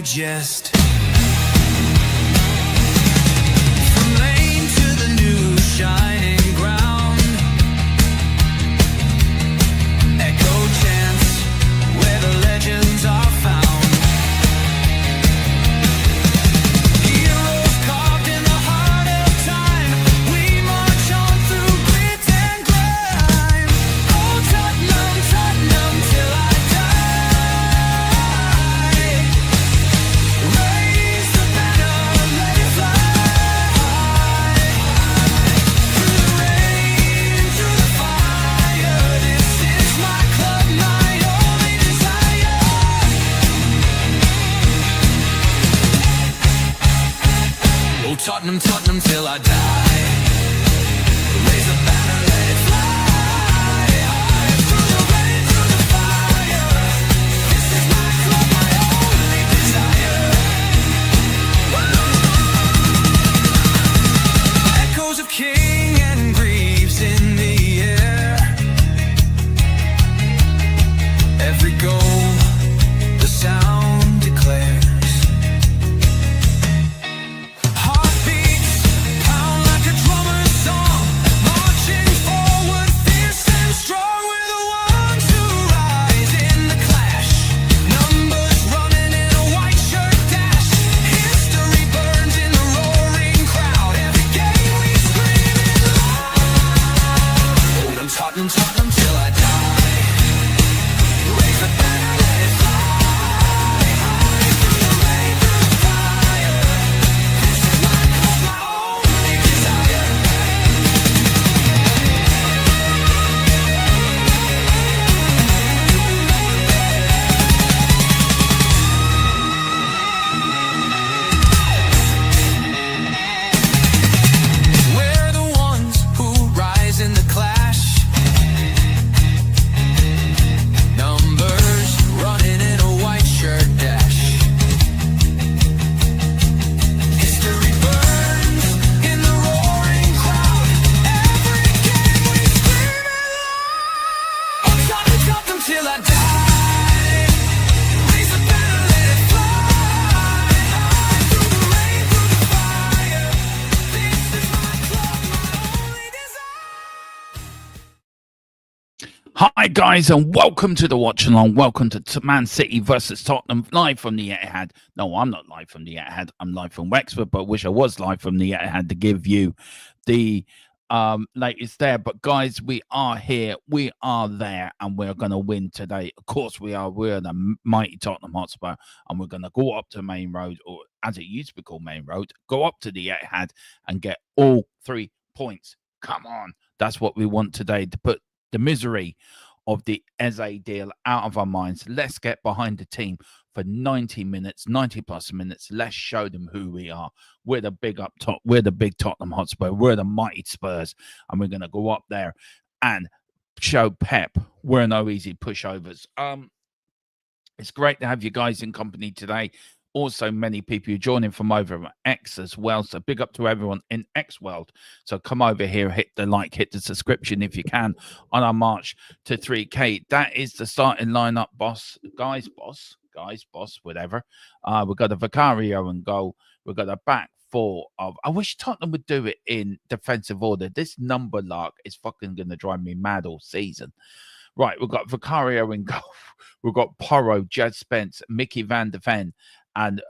digest. From lane to the new shining ground, echo chants where the legends are found. Heroes carved in the heart of time, we march on through grit and grime. Oh Tottenham, Tottenham till I die. Raise the banner, let it fly. Through the rain, through the fire, this is my club, my only desire. Oh Tottenham, Tottenham till I die. Raise the banner, let it fly. Through the rain, through the fire, this is my club, my only desire. Echoes of King and Greaves in the air. Every goal, the sound declares. Heartbeats pound like a drummer's song, marching forward, fierce and strong. We're the ones who rise in the clash. Numbers running in a white shirt dash. History burns in the roaring crowd. Every game we scream it loud. I'm Tottenham, Tottenham till I die. Raise the banner, let it fly. Through the rain, through the fire, this is my club, my only desire. We're the ones who rise in the clash. Numbers running in a white shirt dash. History burns in the roaring crowd. Every game we scream it loud. I'm Tottenham, Tottenham till I die. Raise the banner, let it fly. Through the rain, through the fire, this is my club, my only desire. Hi guys, and welcome to the watch along. Welcome to Man City versus Tottenham, live from the Etihad. No, I'm not live from the Etihad. I'm live from Wexford, but wish I was live from the Etihad to give you the latest there. But guys, we are here, we are there, and we're going to win today. Of course we are. We're the mighty Tottenham Hotspur, and we're going to go up to Main Road, or as it used to be called Main Road, go up to the Etihad and get all 3 points. Come on, that's what we want today, to put the misery of the Eze deal out of our minds. Let's get behind the team for 90 minutes, 90 plus minutes. Let's show them who we are. We're the big up top. We're the big Tottenham Hotspur. We're the mighty Spurs. And we're going to go up there and show Pep we're no easy pushovers. It's great to have you guys in company today. Also, many people who joining from over X as well. So big up to everyone in X world. So come over here, hit the like, hit the subscription if you can on our march to 3K. That is the starting lineup, boss, whatever. We've got a Vicario and goal. We've got a back four of. I wish Tottenham would do it in defensive order. This number lark is fucking going to drive me mad all season. Right, we've got Vicario in goal. We've got Porro, Jed Spence, Mickey Van de Ven, and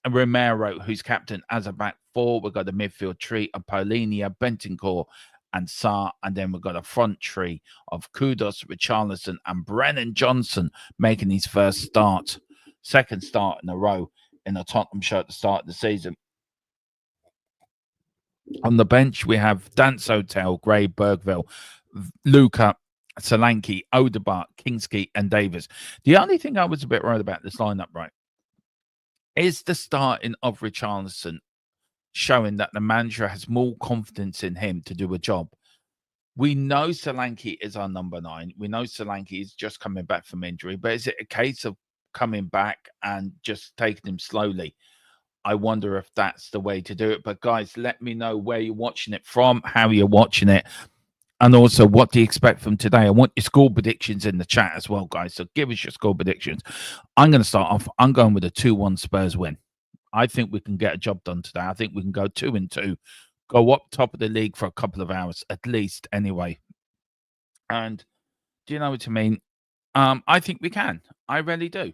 Romero, who's captain, as a back four. We've got a midfield tree of Paulinia, Bentancur, and Sarr. And then we've got a front tree of Kudos, Richarlison, and Brennan Johnson making his second start in a row in a Tottenham shirt at the start of the season. On the bench, we have Dance Hotel, Gray, Bergville, Luca, Solanke, Odegaard, Kingsley, and Davis. The only thing I was a bit worried about this lineup, right, is the starting of Richarlison showing that the manager has more confidence in him to do a job. We know Solanke is our number 9. We know Solanke is just coming back from injury, but is it a case of coming back and just taking him slowly? I wonder if that's the way to do it. But guys, let me know where you're watching it from, how you're watching it. And also, what do you expect from today? I want your score predictions in the chat as well, guys. So give us your score predictions. I'm going to start off. I'm going with a 2-1 Spurs win. I think we can get a job done today. I think we can go 2-2, go up top of the league for a couple of hours at least anyway. And do you know what I mean? I think we can. I really do.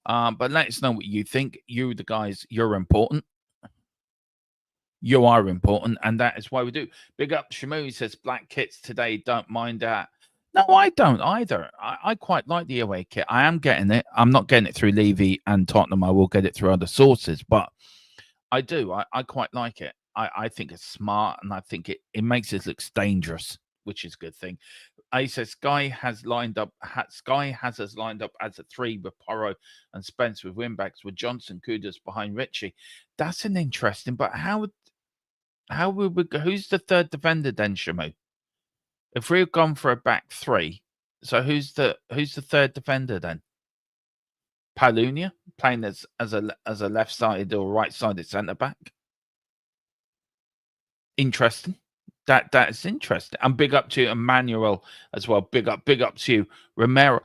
But let us know what you think. You, the guys, you're important. You are important, and that is why we do. Big up Shamu says black kits today. Don't mind that. No, I don't either. I quite like the away kit. I am getting it. I'm not getting it through Levy and Tottenham. I will get it through other sources, but I do. I quite like it. I think it's smart, and I think it makes us look dangerous, which is a good thing. He says Sky has lined up. Sky has us lined up as a 3 with Porro and Spence with winbacks with Johnson, Kudus behind Richie. That's an interesting. But how would we go? Who's the third defender then, Shamu? If we've gone for a back 3, so who's the third defender then? Palunia playing as a left-sided or right-sided centre back. Interesting. That is interesting. And big up to Emmanuel as well. Big up to you, Romero.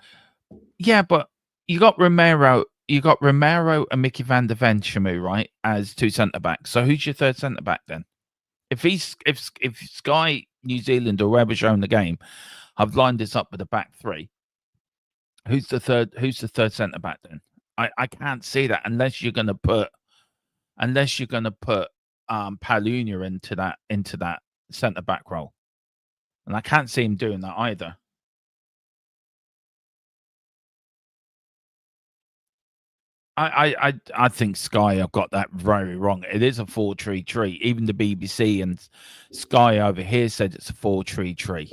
Yeah, but you got Romero and Mickey van der Ven, Shamu, right, as 2 centre backs. So who's your third centre back then? If Sky New Zealand or whoever's showing the game have lined this up with a back 3, who's the third centre back then? I can't see that unless you're gonna put Palunia into that centre back role. And I can't see him doing that either. I think Sky have got that very wrong. It is a 4-3-3. Even the BBC and Sky over here said it's a 4-3-3.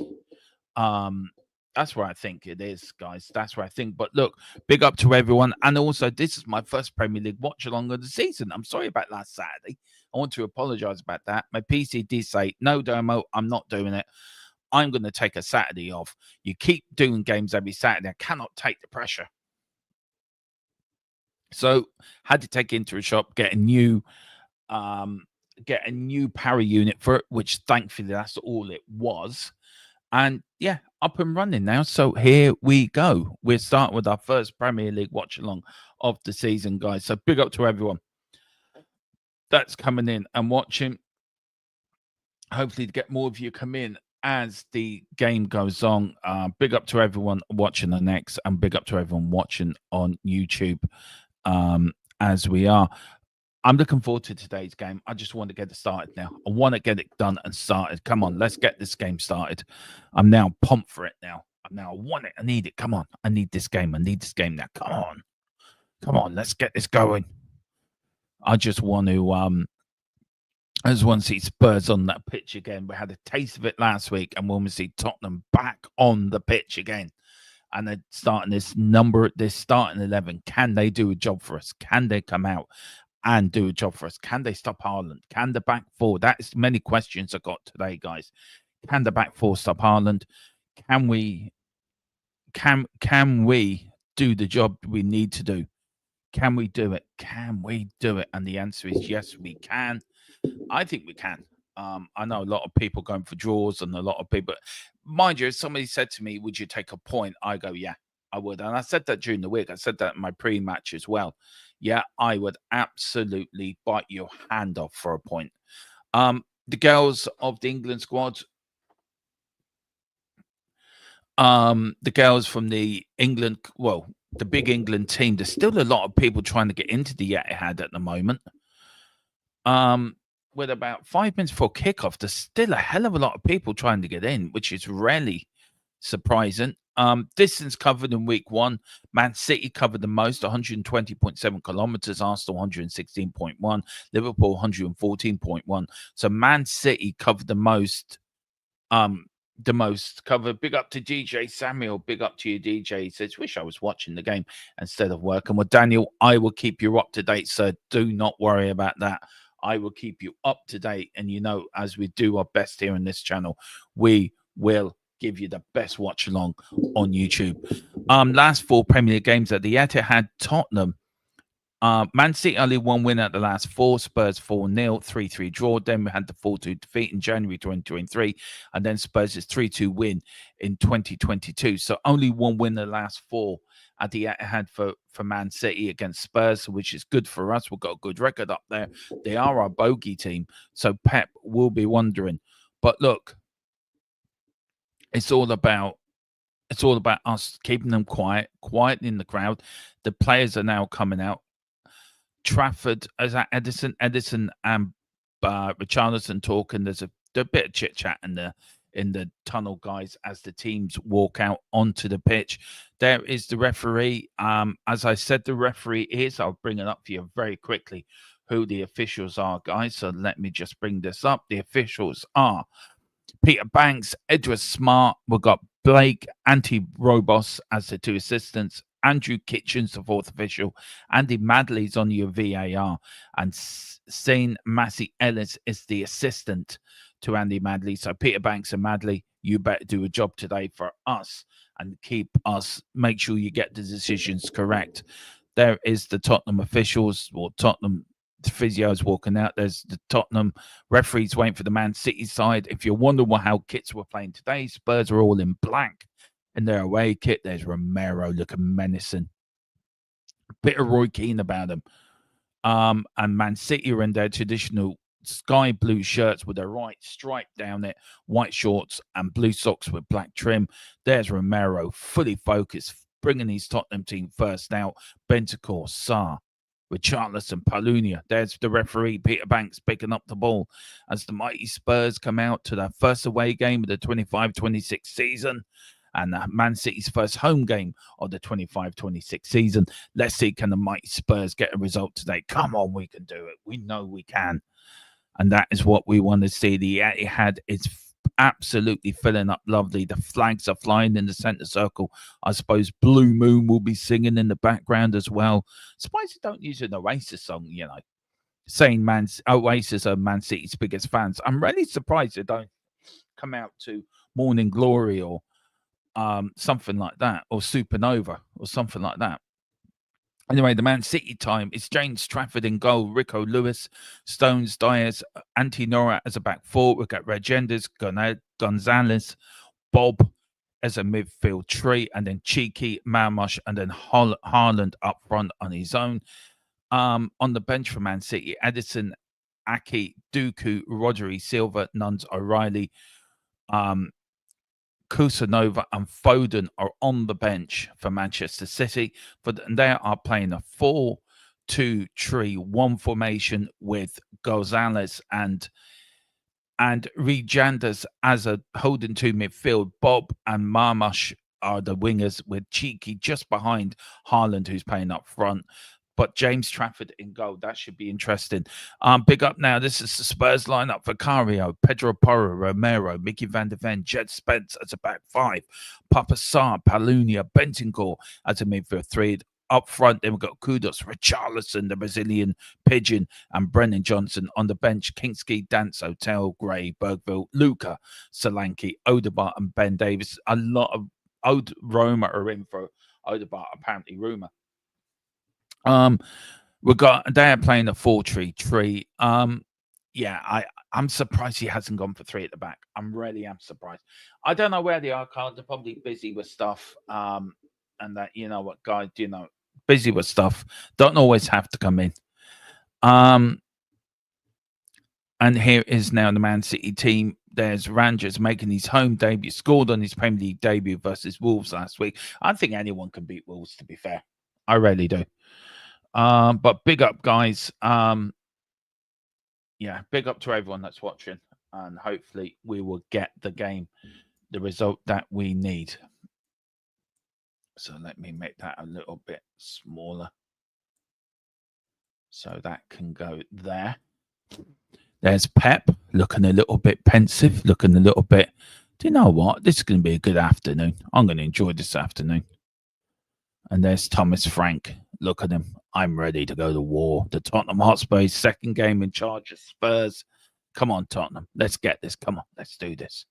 That's where I think it is, guys. That's where I think. But look, big up to everyone. And also, this is my first Premier League watch along of the season. I'm sorry about last Saturday. I want to apologise about that. My PC did say, no, Domo, I'm not doing it. I'm going to take a Saturday off. You keep doing games every Saturday. I cannot take the pressure. So had to take it into a shop, get a new power unit for it, which thankfully that's all it was. And yeah, up and running now. So here we go. We're starting with our first Premier League watch along of the season, guys. So big up to everyone that's coming in and watching. Hopefully to get more of you come in as the game goes on. Big up to everyone watching the next, and big up to everyone watching on YouTube. As we are. I'm looking forward to today's game. I just want to get it started now. I want to get it done and started. Come on, let's get this game started. I'm now pumped for it now. I want it. I need it. Come on. I need this game. I need this game now. Come on. Come on, let's get this going. I just want to see Spurs on that pitch again. We had a taste of it last week, and we want to see Tottenham back on the pitch again. And they're starting this starting 11. Can they do a job for us? Can they come out and do a job for us? Can they stop Haaland? Can the back four? That's many questions I got today, guys. Can the back four stop Haaland? Can we do the job we need to do? Can we do it? Can we do it? And the answer is yes, we can. I think we can. I know a lot of people going for draws, and a lot of people, mind you, if somebody said to me, would you take a point? I go, yeah, I would. And I said that during the week. I said that in my pre-match as well. Yeah, I would absolutely bite your hand off for a point. The girls of the England squad, the girls from the big England team, there's still a lot of people trying to get into the Etihad at the moment. With about 5 minutes before kickoff, there's still a hell of a lot of people trying to get in, which is really surprising. Distance covered in week 1, Man City covered the most, 120.7 kilometers, Arsenal 116.1, Liverpool 114.1. So Man City covered the most covered. Big up to DJ Samuel. Big up to you, DJ. He says, wish I was watching the game instead of working. Well, Daniel, I will keep you up to date, sir. Do not worry about that. I will keep you up to date. And you know, as we do our best here in this channel, we will give you the best watch along on YouTube. Last 4 Premier League games at the Etihad. Tottenham Man City only one win at the last four. Spurs 4-0, 3-3 draw. Then we had the 4-2 defeat in January 2023. And then Spurs' 3-2 win in 2022. So only one win in the last four at the Etihad for Man City against Spurs, which is good for us. We've got a good record up there. They are our bogey team. So Pep will be wondering. But look, it's all about us keeping them quiet in the crowd. The players are now coming out. Trafford, as that Edison and Richarlison talking. There's a bit of chit chat in the tunnel, guys, as the teams walk out onto the pitch. There is the referee. As I said, the referee is. I'll bring it up for you very quickly. Who the officials are, guys. So let me just bring this up. The officials are Peter Banks, Edward Smart. We've got Blake Anti-Robos as the two assistants. Andrew Kitchens, the fourth official. Andy Madley's on your VAR. And Saint Massey Ellis is the assistant to Andy Madley. So Peter Banks and Madley, you better do a job today for us and make sure you get the decisions correct. There is the Tottenham officials, or Tottenham physios walking out. There's the Tottenham referees waiting for the Man City side. If you're wondering how kits were playing today, Spurs are all in black in their away kit. There's Romero looking menacing. Bit of Roy Keane about him. And Man City are in their traditional sky blue shirts with a white stripe down it, white shorts and blue socks with black trim. There's Romero, fully focused, bringing his Tottenham team first out. Bentancur, Sarr, Richarlison, Palunia. There's the referee, Peter Banks, picking up the ball as the mighty Spurs come out to their first away game of the 25-26 season and Man City's first home game of the 25-26 season. Let's see, can the mighty Spurs get a result today? Come on, we can do it. We know we can. And that is what we want to see. The Etihad is absolutely filling up lovely. The flags are flying in the center circle. I suppose Blue Moon will be singing in the background as well. Surprised they don't use an Oasis song, saying Oasis are Man City's biggest fans. I'm really surprised they don't come out to Morning Glory or something like that, or Supernova or something like that. Anyway, the Man City time is James Trafford in goal, Rico Lewis, Stones, Diaz, Anti-Nora as a back four. We've got Regenders, Gonzalez, Bob as a midfield tree, and then Cheeky, Marmush, and then Haaland up front on his own. On the bench for Man City, Edison, Aki, Dooku, Rodri, Silva, Nuns, O'Reilly, Kusanova and Foden are on the bench for Manchester City. They are playing a 4-2-3-1 formation with Gonzalez and Regenders as a holding two midfield. Bob and Marmush are the wingers, with Cheeky just behind Haaland, who's playing up front. But James Trafford in goal. That should be interesting. Big up now. This is the Spurs lineup: Vicario, Pedro Porro, Romero, Mickey van der Ven, Jed Spence as a back five, Papa Sarr, Palunia, Bentancur as a midfield three. Up front, then we've got Kudos, Richarlison, the Brazilian Pigeon, and Brennan Johnson. On the bench, Kingsky, Dance, Hotel, Gray, Bergville, Luca, Solanke, Odegaard, and Ben Davis. A lot of Roma are in for Odegaard, apparently, rumour. They are playing a 4-3-3. I'm surprised he hasn't gone for three at the back. I'm surprised. I don't know where they are, Carl. They're probably busy with stuff. And that, guys, busy with stuff. Don't always have to come in. And here is now the Man City team. There's Rangers making his home debut, scored on his Premier League debut versus Wolves last week. I think anyone can beat Wolves, to be fair. I really do. But big up, guys. Big up to everyone that's watching, and hopefully we will get the result that we need. So let me make that a little bit smaller so that can go there. There's Pep looking a little bit pensive, looking a little bit. Do you know what? This is going to be a good afternoon. I'm going to enjoy this afternoon. And there's Thomas Frank. Look at him. I'm ready to go to war. The Tottenham Hotspur's second game in charge of Spurs. Come on, Tottenham. Let's get this. Come on. Let's do this.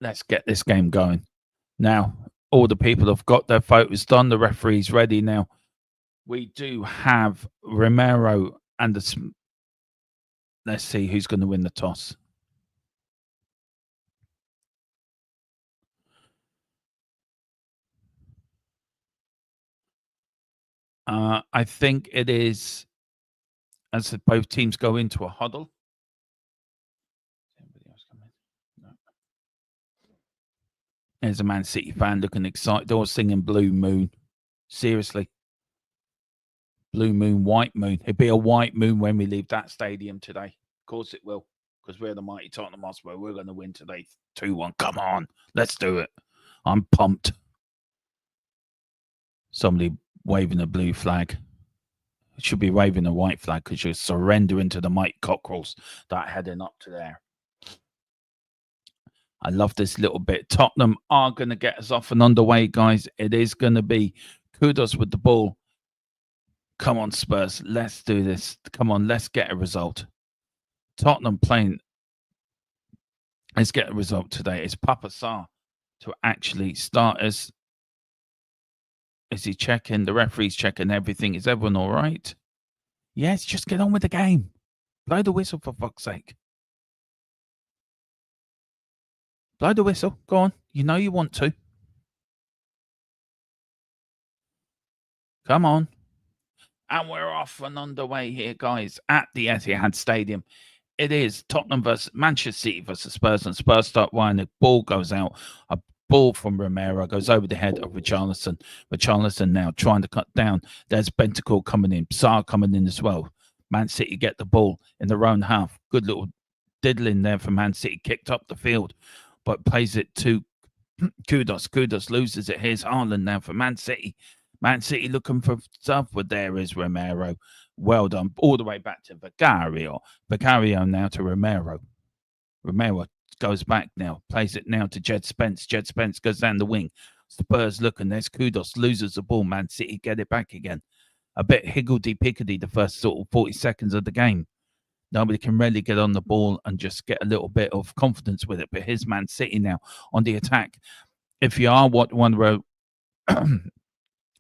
Let's get this game going. Now, all the people have got their photos done. The referee's ready now. We do have Romero and the. Let's see who's going to win the toss. I think it is, as both teams go into a huddle. Anybody else come in? No. There's a Man City fan looking excited. They're all singing Blue Moon. Seriously. Blue Moon, White Moon. It'd be a white moon when we leave that stadium today. Of course it will, because we're the mighty Tottenham Hotspur. We're going to win today 2-1. Come on. Let's do it. I'm pumped. Somebody waving a blue flag. It should be waving a white flag because you're surrendering to the mighty cockerels that are heading up to there. I love this little bit. Tottenham are going to get us off and underway, guys. It is going to be kudos with the ball. Come on, Spurs. Let's do this. Come on, let's get a result. Tottenham playing. Let's get a result today. It's Papa Sarr to actually start us. Is he checking? The referee's checking everything. Is everyone all right? Yes, just get on with the game. Blow the whistle, for fuck's sake. Blow the whistle. Go on. You know you want to. Come on. And we're off and underway here, guys, at the Etihad Stadium. It is Tottenham versus Manchester City versus Spurs, and Spurs start winning. The ball goes out. A ball from Romero goes over the head of Richarlison. Richarlison now trying to cut down. There's Bentancur coming in. Sarr coming in as well. Man City get the ball in their own half. Good little diddling there for Man City. Kicked up the field, but plays it to Kudos. Kudos loses it. Here's Haaland now for Man City. Man City looking for stuff, but there is Romero. Well done. All the way back to Vicario. Vicario now to Romero. Romero goes back now. Plays it now to Jed Spence. Jed Spence goes down the wing. Spurs looking. There's Kudos. Loses the ball. Man City get it back again. A bit higgledy-piggledy the first sort of 40 seconds of the game. Nobody can really get on the ball and just get a little bit of confidence with it. But here's Man City now on the attack. If you are wondering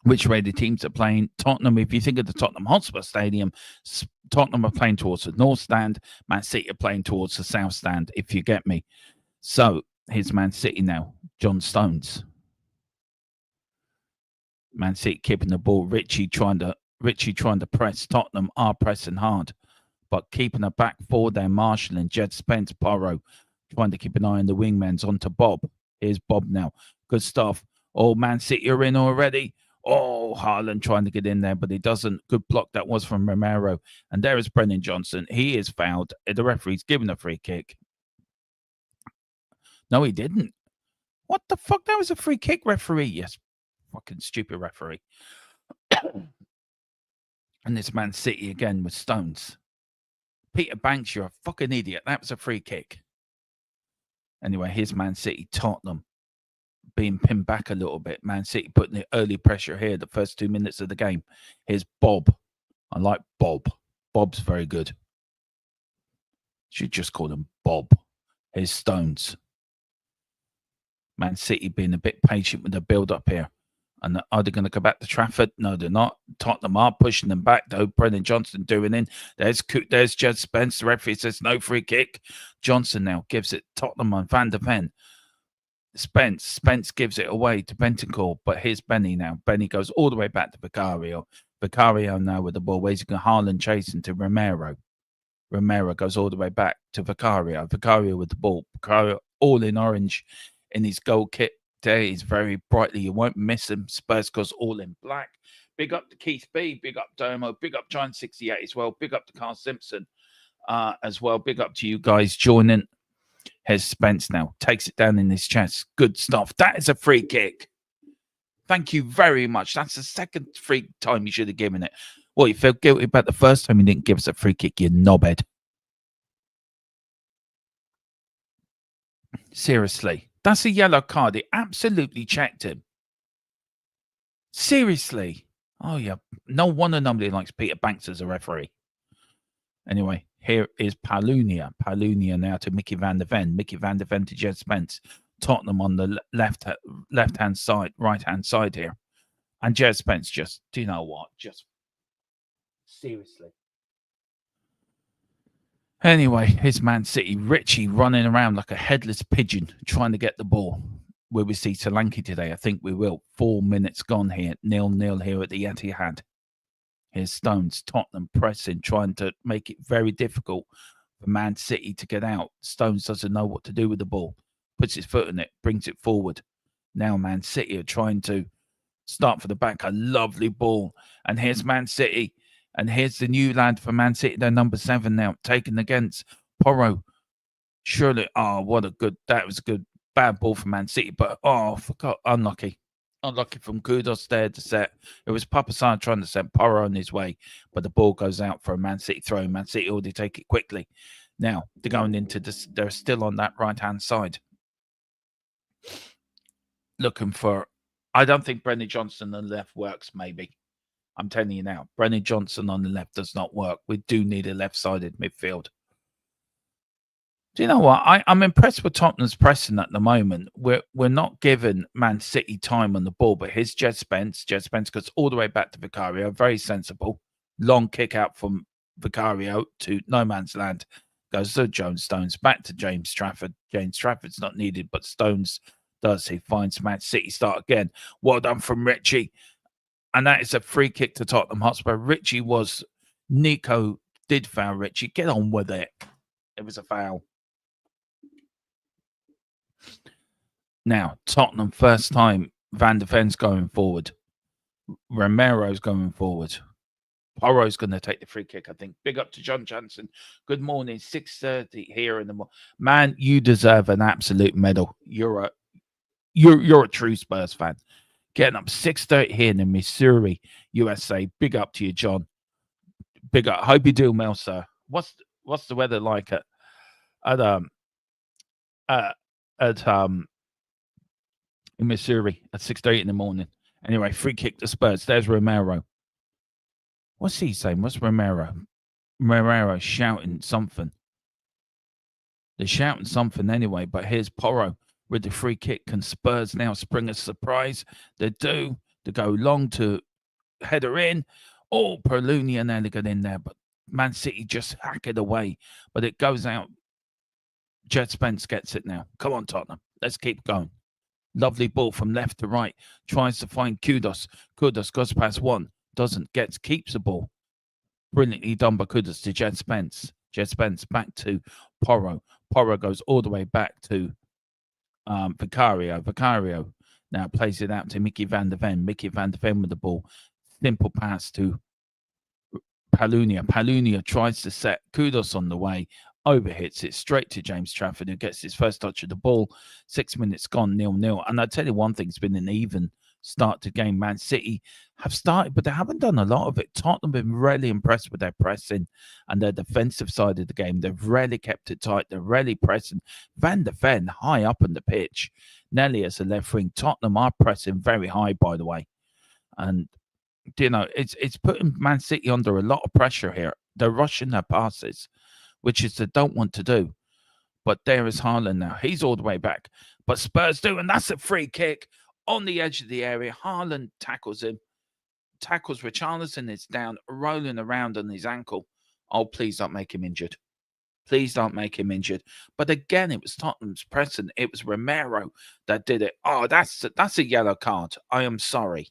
which way the teams are playing, Tottenham, if you think of the Tottenham Hotspur Stadium, Tottenham are playing towards the north stand. Man City are playing towards the south stand, if you get me. So here's Man City now. John Stones. Man City keeping the ball. Richie trying to press. Tottenham are pressing hard, but keeping a back four there. Marshall and Jed Spence, Porro trying to keep an eye on the wingmans. Onto Bob. Here's Bob now. Good stuff. Oh, Man City are in already. Oh, Haaland trying to get in there, but he doesn't. Good block that was from Romero. And there is Brennan Johnson. He is fouled. The referee's given a free kick. No, he didn't. What the fuck? That was a free kick, referee. Yes, fucking stupid referee. And this Man City again with Stones. Peter Banks, you're a fucking idiot. That was a free kick. Anyway, here's Man City, Tottenham being pinned back a little bit. Man City putting the early pressure here, the first 2 minutes of the game. Here's Bob. I like Bob. Bob's very good. Should just call him Bob. Here's Stones. Man City being a bit patient with the build-up here. And are they going to go back to Trafford? No, they're not. Tottenham are pushing them back, though. Brennan Johnson doing in. There's Jed Spence. The referee says no free kick. Johnson now gives it Tottenham on Van der Ven. Spence gives it away to Bentancur, but here's Benny now. Benny goes all the way back to Vicario. Vicario now with the ball. Where's he going? Haaland chasing to Romero. Romero goes all the way back to Vicario. Vicario with the ball. Vicario all in orange in his goal kit. There he's very brightly. You won't miss him. Spurs goes all in black. Big up to Keith B. Big up Domo. Big up Giant 68 as well. Big up to Carl Simpson as well. Big up to you guys joining. Here's Spence now. Takes it down in his chest. Good stuff. That is a free kick. Thank you very much. That's the second free time you should have given it. Well, you feel guilty about the first time you didn't give us a free kick, you knobhead. Seriously. That's a yellow card. It absolutely checked him. Seriously. Oh, yeah. No wonder nobody likes Peter Banks as a referee. Anyway, here is Palunia. Palunia now to Mickey Van der Ven. Mickey Van der Ven to Jed Spence. Tottenham on the left-hand side, right-hand side here. And Jed Spence just, do you know what? Just Seriously. Anyway, here's Man City. Richie running around like a headless pigeon trying to get the ball. Will we see Solanke today? I think we will. 4 minutes gone here. 0-0 here at the Etihad. Here's Stones. Tottenham pressing, trying to make it very difficult for Man City to get out. Stones doesn't know what to do with the ball. Puts his foot in it, brings it forward. Now Man City are trying to start for the back. A lovely ball. And here's Man City. And here's the new lad for Man City. They're number 7 now. Taken against Porro. Surely, that was a good, bad ball for Man City. But, forgot, unlucky. Unlucky from Kudos there to set. It was Papasan trying to set Porro on his way. But the ball goes out for a Man City throw. Man City already take it quickly. Now, they're going into this. They're still on that right-hand side. Looking for, I don't think Brennan Johnson on the left works, maybe. I'm telling you now, Brennan Johnson on the left does not work. We do need a left-sided midfield. Do you know what? I'm impressed with Tottenham's pressing at the moment. We're not giving Man City time on the ball, but here's Jed Spence. Jed Spence goes all the way back to Vicario. Very sensible. Long kick out from Vicario to no man's land. Goes to Jones Stones. Back to James Trafford. James Trafford's not needed, but Stones does. He finds Man City start again. Well done from Richie. And that is a free kick to Tottenham Hotspur. Nico did foul Richie. Get on with it. It was a foul. Now, Tottenham, first time, Van der Ven's going forward. Romero's going forward. Porro's going to take the free kick, I think. Big up to John Johnson. Good morning, 6:30 here in the morning. Man, you deserve an absolute medal. You're a true Spurs fan. Getting up 6:30 here in Missouri, USA. Big up to you, John. Big up. Hope you're doing well, sir. What's the weather like at in Missouri at 6:30 in the morning? Anyway, free kick to Spurs. There's Romero. What's he saying? What's Romero? Romero shouting something. They're shouting something anyway, but here's Porro with the free kick. Can Spurs now spring a surprise? They do. They go long to header in. Oh, Perlunia nearly got in there, but Man City just hack it away. But it goes out. Jed Spence gets it now. Come on, Tottenham. Let's keep going. Lovely ball from left to right. Tries to find Kudos. Kudos goes past one. Doesn't. Keeps the ball. Brilliantly done by Kudos to Jed Spence. Jed Spence back to Porro. Porro goes all the way back to Vicario. Vicario now plays it out to Mickey Van der Ven. Mickey Van der Ven with the ball. Simple pass to Palunia. Palunia tries to set Kudos on the way. Overhits it straight to James Trafford, who gets his first touch of the ball. 6 minutes gone, 0-0. And I tell you one thing, it's been an even start to game. Man City have started, but they haven't done a lot of it. Tottenham have been really impressed with their pressing and their defensive side of the game. They've really kept it tight. They're really pressing. Van der Ven high up on the pitch. Nelly as a left wing. Tottenham are pressing very high, by the way. And, you know, it's putting Man City under a lot of pressure here. They're rushing their passes, which is they don't want to do. But there is Haaland now. He's all the way back. But Spurs do, and that's a free kick on the edge of the area. Haaland tackles him. Tackles Richarlison. Is down, rolling around on his ankle. Oh, please don't make him injured. Please don't make him injured. But again, it was Tottenham's pressing. It was Romero that did it. Oh, that's a yellow card. I am sorry.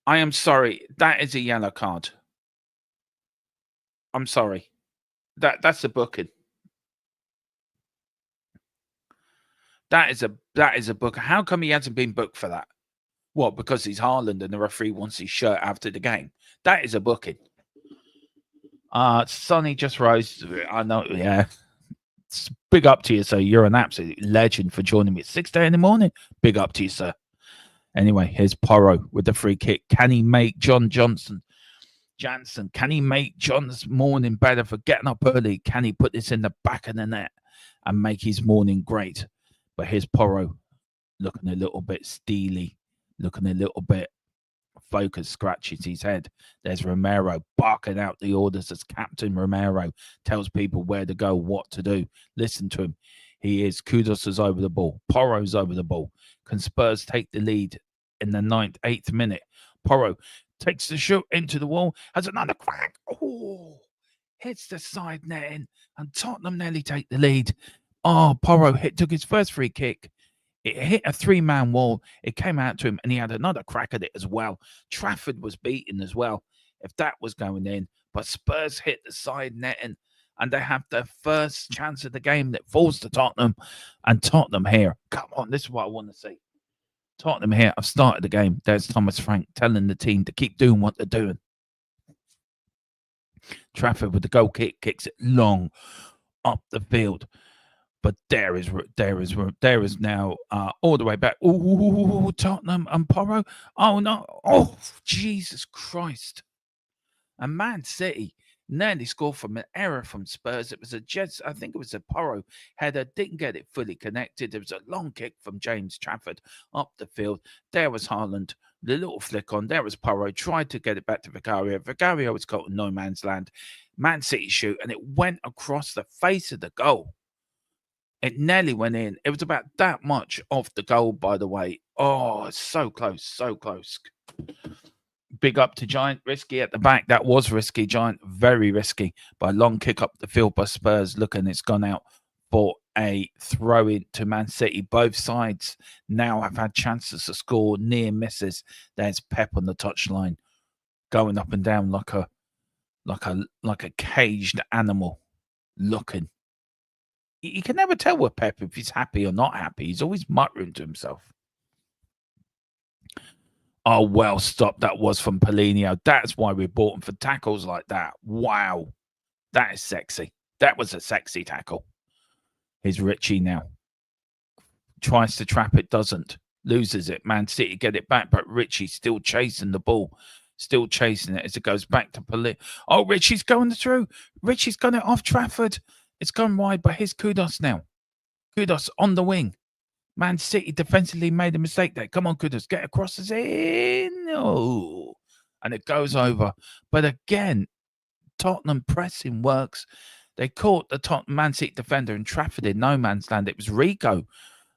I am sorry. That is a yellow card. I'm sorry. That's a booking. That is a book. How come he hasn't been booked for that? What, because he's Haaland and the referee wants his shirt after the game? That is a booking. Sonny just rose. I know, yeah. It's big up to you, sir. You're an absolute legend for joining me at 6:30 in the morning. Big up to you, sir. Anyway, here's Porro with the free kick. Can he make Jansen, can he make John's morning better for getting up early? Can he put this in the back of the net and make his morning great? But here's Porro looking a little bit steely, looking a little bit focused, scratches his head. There's Romero barking out the orders as Captain Romero tells people where to go, what to do. Listen to him. He is. Kudos is over the ball. Porro's over the ball. Can Spurs take the lead in the 8th minute? Porro Takes the shoot into the wall. Has another crack. Oh, hits the side netting. And Tottenham nearly take the lead. Oh, Porro took his first free kick. It hit a three-man wall. It came out to him, and he had another crack at it as well. Trafford was beaten as well, if that was going in. But Spurs hit the side netting, and they have their first chance of the game that falls to Tottenham. And Tottenham here. Come on, this is what I want to see. Tottenham here. I've started the game. There's Thomas Frank telling the team to keep doing what they're doing. Trafford with the goal kick, kicks it long up the field. But there is now all the way back. Ooh, Tottenham and Porro. Oh no! Oh, Jesus Christ! And Man City nearly scored from an error from Spurs. It was I think it was a Porro header. Didn't get it fully connected. There was a long kick from James Trafford up the field. There was Haaland. The little flick on. There was Porro. Tried to get it back to Vicario. Vicario was caught in no man's land. Man City shoot, and it went across the face of the goal. It nearly went in. It was about that much off the goal, by the way. Oh, so close, so close. Big up to Giant. Risky at the back. That was risky, Giant. Very risky. By a long kick up the field by Spurs. Looking, it's gone out for a throw in to Man City. Both sides now have had chances to score, near misses. There's Pep on the touchline, going up and down like a caged animal, looking. You can never tell with Pep if he's happy or not happy. He's always muttering to himself. Oh, well stopped. That was from Paulinho. That's why we bought him, for tackles like that. Wow. That is sexy. That was a sexy tackle. Here's Richie now. Tries to trap it, doesn't. Loses it. Man City get it back, but Richie still chasing the ball. Still chasing it as it goes back to Paulinho. Oh, Richie's going through. Richie's got it off Trafford. It's gone wide, but here's Kudos now. Kudos on the wing. Man City defensively made a mistake there. Come on, Kudos. Get across the in. No. And it goes over. But again, Tottenham pressing works. They caught the Tottenham Man City defender and Trafford in no man's land. It was Rico.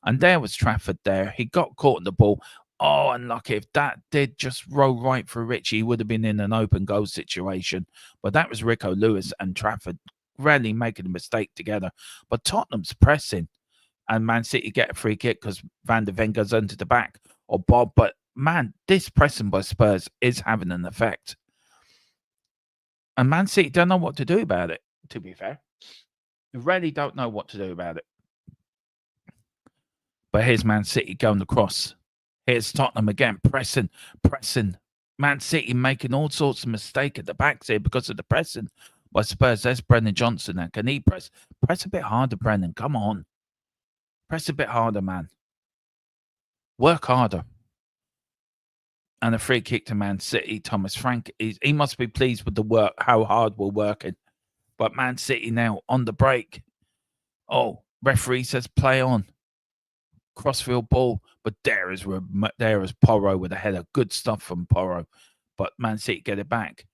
And there was Trafford there. He got caught in the ball. Oh, unlucky. If that did just roll right for Richie, he would have been in an open goal situation. But that was Rico Lewis and Trafford rarely making a mistake together. But Tottenham's pressing, and Man City get a free kick because Van der Ven goes into the back, or Bob. But man, this pressing by Spurs is having an effect. And Man City don't know what to do about it, to be fair. They really don't know what to do about it. But here's Man City going across. Here's Tottenham again, pressing. Man City making all sorts of mistakes at the backs here because of the pressing by Spurs. There's Brennan Johnson now. Can he press? Press a bit harder, Brennan. Come on. Press a bit harder, man. Work harder. And a free kick to Man City. Thomas Frank, he must be pleased with the work, how hard we're working. But Man City now on the break. Oh, referee says play on. Crossfield ball. But there is Porro with a header. Good stuff from Porro. But Man City get it back.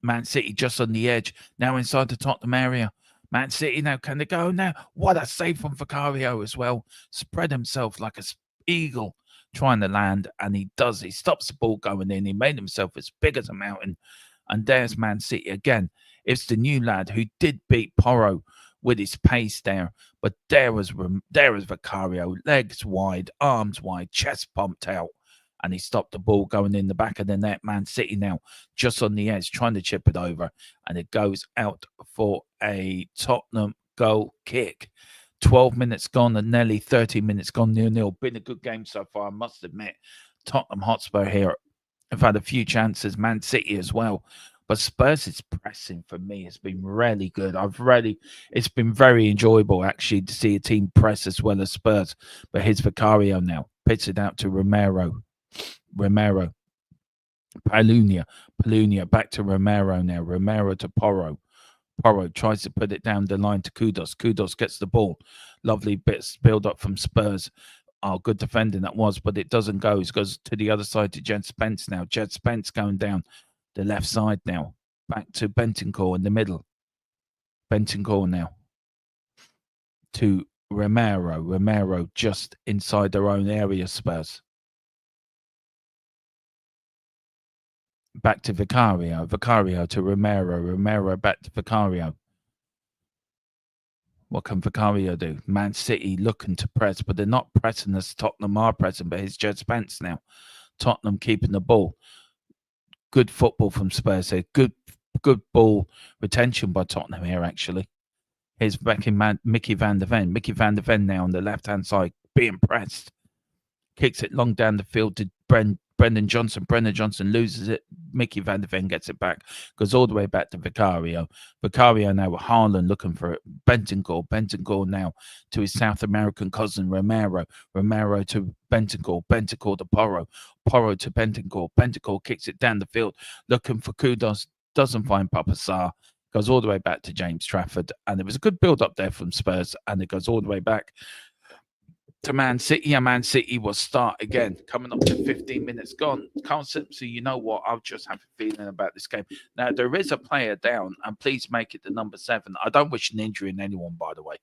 Man City just on the edge. Now inside the Tottenham area. Man City now, can they go now? What a save from Vicario as well. Spread himself like a eagle trying to land, and he does. He stops the ball going in. He made himself as big as a mountain. And there's Man City again. It's the new lad who did beat Porro with his pace there. But there was Vicario, legs wide, arms wide, chest pumped out. And he stopped the ball going in the back of the net. Man City now just on the edge, trying to chip it over. And it goes out for a Tottenham goal kick. 12 minutes gone and nearly 30 minutes gone, 0-0. Been a good game so far, I must admit. Tottenham Hotspur here have had a few chances. Man City as well. But Spurs' pressing for me has been really good. It's been very enjoyable actually to see a team press as well as Spurs. But here's Vicario now. Pits it out to Romero. Paulinho back to Romero now. Romero to Porro. Porro tries to put it down the line to Kudos. Kudos gets the ball. Lovely bits build up from Spurs. Oh, good defending that was, but it doesn't go. It goes to the other side to Jed Spence now. Jed Spence going down the left side now. Back to Bentancur in the middle. Bentancur now to Romero. Romero just inside their own area, Spurs. back to Vicario, Vicario to Romero, Romero back to Vicario. What can Vicario do? Man City looking to press, but they're not pressing as Tottenham are pressing, but it's just Spence now. Tottenham keeping the ball. Good football from Spurs here. Good ball retention by Tottenham here, actually. Here's back in Mickey van der Ven. Mickey van der Ven now on the left-hand side, being pressed. Kicks it long down the field to Brendan Johnson. Brendan Johnson loses it. Mickey van der Ven gets it back. Goes all the way back to Vicario. Vicario now with Haaland looking for it. Bentancur. Bentancur now to his South American cousin Romero. Romero to Bentancur. Bentancur to Porro. Porro to Bentancur. Bentancur kicks it down the field. Looking for Kudos. Doesn't find Papa Sarr. Goes all the way back to James Trafford. And it was a good build-up there from Spurs. And it goes all the way back to Man City, and Man City will start again. Coming up to 15 minutes gone. Can't so you know what? I'll just have a feeling about this game. Now, there is a player down, and please make it the number 7. I don't wish an injury in anyone, by the way.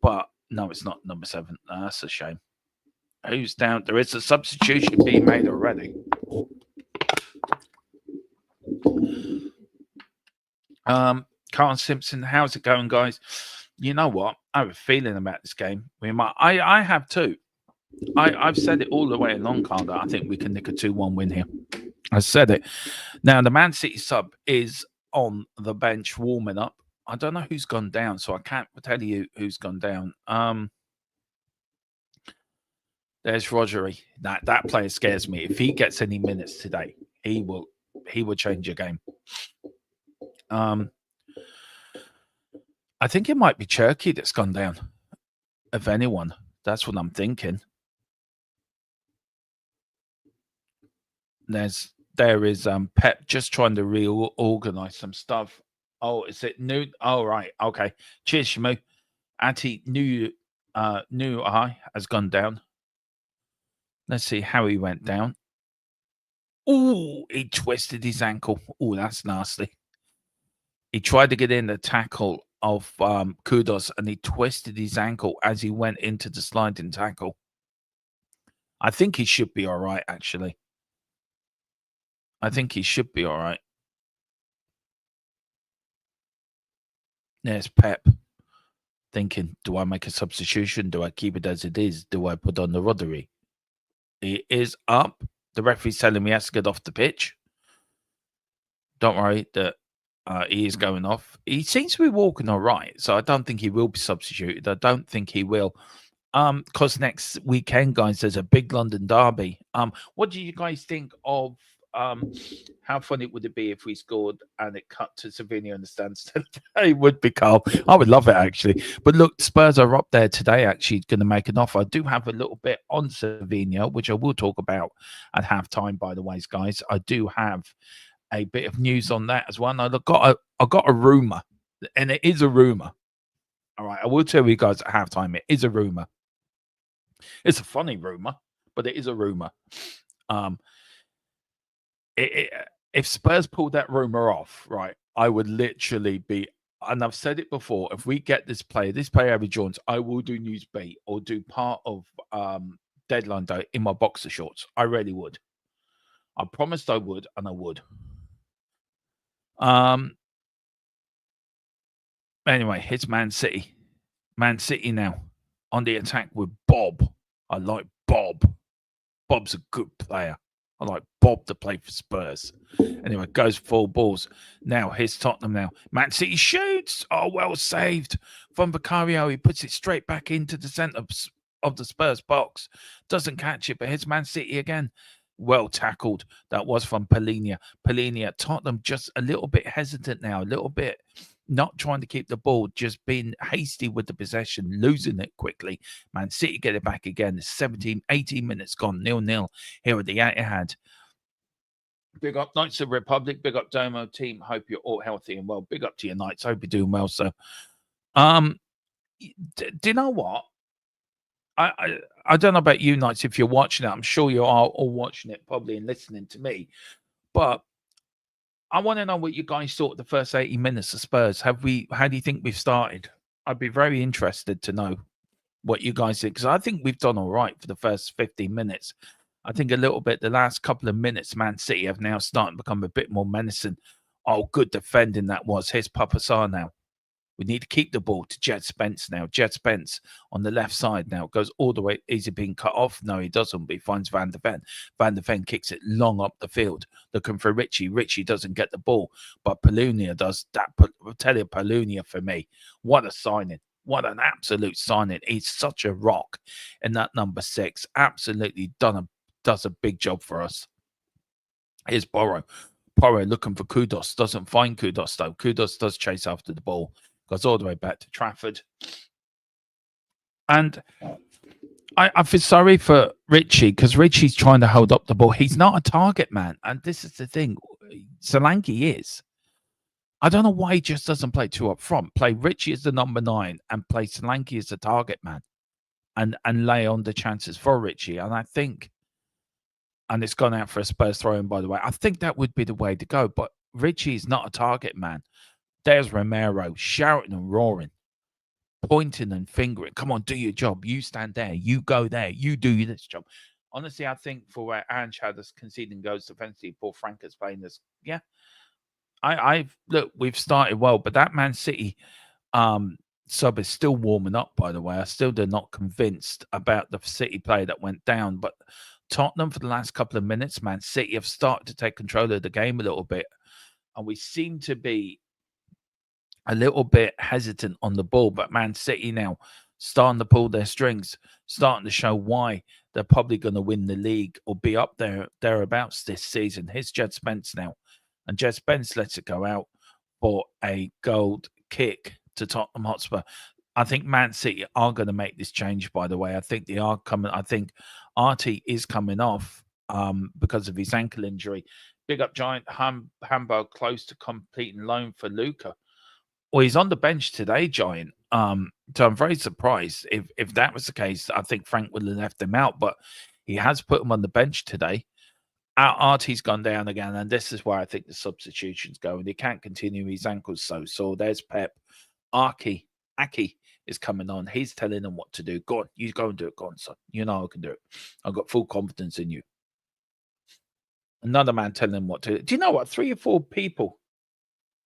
But, no, it's not number 7. That's a shame. Who's down? There is a substitution being made already. Carl Simpson, how's it going, guys? You know what? I have a feeling about this game. We might. I have too. I've said it all the way along, Carl, that I think we can nick a 2-1 win here. I said it. Now, the Man City sub is on the bench warming up. I don't know who's gone down, so I can't tell you who's gone down. There's Rodri. That player scares me. If he gets any minutes today, he will change your game. I think it might be Cherky that's gone down. If anyone, that's what I'm thinking. There is Pep just trying to reorganize some stuff. Oh, is it new? Oh, right. Okay. Cheers, Shamu. New eye has gone down. Let's see how he went down. Oh, he twisted his ankle. Oh, that's nasty. He tried to get in the tackle of Kudos, and he twisted his ankle as he went into the sliding tackle. I think he should be all right, actually. I think he should be all right. There's Pep thinking, do I make a substitution? Do I keep it as it is? Do I put on the Rodri? He is up. The referee's telling me he has to get off the pitch. Don't worry, he is going off. He seems to be walking all right, so I don't think he will be substituted. I don't think he will. Because next weekend, guys, there's a big London derby. What do you guys think of how funny would it be if we scored and it cut to Savinio in the stands today? It would be, Carl. I would love it, actually. But look, Spurs are up there today, actually, going to make an offer. I do have a little bit on Savinio, which I will talk about at halftime, by the way, guys. I do have a bit of news on that as well. And I got a rumor, and it is a rumor. All right, I will tell you guys at halftime, it is a rumor. It's a funny rumor, but it is a rumor. If Spurs pulled that rumor off, right, I would literally be, and I've said it before, if we get this player Harry Jones, I will do news beat or do part of deadline day in my boxer shorts. I really would. I promised I would, and I would. Anyway, it's Man City. Man City now on the attack with Bob. I like Bob. Bob's a good player. I like Bob to play for Spurs. Anyway, goes full balls. Now, here's Tottenham now. Man City shoots. Oh, well saved from Vicario. He puts it straight back into the centre of the Spurs box. Doesn't catch it, but here's Man City again. Well tackled. That was from Polinia. Tottenham just a little bit hesitant now. A little bit not trying to keep the ball, just being hasty with the possession, losing it quickly. Man City get it back again. 18 minutes gone, 0-0 here at the Etihad. Big up Knights of the Republic. Big up Domo team. Hope you're all healthy and well. Big up to your Knights. Hope you're doing well, sir. Do you know what? I don't know about you, Knights, if you're watching it. I'm sure you are all watching it probably and listening to me. But I want to know what you guys thought the first 80 minutes of Spurs. How do you think we've started? I'd be very interested to know what you guys think, because I think we've done all right for the first 15 minutes. I think a little bit the last couple of minutes, Man City have now started to become a bit more menacing. Oh, good defending that was. Here's Papasar now. We need to keep the ball to Jed Spence now. Jed Spence on the left side now goes all the way. Is he being cut off? No, he doesn't. But he finds Van de Ven. Van de Ven kicks it long up the field, looking for Richie. Richie doesn't get the ball, but Palunia does. I'll tell you, Palunia for me, what a signing. What an absolute signing. He's such a rock in that number 6. Absolutely does a big job for us. Here's Porro. Porro looking for Kudos. Doesn't find Kudos, though. Kudos does chase after the ball. Goes all the way back to Trafford. And I feel sorry for Richie because Richie's trying to hold up the ball. He's not a target man. And this is the thing. Solanke is. I don't know why he just doesn't play 2 up front. Play Richie as the number 9 and play Solanke as the target man. And lay on the chances for Richie. And I think, and it's gone out for a Spurs throw-in, by the way, I think that would be the way to go. But Richie is not a target man. There's Romero shouting and roaring, pointing and fingering. Come on, do your job. You stand there. You go there. You do this job. Honestly, I think for where Anchad is conceding goals defensively, Paul Frank is playing this. Yeah. Look, we've started well, but that Man City sub is still warming up, by the way. I still do not convinced about the City play that went down. But Tottenham, for the last couple of minutes, Man City have started to take control of the game a little bit. And we seem to be a little bit hesitant on the ball, but Man City now starting to pull their strings, starting to show why they're probably going to win the league or be up there thereabouts this season. Here's Jed Spence now, and Jed Spence lets it go out for a gold kick to Tottenham Hotspur. I think Man City are going to make this change, by the way. I think they are coming. I think Artie is coming off because of his ankle injury. Big up Giant Hamburg close to completing loan for Luca. Well, he's on the bench today, Giant. So I'm very surprised if that was the case. I think Frank would have left him out, but he has put him on the bench today. Artie's gone down again, and this is where I think the substitution's going. He can't continue. His ankle's so sore. There's Pep. Aki is coming on. He's telling him what to do. Go on, you go and do it. Go on, son. You know I can do it. I've got full confidence in you. Another man telling him what to do. Do you know what? 3 or 4 people.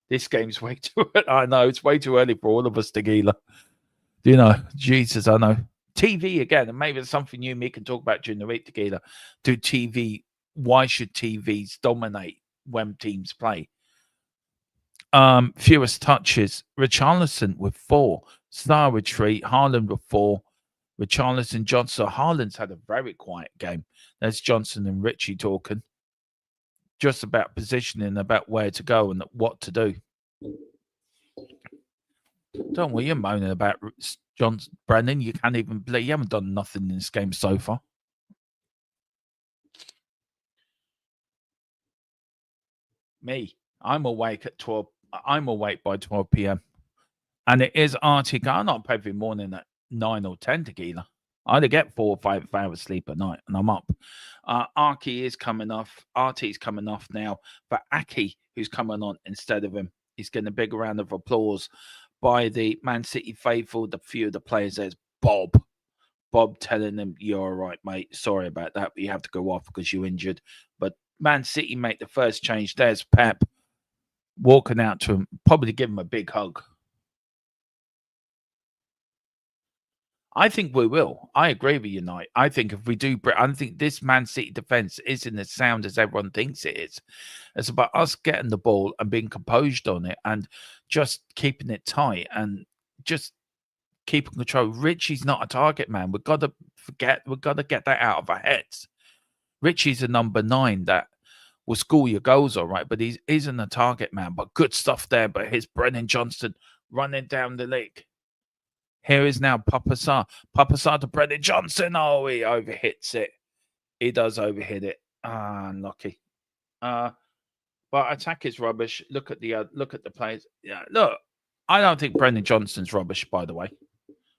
This game's way too early. I know it's way too early for all of us, Tequila. Do you know? Jesus, I know. TV again, and maybe it's something you and me can talk about during the week, Tequila. Do TV? Why should TVs dominate when teams play? Fewest touches. Richarlison with 4. Star with 3. Haaland with 4. Richarlison, Johnson. Haaland's had a very quiet game. There's Johnson and Richie talking. Just about positioning, about where to go and what to do. Don't worry, you're moaning about John Brennan. You can't even play. You haven't done nothing in this game so far. Me, I'm awake at 12. I'm awake by 12 p.m. And it is Artie. I'm not up every morning at 9 or 10, Tequila. I either get 4 or 5 hours sleep at night, and I'm up. Artie is coming off. Artie's coming off now. But Aki, who's coming on instead of him, he's getting a big round of applause by the Man City faithful. The few of the players, there's Bob. Bob telling him, you're all right, mate. Sorry about that, but you have to go off because you're injured. But Man City make the first change. There's Pep walking out to him, probably give him a big hug. I think we will. I agree with you, Knight. I think if we do, I think this Man City defense isn't as sound as everyone thinks it is. It's about us getting the ball and being composed on it and just keeping it tight and just keeping control. Richie's not a target man. We've got to get that out of our heads. Richie's a number 9 that will score your goals, all right, but he isn't a target man. But good stuff there. But here's Brennan Johnson running down the league. Here is now Papasar. Papasar to Brennan Johnson. Oh, he overhits it. He does overhit it. Unlucky. But attack is rubbish. Look at the players. Yeah, look. I don't think Brennan Johnson's rubbish, by the way.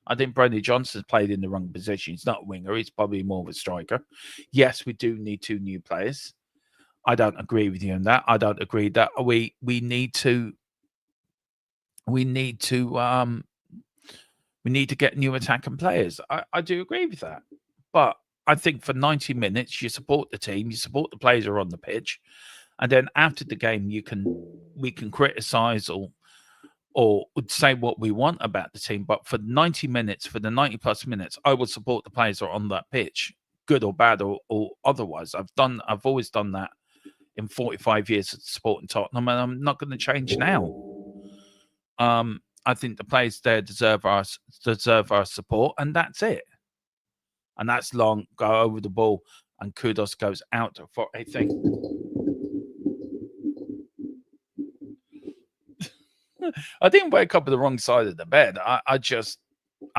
I think Brennan Johnson's played in the wrong position. He's not a winger. He's probably more of a striker. Yes, we do need 2 new players. I don't agree with you on that. I don't agree that we need to get new attacking players. I do agree with that. But I think for 90 minutes, you support the team, you support the players who are on the pitch, and then after the game, we can criticize or say what we want about the team. But for 90 minutes, for the 90 plus minutes, I would support the players who are on that pitch, good or bad or otherwise. I've always done that in 45 years of supporting Tottenham, and I'm not going to change now. I think the players there deserve our support, and that's it. And that's long. Go over the ball, and kudos goes out for a thing. I didn't wake up on the wrong side of the bed. I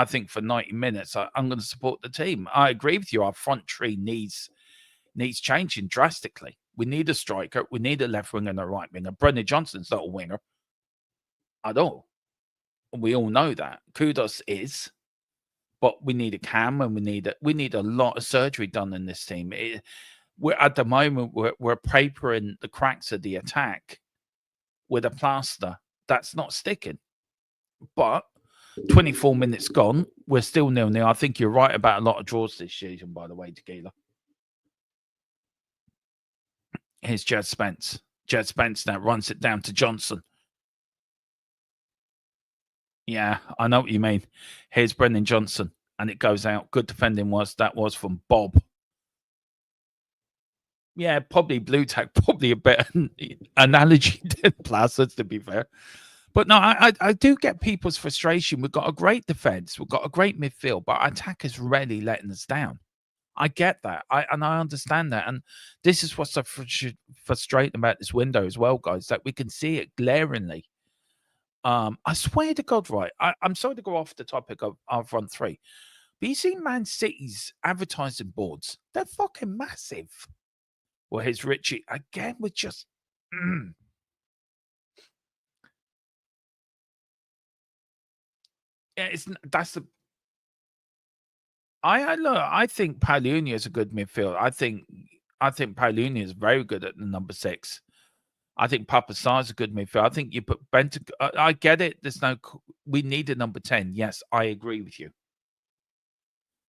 think for 90 minutes, I'm going to support the team. I agree with you. Our front three needs changing drastically. We need a striker. We need a left winger and a right winger. Brendan Johnson's not a winger at all. We all know that. Kudos is, but we need a cam and we need a lot of surgery done in this team. We're at the moment we're papering the cracks of the attack with a plaster that's not sticking. But 24 minutes gone, we're still 0-0. I think you're right about a lot of draws this season, by the way, Tequila. Here's Jed Spence. Jed Spence now runs it down to Johnson. Yeah, I know what you mean. Here's Brendan Johnson, and it goes out. Good defending was from Bob. Yeah, probably blue tack, probably a better analogy than plasters, to be fair. But no, I do get people's frustration. We've got a great defense, we've got a great midfield, but our attack is really letting us down. I get that. I understand that. And this is what's so frustrating about this window as well, guys, that we can see it glaringly. I swear to God, right? I'm sorry to go off the topic of our front three, but you see Man City's advertising boards, they're fucking massive. Well, here's Richie again with just yeah, that's the I think Paolini is a good midfield. I think Paolini is very good at the number 6. I think Papa Sarr's a good midfield. I think you put Bentancur. I get it. We need a number 10. Yes, I agree with you.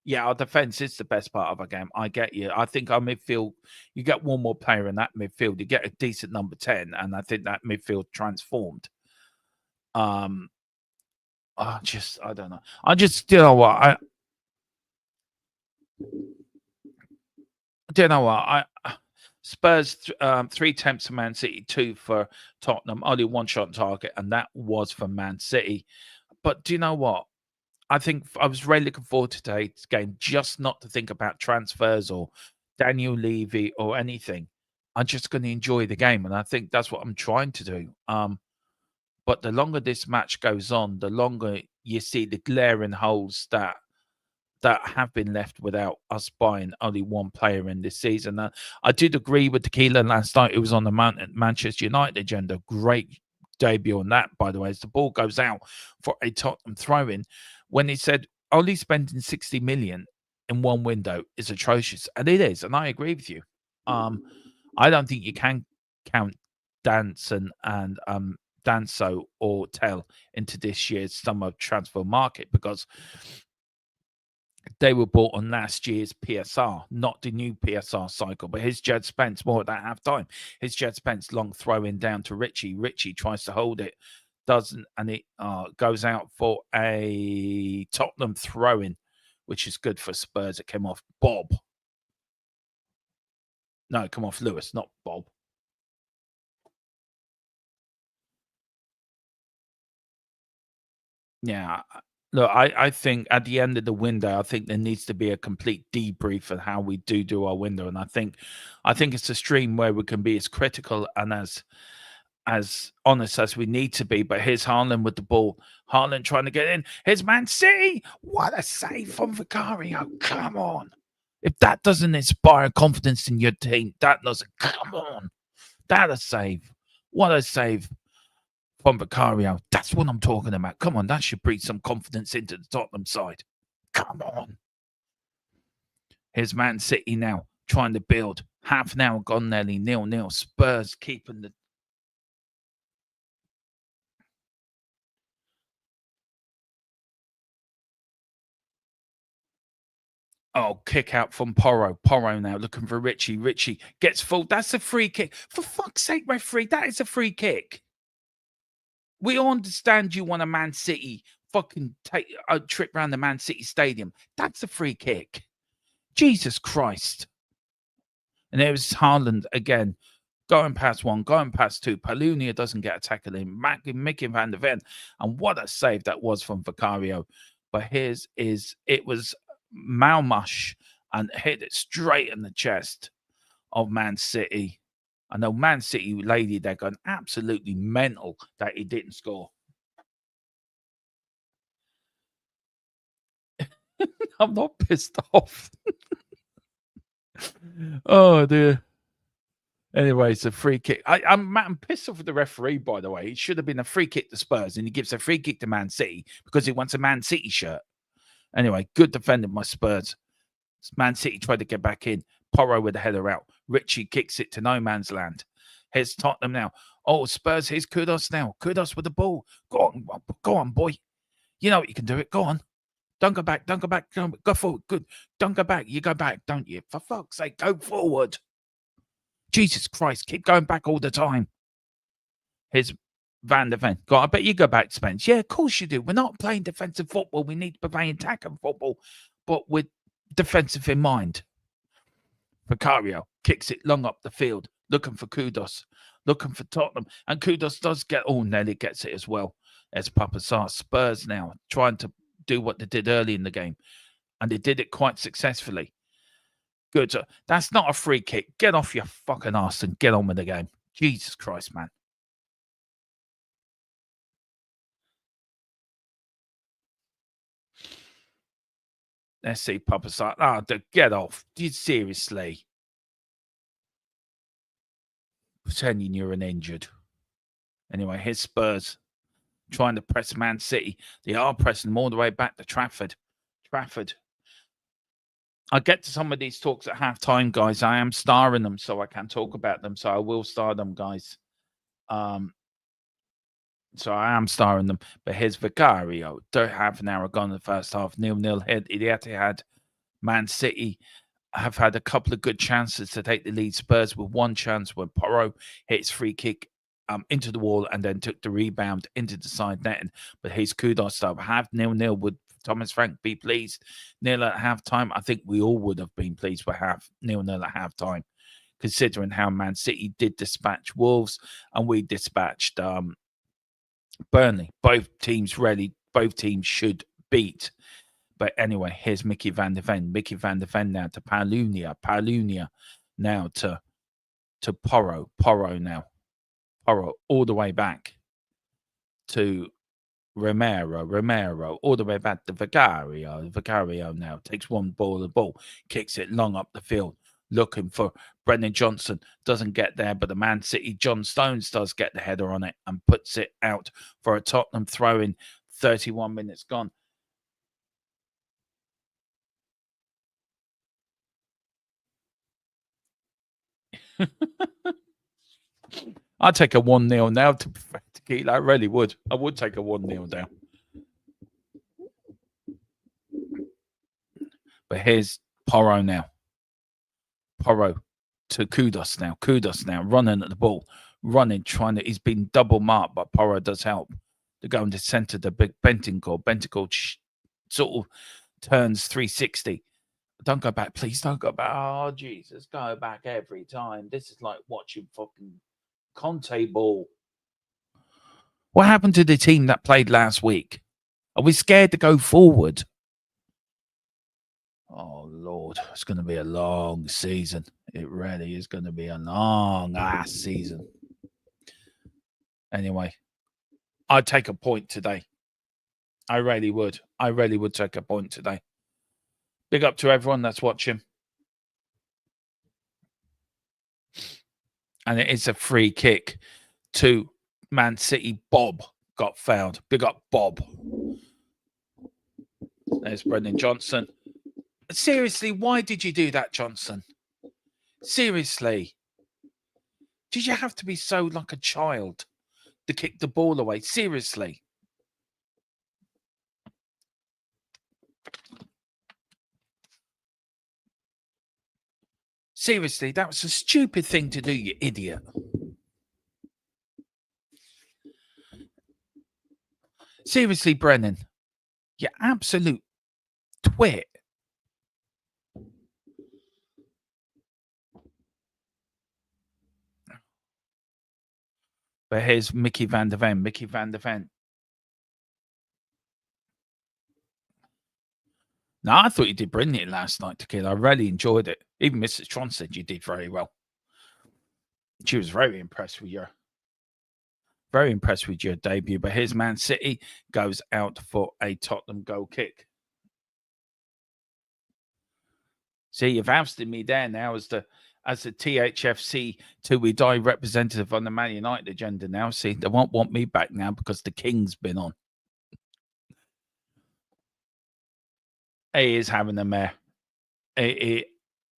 Yeah, our defense is the best part of our game. I get you. I think our midfield, you get one more player in that midfield, you get a decent number 10, and I think that midfield transformed. I don't know. You know what? Do you know what? Spurs 3 attempts for Man City, 2 for Tottenham, only 1 shot on target, and that was for Man City. But do you know what? I think I was really looking forward to today's game, just not to think about transfers or Daniel Levy or anything. I'm just going to enjoy the game, and I think that's what I'm trying to do. But the longer this match goes on, the longer you see the glaring holes that have been left without us buying only one player in this season. I did agree with Tequila last night. It was on the Manchester United agenda. Great debut on that, by the way, as the ball goes out for a Tottenham throw-in. When he said only spending 60 million in one window is atrocious, and it is, and I agree with you. I don't think you can count Danson and Danso or Tell into this year's summer transfer market because they were bought on last year's PSR, not the new PSR cycle. But here's Jed Spence more at that half time. Here's Jed Spence long throwing down to Richie. Richie tries to hold it, doesn't, and it goes out for a Tottenham throw-in, which is good for Spurs. It came off Bob. No, it came off Lewis, not Bob. Yeah. Look, I think at the end of the window, I think there needs to be a complete debrief of how we do our window, and I think it's a stream where we can be as critical and as honest as we need to be. But here's Haaland with the ball. Haaland trying to get in. Here's Man City. What a save from Vicario! Come on, if that doesn't inspire confidence in your team, that doesn't. Come on, that a save! What a save from Vicario. That's what I'm talking about. Come on, that should breathe some confidence into the Tottenham side. Come on. Here's Man City now trying to build. Half an hour gone nearly 0-0. Spurs keeping the Oh, kick out from Porro. Porro now looking for Richie. Richie gets full. That's a free kick. For fuck's sake, referee, that is a free kick. We all understand you want a Man City fucking take a trip around the Man City stadium. That's a free kick. Jesus Christ. And it was Haaland again, going past one, going past two. Palunia doesn't get a tackle in. Mickey van der Ven. And what a save that was from Vicario. But it was Malmush and hit it straight in the chest of Man City. I know Man City lady, they're going absolutely mental that he didn't score. I'm not pissed off. Oh dear. Anyway, it's a free kick. I'm pissed off with the referee, by the way. It should have been a free kick to Spurs, and he gives a free kick to Man City because he wants a Man City shirt. Anyway, good defending by Spurs. Man City tried to get back in. Porro with the header out. Richie kicks it to no man's land. Here's Tottenham now. Oh, Spurs, here's Kudos now. Kudos with the ball. Go on, boy. You know what you can do it. Go on. Don't go back. Don't go back. Go forward. Good. Don't go back. You go back, don't you? For fuck's sake, go forward. Jesus Christ, keep going back all the time. Here's Van der Ven. God, I bet you go back, Spence. Yeah, of course you do. We're not playing defensive football. We need to be playing attacking football, but with defensive in mind. Vicario kicks it long up the field, looking for Kudos, looking for Tottenham. And Kudos does get, Nelly gets it as well. As Papa Sarr. Spurs now trying to do what they did early in the game. And they did it quite successfully. Good. That's not a free kick. Get off your fucking ass and get on with the game. Jesus Christ, man. Let's see, Papa Sarr. Get off. Seriously. Pretending you're an injured. Anyway, here's Spurs trying to press Man City. They are pressing them all the way back to Trafford. I'll get to some of these talks at halftime, guys. I am starring them, so I can talk about them. So I will star them, guys. So I am starring them. But here's Vicario. Half an hour gone in the first half. 0-0 head. Etihad. Man City have had a couple of good chances to take the lead. Spurs with one chance when Porro hits free kick into the wall and then took the rebound into the side netting. But here's Kudos to have 0-0. Would Thomas Frank be pleased? 0 at halftime. I think we all would have been pleased with 0-0 at halftime, considering how Man City did dispatch Wolves and we dispatched Burnley. Both teams should beat. But anyway, here's Mickey van der Ven. Mickey van der Ven now to Palunia. Palunia now to Porro. Porro now. Porro all the way back to Romero. Romero all the way back to Vicario. Vicario now takes one ball, the ball, kicks it long up the field, looking for Brendan Johnson. Doesn't get there, but the Man City John Stones does get the header on it and puts it out for a Tottenham throw-in. 31 minutes gone. I'd take a 1-0 now to keep. I really would. I would take a 1-0 down. But here's Porro now. Porro to Kudos now. Kudos now running at the ball. Running, he's been double marked, but Porro does help. They go into centre the big Bentancur. Bentancur sort of turns 360. Don't go back, please. Don't go back. Oh, Jesus. Go back every time. This is like watching fucking Conte ball. What happened to the team that played last week? Are we scared to go forward? Oh, Lord. It's going to be a long season. It really is going to be a long ass season. Anyway, I'd take a point today. I really would. I really would take a point today. Big up to everyone that's watching. And it is a free kick to Man City. Bob got fouled. Big up, Bob. There's Brendan Johnson. Seriously, why did you do that, Johnson? Seriously. Did you have to be so like a child to kick the ball away? Seriously. Seriously, that was a stupid thing to do, you idiot. Seriously, Brennan, you absolute twit. But here's Mickey van der Ven. Mickey van der Ven. No, I thought you did brilliant last night, Tequila. I really enjoyed it. Even Mrs. Tron said you did very well. She was very impressed with your debut. But here's Man City goes out for a Tottenham goal kick. See, you've ousted me there now as the THFC till we die representative on the Man United agenda now. See, they won't want me back now because the King's been on. He is having a mare.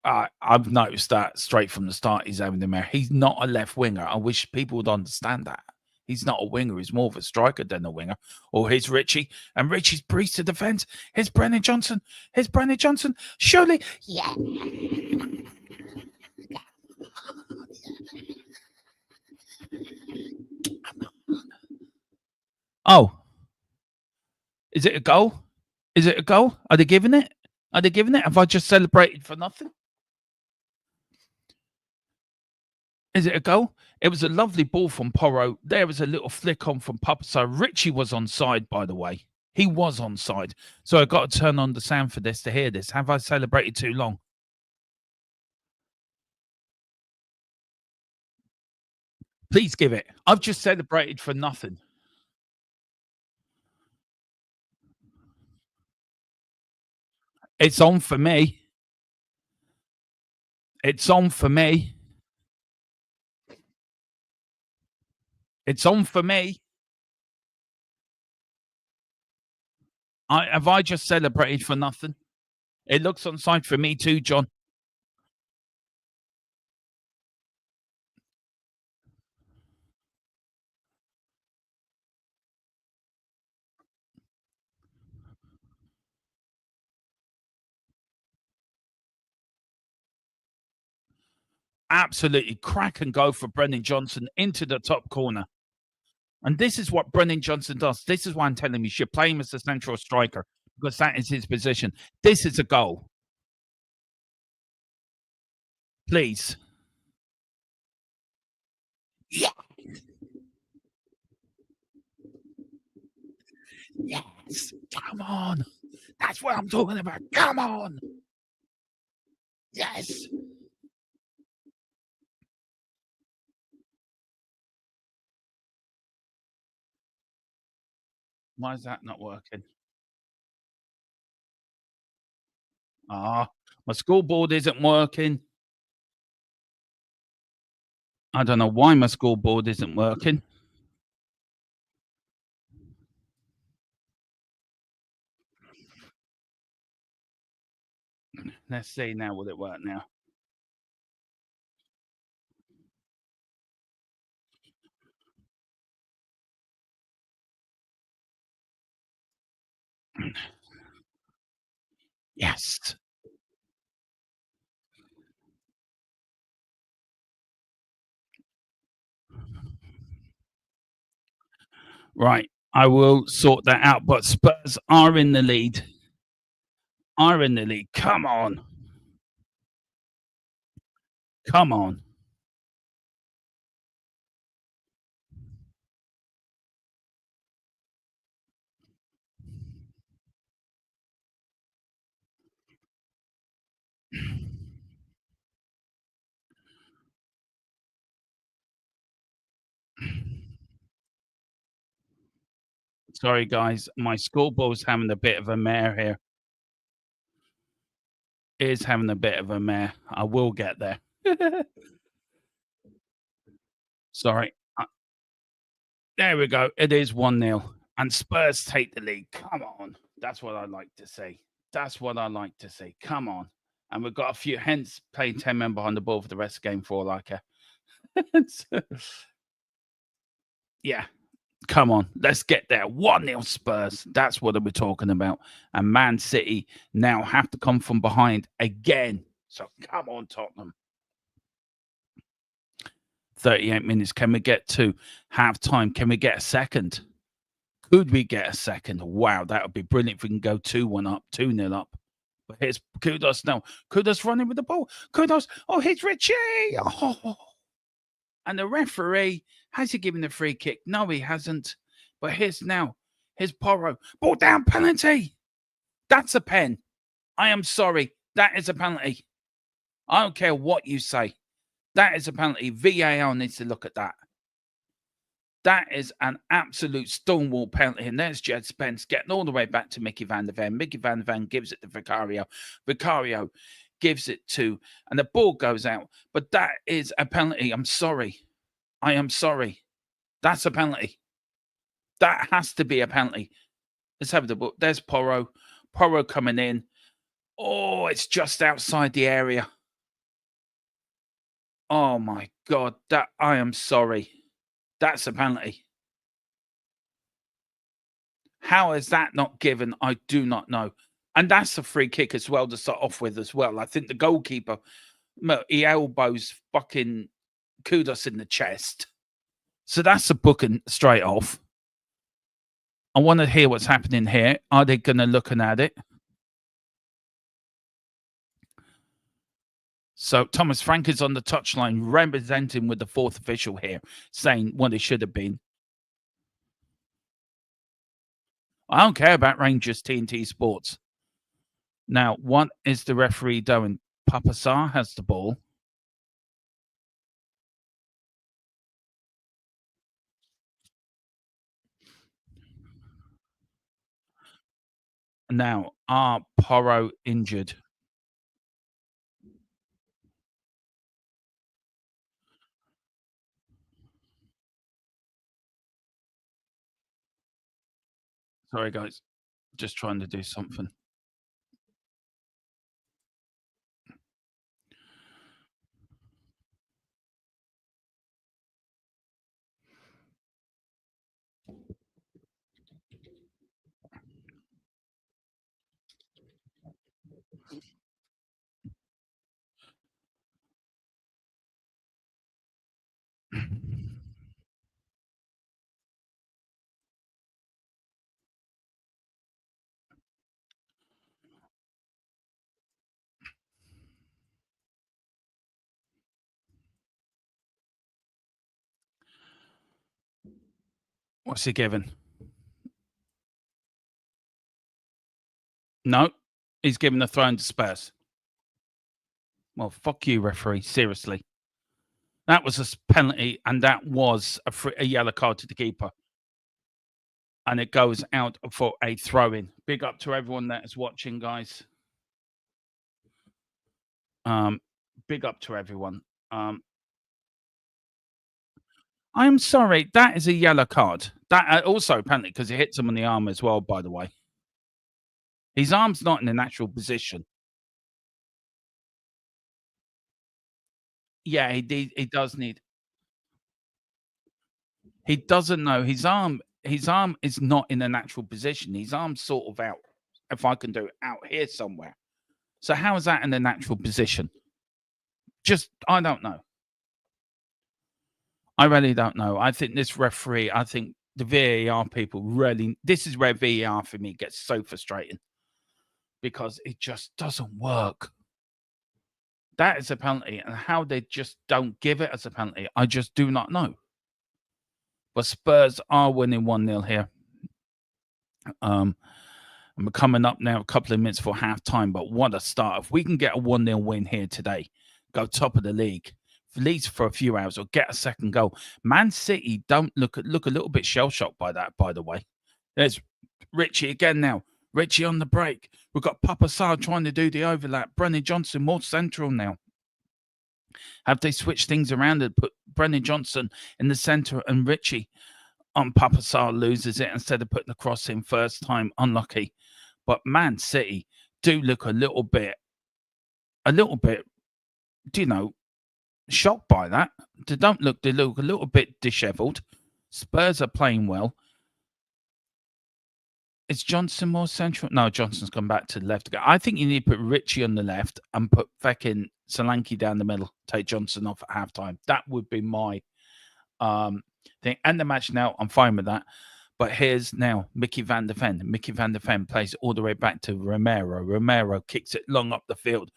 I've noticed that straight from the start. He's having a mare. He's not a left winger. I wish people would understand that. He's not a winger. He's more of a striker than a winger. Or here's Richie. And Richie's breached the defence. Here's Brennan Johnson. Surely. Yeah. Oh. Is it a goal? Are they giving it? Have I just celebrated for nothing? Is it a goal? It was a lovely ball from Porro. There was a little flick on from Papa. So Richie was onside, by the way. He was onside. So I got to turn on the sound for this to hear this. Have I celebrated too long? Please give it. I've just celebrated for nothing. It's on for me. It's on for me. It's on for me. Have I just celebrated for nothing? It looks onside for me too, John. Absolutely crack and go for Brennan Johnson into the top corner. And this is what Brennan Johnson does. This is why I'm telling you, you should play him as a central striker because that is his position. This is a goal. Please. Yeah. Yes. Come on. That's what I'm talking about. Come on. Yes. Why is that not working? Ah, my scoreboard isn't working. I don't know why my scoreboard isn't working. Let's see now. Will it work now? Yes. Right. I will sort that out. But Spurs are in the lead. Come on. Come on. Sorry, guys. My scoreboard's having a bit of a mare here. It is having a bit of a mare. I will get there. Sorry. There we go. It is 1-0. And Spurs take the lead. Come on. That's what I like to see. Come on. And we've got a few, hence playing 10 men behind the ball for the rest of game 4 like a. Yeah. Come on. Let's get there. 1-0 Spurs. That's what we're talking about. And Man City now have to come from behind again. So come on, Tottenham. 38 minutes. Can we get to half time? Can we get a second? Could we get a second? Wow, that would be brilliant if we can go 2-1 up, 2-0 up. But here's Kudos now. Kudos running with the ball. Kudos. Oh, here's Richie. Oh. And the referee, has he given the free kick? No, he hasn't. But here's Porro. Ball down, penalty. That's a pen. I am sorry. That is a penalty. I don't care what you say. That is a penalty. VAR needs to look at that. That is an absolute stonewall penalty. And there's Jed Spence getting all the way back to Mickey van der Ven. Mickey van der Ven gives it to Vicario. Vicario gives it to, and the ball goes out. But that is a penalty. I'm sorry. I am sorry. That's a penalty. That has to be a penalty. Let's have the ball. There's Porro. Porro coming in. Oh, it's just outside the area. Oh my God. I am sorry. That's a penalty. How is that not given? I do not know. And that's a free kick as well to start off with as well. I think the goalkeeper, he elbows fucking Kudos in the chest. So that's a booking straight off. I want to hear what's happening here. Are they going to looking at it? So Thomas Frank is on the touchline, representing with the fourth official here, saying what it should have been. I don't care about Rangers TNT Sports. Now, what is the referee doing? Papasar has the ball. Now, are Porro injured? Sorry, guys. Just trying to do something. What's he given? No, he's given the throw to Spurs. Well, fuck you, referee. Seriously. That was a penalty, and that was a yellow card to the keeper. And it goes out for a throw-in. Big up to everyone that is watching, guys. Big up to everyone. I'm sorry, that is a yellow card. That also apparently because it hits him on the arm as well, by the way. His arm's not in a natural position. Yeah, he does need. He doesn't know his arm is not in a natural position. His arm's sort of out, if I can do it, out here somewhere. So how is that in a natural position? Just I don't know. I really don't know. I think this referee, I think the VAR people really, this is where VAR for me gets so frustrating because it just doesn't work. That is a penalty, and how they just don't give it as a penalty, I just do not know. But Spurs are winning 1-0 here. And we're coming up now a couple of minutes for half time, but what a start. If we can get a 1-0 win here today, go top of the league, at least for a few hours, or get a second goal. Man City don't look a little bit shell-shocked by that, by the way. There's Richie again now. Richie on the break. We've got Papasar trying to do the overlap. Brennan Johnson more central now. Have they switched things around and put Brennan Johnson in the centre and Richie on Papasar loses it instead of putting the cross in first time? Unlucky. But Man City do look a little bit, you know, shocked by that. They look a little bit dishevelled. Spurs are playing well. Is Johnson more central? No, Johnson's gone back to the left. I think you need to put Richie on the left and put fucking Solanke down the middle. Take Johnson off at halftime. That would be my thing. And the match now, I'm fine with that. But here's now Mickey van der Ven. Mickey van der Ven plays it all the way back to Romero. Romero kicks it long up the field.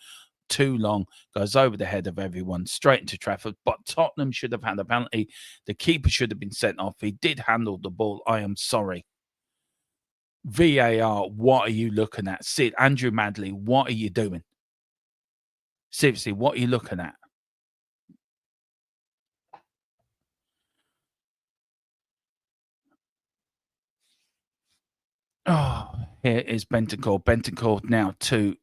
Too long, goes over the head of everyone, straight into Trafford. But Tottenham should have had a penalty. The keeper should have been sent off. He did handle the ball. I am sorry. VAR, what are you looking at? Sid, Andrew Madley, what are you doing? Seriously, what are you looking at? Oh, here is Bentancur. Bentancur now to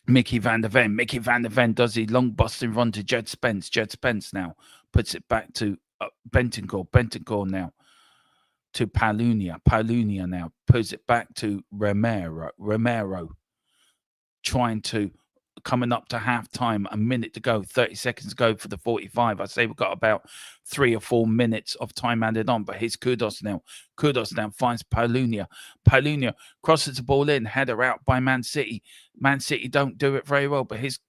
Mickey van der Ven. Mickey van der Ven does the long busting run to Jed Spence. Jed Spence now puts it back to Bentancur. Bentancur now to Palunia. Palunia now puts it back to Romero. Romero trying to, coming up to half time, a minute to go, 30 seconds to go for the 45. I say we've got about 3 or 4 minutes of time added on, but here's Kudus now. Kudus now finds Palunia. Palunia crosses the ball in, header out by Man City. Man City don't do it very well, but here's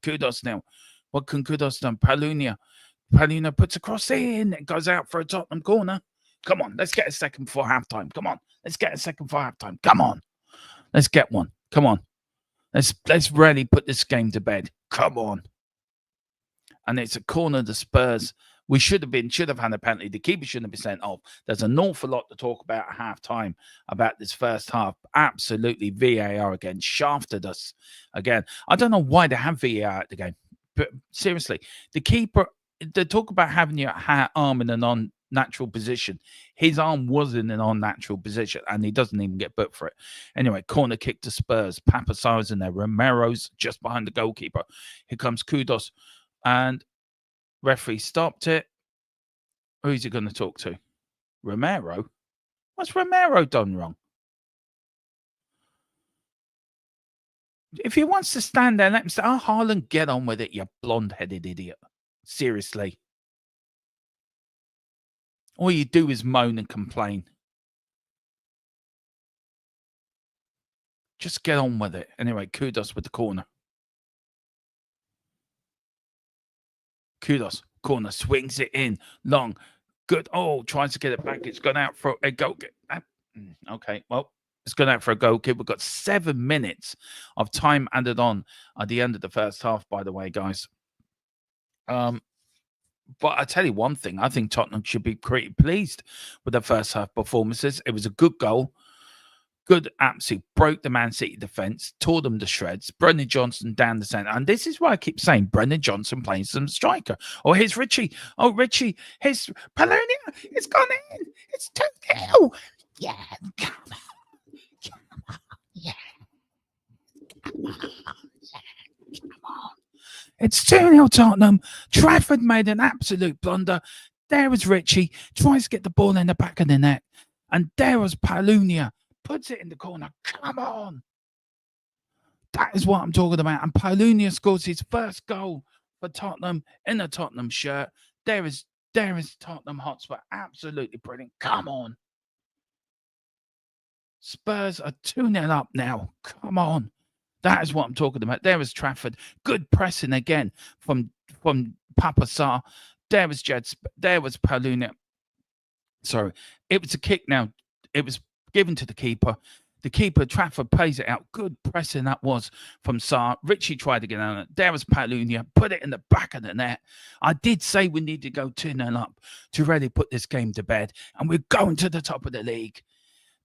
Kudus now. What can Kudus do? Palunia puts a cross in. It goes out for a Tottenham corner. Come on, let's get a second before halftime. Come on, let's get a second before halftime. Come on, let's get one. Come on. Let's really put this game to bed. Come on. And it's a corner of the Spurs. We should have had a penalty. The keeper shouldn't have been sent off. There's an awful lot to talk about at half time about this first half. Absolutely, VAR again shafted us again. I don't know why they have VAR at the game, but seriously, the keeper. They talk about having your arm in an unnatural position. His arm was in an unnatural position, and he doesn't even get booked for it. Anyway, corner kick to Spurs. Papasar's in there. Romero's just behind the goalkeeper. Here comes Kudus, and referee stopped it. Who's he going to talk to? Romero? What's Romero done wrong? If he wants to stand there, let him say, "Oh, Haaland, get on with it, you blonde-headed idiot." Seriously. All you do is moan and complain. Just get on with it. Anyway, Kudus with the corner. Kudus, corner, swings it in. Long. Good. Oh, tries to get it back. It's gone out for a goal. Okay, well, it's gone out for a goal kick. We've got 7 minutes of time added on at the end of the first half, by the way, guys. But I tell you one thing, I think Tottenham should be pretty pleased with the first half performances. It was a good goal. Good, absolutely broke the Man City defence, tore them to shreds. Brendan Johnson down the centre. And this is why I keep saying Brendan Johnson plays some striker. Oh, here's Richie. Oh, Richie. Here's Palunia. It's gone in. It's 2-0. Yeah, come on. Come on. Yeah. Come on. Yeah. Come on. It's 2-0 Tottenham. Trafford made an absolute blunder. There was Richie. Tries to get the ball in the back of the net. And there was Palunia. Puts it in the corner. Come on. That is what I'm talking about. And Palunia scores his first goal for Tottenham in a Tottenham shirt. There is Tottenham Hotspur. Absolutely brilliant. Come on. Spurs are 2-0 up now. Come on. That is what I'm talking about. There was Trafford. Good pressing again from Papasar. There was there was Palunia. Sorry. It was a kick now. It was given to the keeper. The keeper, Trafford, plays it out. Good pressing that was from Sarr. Richie tried to get on it. There was Palunia. Put it in the back of the net. I did say we need to go 2-0 up to really put this game to bed. And we're going to the top of the league.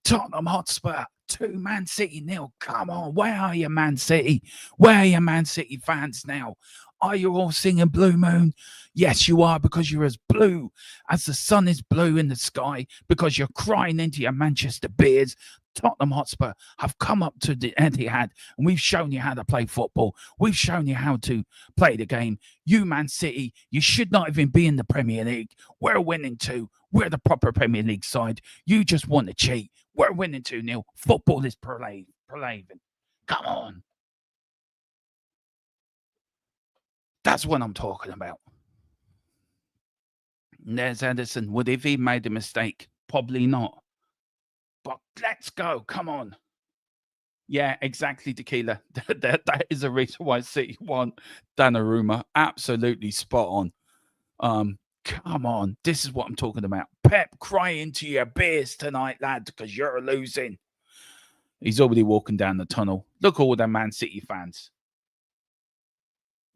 Tottenham Hotspur 2, Man City 0. Come on, where are you, Man City? Where are you, Man City fans now? Are you all singing Blue Moon? Yes, you are, because you're as blue as the sun is blue in the sky, because you're crying into your Manchester beers. Tottenham Hotspur have come up to the Etihad, and we've shown you how to play football. We've shown you how to play the game. You, Man City, you should not even be in the Premier League. We're winning 2. We're the proper Premier League side. You just want to cheat. We're winning 2-0. Football is prolonging. Come on. That's what I'm talking about. And there's Edison. Would have he made a mistake? Probably not. But let's go. Come on. Yeah, exactly, Tequila. That is a reason why City won Donnarumma. Absolutely spot on. Come on. This is what I'm talking about. Pep, cry into your beers tonight, lad, because you're losing. He's already walking down the tunnel. Look at all them Man City fans.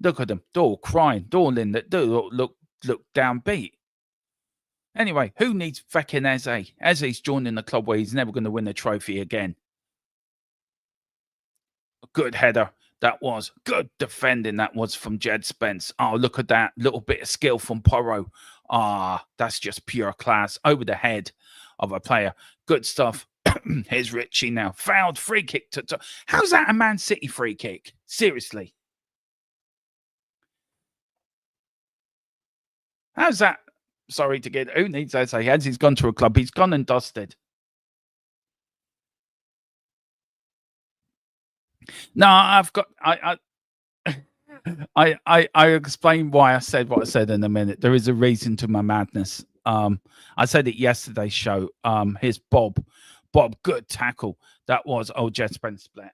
Look at them. They're all crying. They're all in the, they all look downbeat. Anyway, who needs fucking Eze? Eze's joining the club where he's never going to win a trophy again. A good header. That was good defending. That was from Jed Spence. Oh, look at that little bit of skill from Porro. That's just pure class over the head of a player. Good stuff. Here's Richie now. Fouled free kick. How's that a Man City free kick? Seriously. How's that? Sorry to get. Who needs Eze? He's gone to a club. He's gone and dusted. No, I've got. I explain why I said what I said in a minute. There is a reason to my madness. I said it yesterday's show. Here's Bob, good tackle. That was Jet Spence split.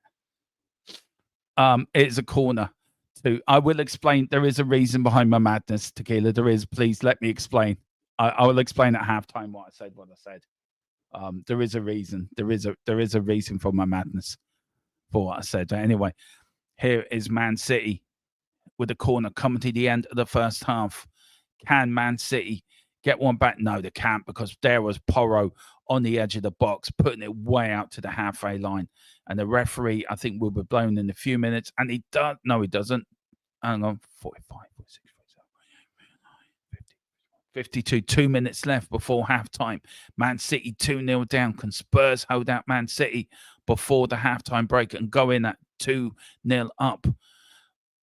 It's a corner. I will explain. There is a reason behind my madness, Tequila. There is. Please let me explain. I will explain at halftime what I said. There is a reason. There is a reason for my madness for what I said. Anyway, here is Man City with a corner coming to the end of the first half. Can Man City get one back? No, they can't, because there was Porro on the edge of the box, putting it way out to the halfway line. And the referee, I think, will be blown in a few minutes. And he does. No, he doesn't. Hang on. 45, 46, 52, 2 minutes left before halftime. Man City 2-0 down. Can Spurs hold out Man City before the halftime break and go in at 2-0 up?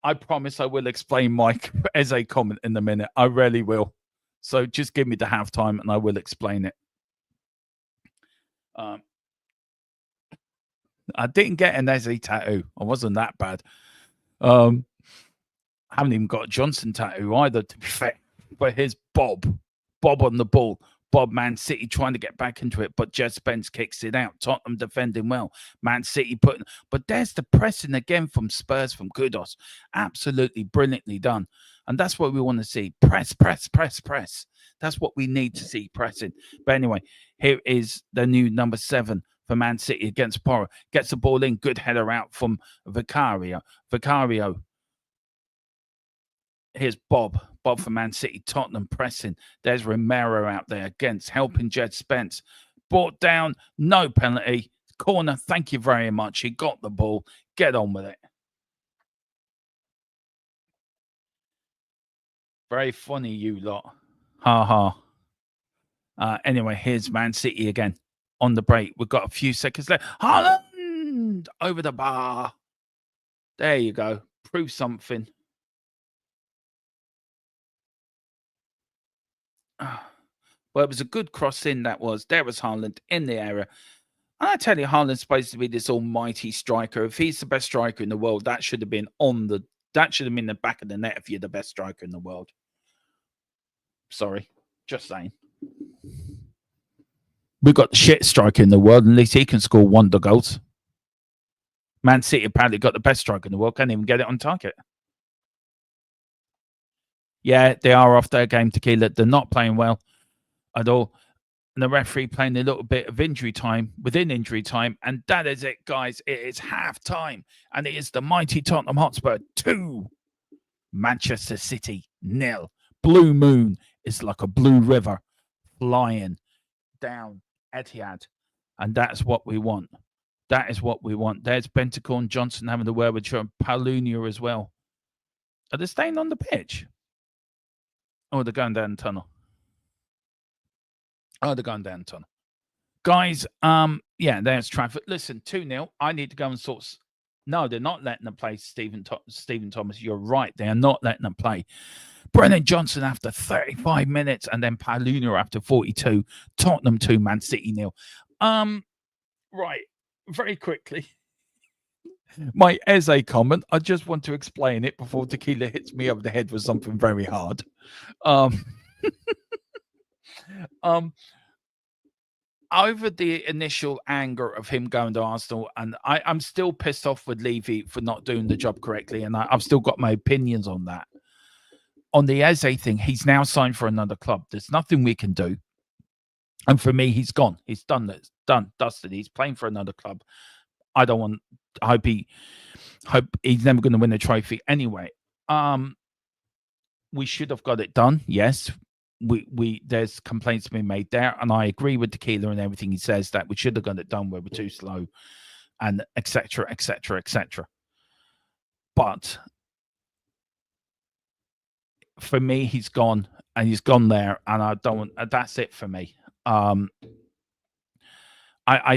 I promise I will explain Mike as a comment in a minute. I really will. So just give me the halftime and I will explain it. I didn't get an Eze tattoo. I wasn't that bad. I haven't even got a Johnson tattoo either, to be fair. But here's Bob on the ball. Bob, Man City trying to get back into it, but Jed Spence kicks it out. Tottenham defending well. Man City but there's the pressing again from Spurs, from Kudos. Absolutely brilliantly done. And that's what we want to see. Press. That's what we need to see, pressing. But anyway, here is the new number 7 for Man City against Porro. Gets the ball in. Good header out from Vicario. Here's Bob for Man City. Tottenham pressing. There's Romero out there against, helping Jed Spence. Brought down. No penalty. Corner. Thank you very much. He got the ball. Get on with it. Very funny, you lot. Ha ha. Anyway, here's Man City again on the break. We've got a few seconds left. Haaland over the bar. There you go. Prove something. Well, it was a good cross in. There was Haaland in the area. And I tell you, Haaland's supposed to be this almighty striker. If he's the best striker in the world, that should have been the back of the net if you're the best striker in the world. Sorry, just saying. We've got the shit striker in the world, and at least he can score wonder goals. Man City apparently got the best striker in the world, can't even get it on target. Yeah, they are off their game, Tequila. They're not playing well at all. And the referee playing a little bit of injury time within injury time. And that is it, guys. It is half time. And it is the mighty Tottenham Hotspur 2, Manchester City 0. Blue moon is like a blue river flying down Etihad. And that's what we want. That is what we want. There's Bentancur and Johnson having the word with Palunia as well. Are they staying on the pitch? Oh, they're going down the tunnel. Guys, yeah, there's Trafford. Listen, 2-0. I need to go and sort. No, they're not letting them play, Stephen Thomas. You're right. They are not letting them play. Brennan Johnson after 35 minutes, and then Palunia after 42. Tottenham 2, Man City 0. Right, very quickly. My Eze comment, I just want to explain it before Tequila hits me over the head with something very hard. Over the initial anger of him going to Arsenal, and I'm still pissed off with Levy for not doing the job correctly, and I've still got my opinions on that. on the Eze thing, he's now signed for another club. There's nothing we can do. And for me, he's gone. He's done. It's done, dusted. He's playing for another club. I don't want. Hope he's never going to win a trophy anyway. We should have got it done. Yes, we there's complaints being made there, and I agree with Tequila and everything he says that we should have got it done where we're too slow, and etc. etc. etc. But for me, he's gone, and he's gone there, and I don't. That's it for me. I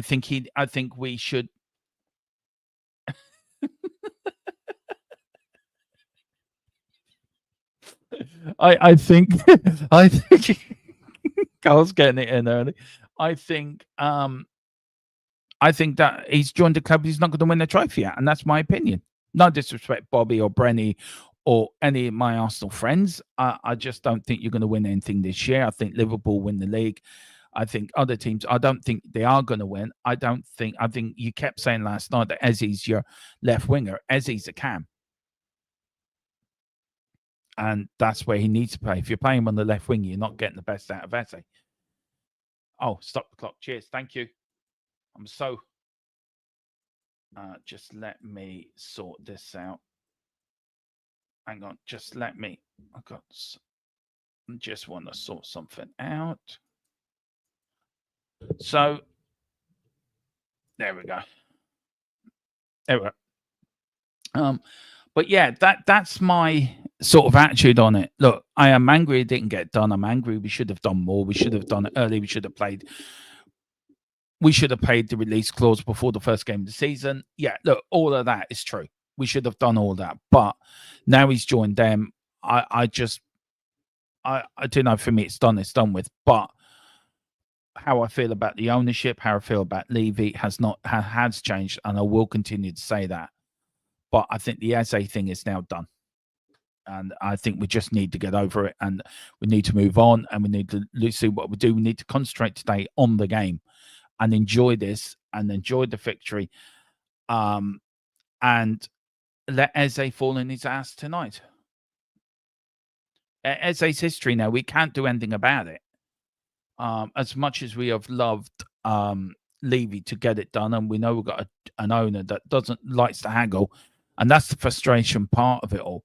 think we should. I think I think Carl's getting it in early. I think that he's joined the club. He's not going to win the trophy yet, and that's my opinion. No disrespect, Bobby or Brenny or any of my Arsenal friends. I just don't think you're going to win anything this year. I think Liverpool win the league. I think other teams, I don't think they are going to win. I think you kept saying last night that Eze's your left winger. Eze's a cam. And that's where he needs to play. If you're playing him on the left wing, you're not getting the best out of Eze. Oh, stop the clock. Cheers. Thank you. I'm so... just let me sort this out. Hang on. Just let me... I just want to sort something out. So, there we go. There we go. But yeah, that's my sort of attitude on it. Look, I am angry it didn't get done. I'm angry we should have done more. We should have done it early. We should have paid the release clause before the first game of the season. Yeah, look, all of that is true. We should have done all that. But now he's joined them. I don't know. For me, it's done with. But how I feel about the ownership, how I feel about Levy has changed, and I will continue to say that. But I think the Eze thing is now done. And I think we just need to get over it, and we need to move on, and we need to see what we do. We need to concentrate today on the game and enjoy this and enjoy the victory, and let Eze fall in his ass tonight. Eze's history now. We can't do anything about it. As much as we have loved Levy to get it done, and we know we've got an owner that likes to haggle, and that's the frustration part of it all.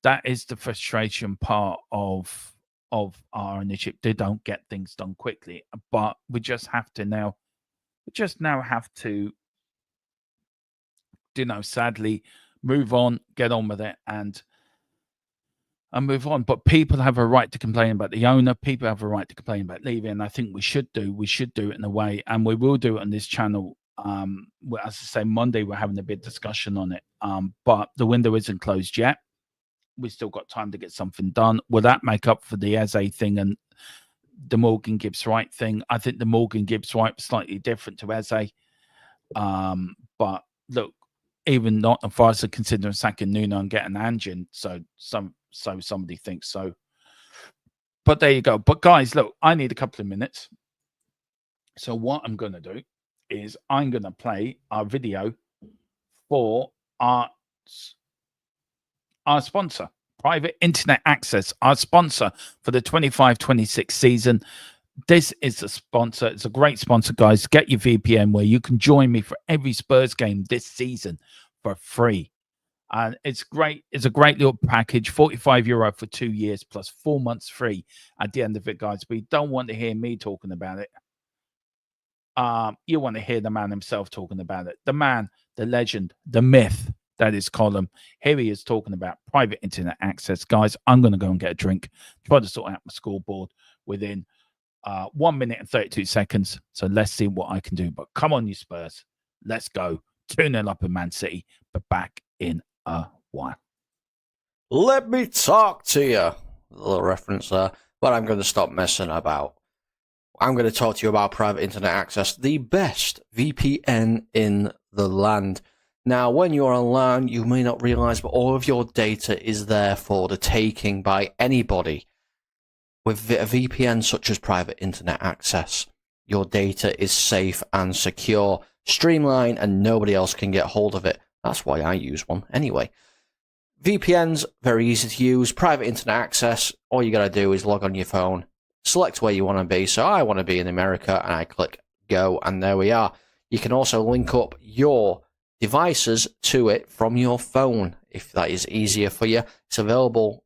That is the frustration part of our ownership. They don't get things done quickly, but we just have to now. We just now have to, sadly, move on, get on with it, and move on. But people have a right to complain about the owner. People have a right to complain about Levy, and I think we should do it in a way, and we will do it on this channel. As I say, Monday we're having a big discussion on it. But the window isn't closed yet. We've still got time to get something done. Will that make up for the Eze thing and the Morgan Gibbs White thing? I think the Morgan Gibbs White was slightly different to Eze. But look, even not Forest are considering sacking Nuno and getting Anjan. So somebody thinks so. But there you go. But guys, look, I need a couple of minutes. So what I'm going to do is I'm going to play our video for our sponsor, Private Internet Access, our sponsor for the 25-26 season. This is a sponsor. It's a great sponsor, guys. Get your VPN where you can join me for every Spurs game this season for free. And it's great. It's a great little package, €45 for 2 years plus 4 months free at the end of it, guys. But you don't want to hear me talking about it. You want to hear the man himself talking about it. The man, the legend, the myth that is Colin. Here he is talking about private internet access. Guys, I'm going to go and get a drink, try to sort out my scoreboard within 1 minute and 32 seconds. So let's see what I can do. But come on, you Spurs. Let's go. 2-0 up in Man City, but back in a while. Let me talk to you. A little reference there. But I'm going to stop messing about. I'm going to talk to you about private internet access, the best VPN in the land. Now, when you're online, you may not realize, but all of your data is there for the taking by anybody. With a VPN such as private internet access, your data is safe and secure, streamlined, and nobody else can get hold of it. That's why I use one anyway. VPN's very easy to use, private internet access. All you got to do is log on your phone, select where you want to be. So I want to be in America, and I click go, and there we are. You can also link up your devices to it from your phone if that is easier for you. It's available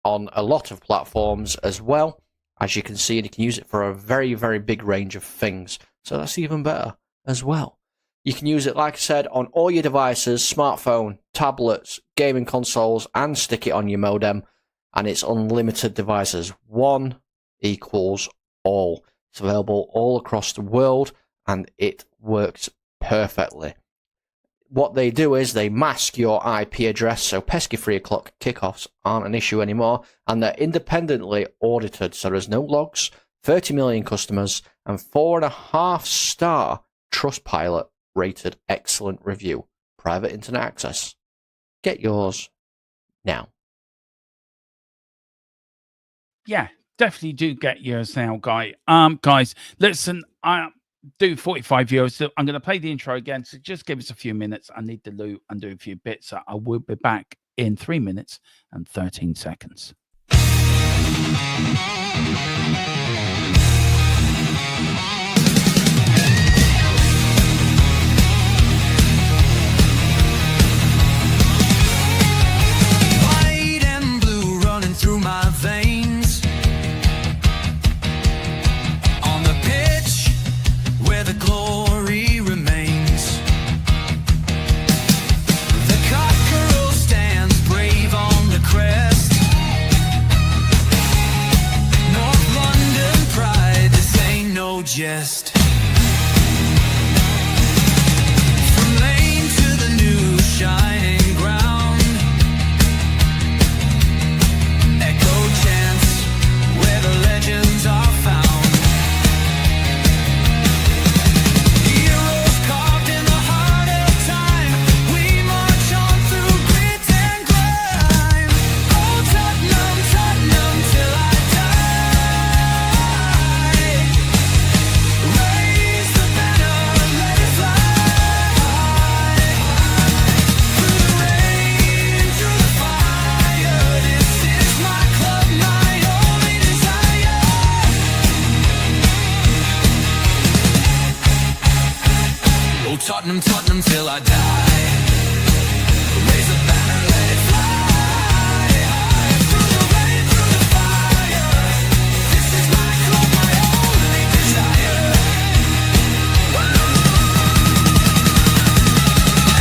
on a lot of platforms as well, as you can see, and you can use it for a very, very big range of things. So that's even better as well. You can use it, like I said, on all your devices, smartphone, tablets, gaming consoles, and stick it on your modem, and it's unlimited devices. One equals all. It's available all across the world, and it works perfectly. What they do is they mask your IP address, so pesky 3 o'clock kickoffs aren't an issue anymore, and they're independently audited, so there's no logs, 30 million customers, and 4.5-star Trustpilot rated excellent review. Private internet access. Get yours now. Yeah, definitely do get yours now, guys. Listen, I do 45 euros. So I'm going to play the intro again. So just give us a few minutes. I need to loot and do a few bits. So I will be back in 3 minutes and 13 seconds. White and blue running through my veins. On the pitch where the glory remains. The cockerel stands brave on the crest. North London pride, this ain't no jest. From lane to the new shining ground. Echo chants where the legends are found. Heroes carved in the heart of time. We march on through grit and grime. Oh, Tottenham, Tottenham, till I die. Raise the banner, let it fly. Through the rain, through the fire, this is my club, my only desire. Oh, Tottenham, Tottenham, till I die. Raise the banner, let it fly. Through the rain, through the fire, this is my club, my only desire.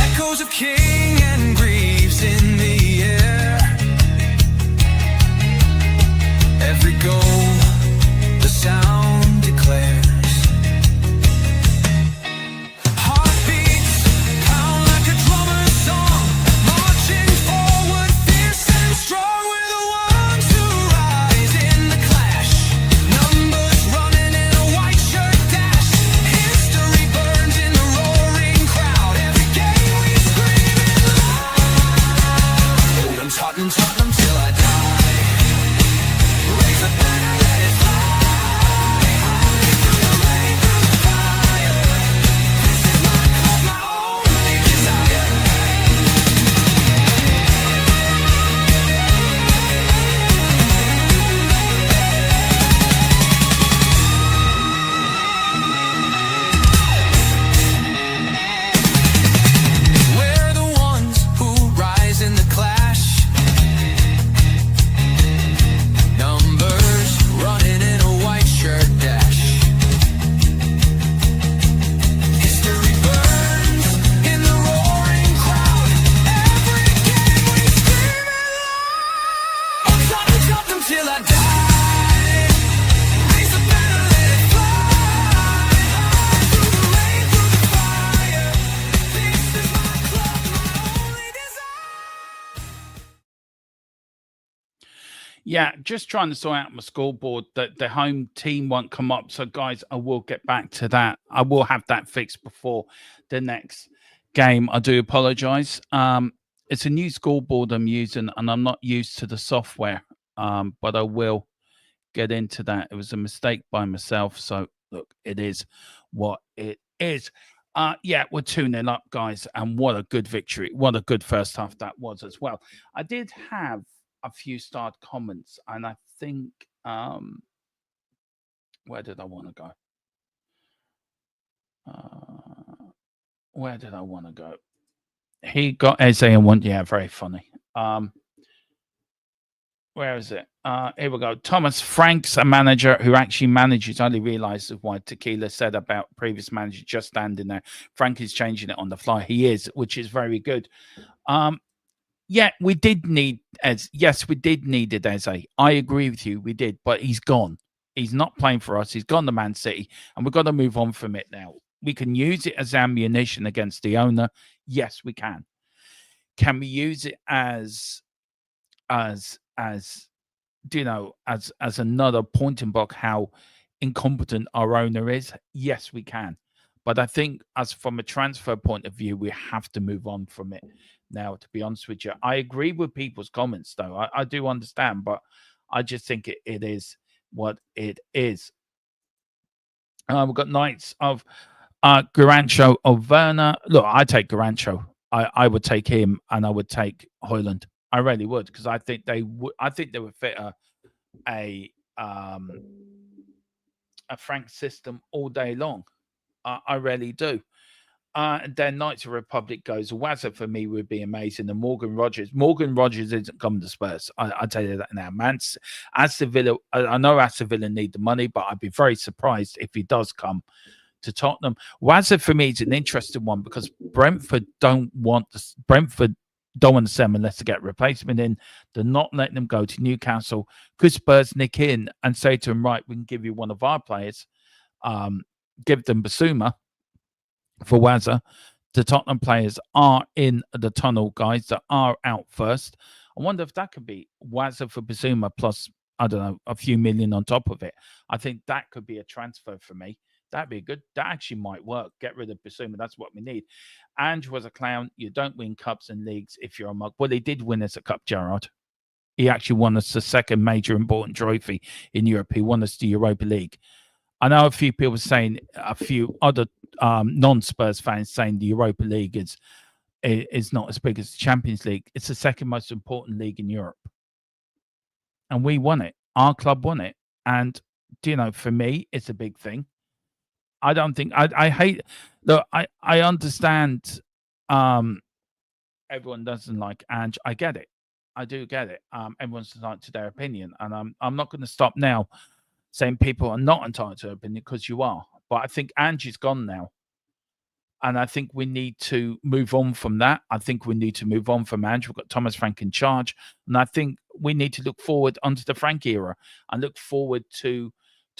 Echoes of King and Greaves in the air. Every goal, the sound declares. Heartbeats pound like a drummer's song, marching forward, fierce and strong. We're the ones who rise in the clash. Numbers running in a white shirt dash. History burns in the roaring crowd. Every game we scream it loud. I'm Tottenham, Tottenham till I die. Raise the banner, let it fly. Through the rain, through the fire. This is my club, my only desire. We're the ones who rise in the clash. Numbers running in a white shirt dash. History burns in the roaring crowd. Every game we scream it loud. I'm Tottenham, Tottenham till I die. Raise the banner, let it fly. Through the rain, through the fire. This is my club, my only desire. Yeah, just trying to sort out my scoreboard that the home team won't come up. So, guys, I will get back to that. I will have that fixed before the next game. I do apologize. It's a new scoreboard I'm using, and I'm not used to the software, but I will get into that. It was a mistake by myself. So, look, it is what it is. Yeah, we're 2-0 up, guys, and what a good victory. What a good first half that was as well. I did have a few start comments, and I think where did I want to go? Where did I want to go? He got Eze and one, yeah, very funny. Where is it? Here we go. Thomas Frank's a manager who actually manages. Only realizes what Tequila said about previous manager just standing there. Frank is changing it on the fly. He is, which is very good. Yeah, we did need as yes, we did need it as a. I agree with you, we did, but he's gone. He's not playing for us. He's gone to Man City, and we've got to move on from it now. We can use it as ammunition against the owner. Yes, we can. Can we use it as as another pointing block how incompetent our owner is? Yes, we can. But I think as from a transfer point of view, we have to move on from it now, to be honest with you. I agree with people's comments though. I do understand, but I just think it is what it is. We've got Knights of Garancho of Werner. Look, I take Garancho. I would take him and I would take Haaland. I really would, because I think they would. I think they would fit a um a Frank system all day long. I really do. And then Knights of Republic goes. Wazza for me would be amazing. And Morgan Rogers. Morgan Rogers isn't coming to Spurs. I tell you that now, man. Aston Villa. I know Aston Villa need the money, but I'd be very surprised if he does come to Tottenham. Wazza for me is an interesting one because Brentford don't want to sell him unless they get replacement in. They're not letting them go to Newcastle. Could Spurs nick in and say to him, right, we can give you one of our players, give them Basuma for Wazza. The Tottenham players are in the tunnel, guys, that are out first. I wonder if that could be Wazza for Basuma plus, I don't know, a few million on top of it. I think that could be a transfer for me. That'd be good. That actually might work. Get rid of Basuma. That's what we need. Ange was a clown. You don't win cups and leagues if you're a mug. Well, he did win us a cup, Gerard. He actually won us the second major important trophy in Europe. He won us the Europa League. I know a few people saying, a few other non-Spurs fans saying the Europa League is not as big as the Champions League. It's the second most important league in Europe, and we won it. Our club won it, and for me, it's a big thing. I don't think I hate. Look, I understand. Everyone doesn't like Ange. I get it. I do get it. Everyone's entitled to their opinion, and I'm not going to stop now saying people are not entitled to their opinion because you are. But I think Ange is gone now, and I think we need to move on from that. I think we need to move on from Ange. We've got Thomas Frank in charge, and I think we need to look forward onto the Frank era and look forward to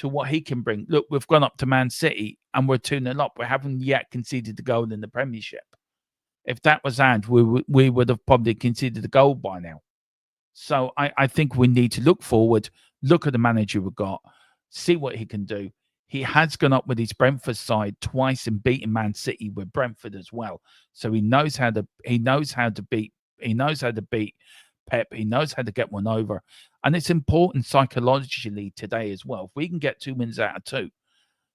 what he can bring. Look, we've gone up to Man City and we're 2-0 up. We haven't yet conceded the goal in the Premiership. If that was Ange, we would have probably conceded the goal by now. So I think we need to look forward, look at the manager we've got, see what he can do. He has gone up with his Brentford side twice and beaten Man City with Brentford as well. So he knows how to beat Pep. He knows how to get one over. And it's important psychologically today as well. If we can get 2 wins out of 2,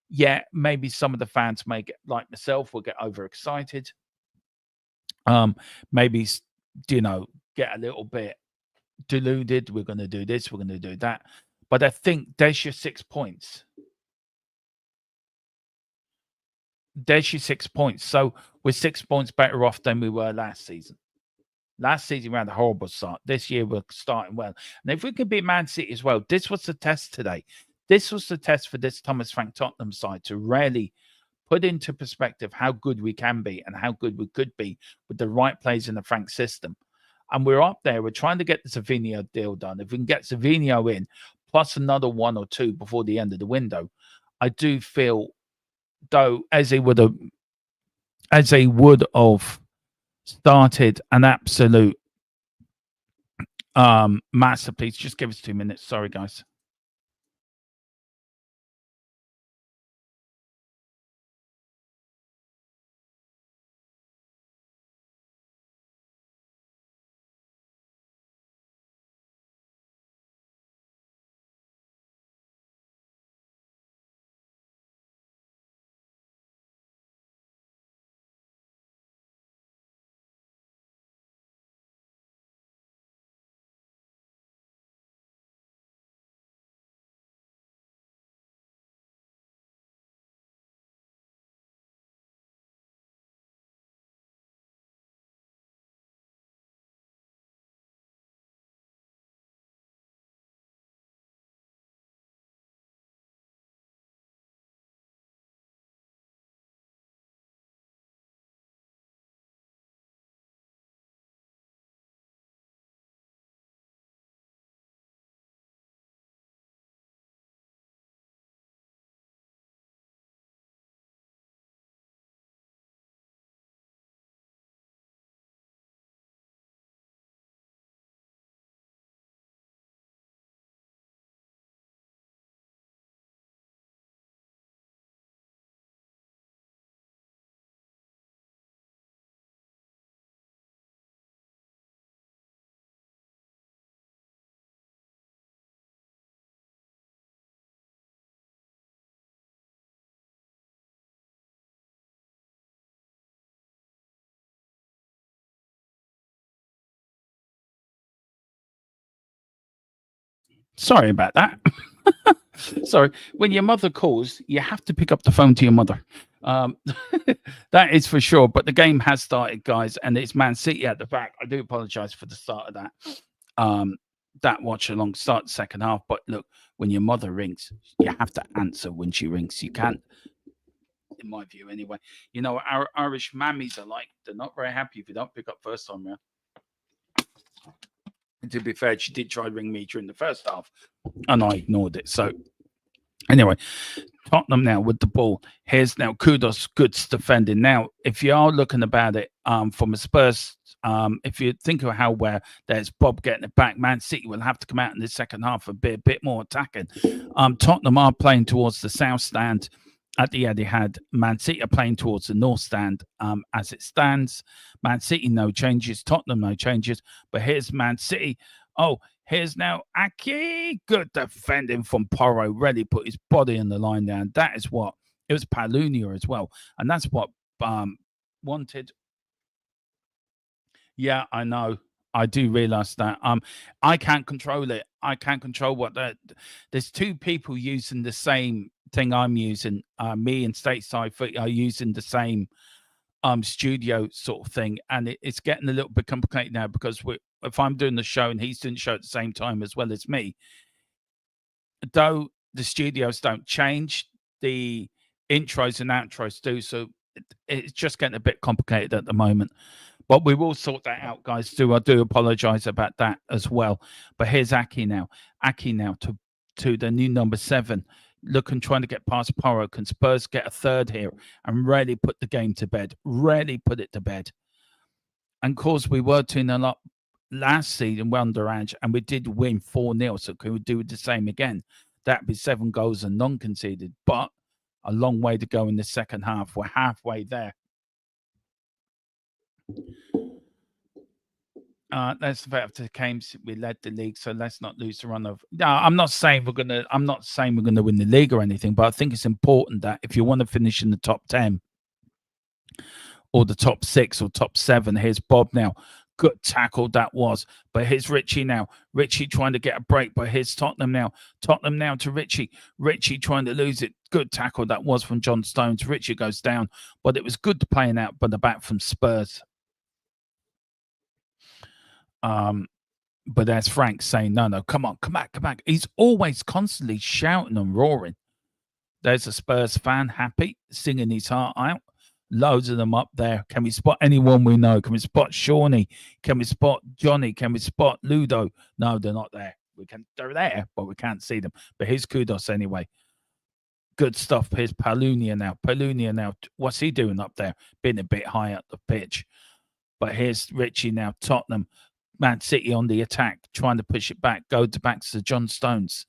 yeah, maybe some of the fans may get, like myself, will get overexcited. Maybe get a little bit deluded. We're going to do this, we're going to do that. But I think there's your 6 points. There's your 6 points. So we're 6 points better off than we were last season. Last season we had a horrible start. This year we're starting well. And if we can beat Man City as well, this was the test today. This was the test for this Thomas Frank Tottenham side to really put into perspective how good we can be and how good we could be with the right players in the Frank system. And we're up there. We're trying to get the Savinho deal done. If we can get Savinho in, plus another 1 or 2 before the end of the window, I do feel, though, as they would have started an absolute masterpiece. Just give us 2 minutes. Sorry, guys. Sorry about that. Sorry. When your mother calls, you have to pick up the phone to your mother. Um, that is for sure. But the game has started, guys, and it's Man City at the back. I do apologise for the start of that. That watch along start the second half. But look, when your mother rings, you have to answer when she rings. You can't, in my view, anyway. You know, our Irish mammies are like, they're not very happy if you don't pick up first time round. And to be fair, she did try to ring me during the first half, and I ignored it. So, anyway, Tottenham now with the ball. Here's now Kudos, good defending. Now, if you are looking about it from a Spurs, if you think of how where there's Bob getting it back, Man City will have to come out in the second half and be a bit more attacking. Tottenham are playing towards the south stand at the Etihad. Man City are playing towards the north stand as it stands. Man City, no changes. Tottenham, no changes. But here's Man City. Oh, here's now Aki. Good defending from Porro. Really put his body on the line down. That is what it was. Palunia as well. And that's what wanted. Yeah, I know. I do realize that. I can't control it. I can't control what that. There's two people using the same thing I'm using. Me and Stateside Foot are using the same studio sort of thing, and it's getting a little bit complicated now because if I'm doing the show and he's doing the show at the same time as well as me, though the studios don't change, the intros and outros do, so it's just getting a bit complicated at the moment. But we will sort that out, guys. I do apologize about that as well. But here's Aki now. Aki now to the new number 7. Looking, trying to get past Porro. Can Spurs get a third here and really put the game to bed? Really put it to bed. And of course, we were 2-0 up last season under Ange, and we did win 4-0. So can we do the same again? That'd be 7 goals and non-conceded. But a long way to go in the second half. We're halfway there. That's the fact of the games we led the league, so let's not lose the run of. No, I'm not saying we're gonna win the league or anything, but I think it's important that if you want to finish in the top 10 or the top 6 or top 7, here's Bob now. Good tackle that was, but here's Richie now. Richie trying to get a break, but here's Tottenham now. Tottenham now to Richie. Richie trying to lose it. Good tackle that was from John Stones. Richie goes down, but it was good playing out by the back from Spurs. But there's Frank saying, no, come on, come back. He's always constantly shouting and roaring. There's a Spurs fan, happy, singing his heart out. Loads of them up there. Can we spot anyone we know? Can we spot Shawnee? Can we spot Johnny? Can we spot Ludo? No, they're not there. They're there, but we can't see them. But here's Kudos anyway. Good stuff. Here's Palunia now. What's he doing up there? Being a bit high up the pitch. But here's Richie now. Tottenham. Man City on the attack, trying to push it back. Go back to John Stones.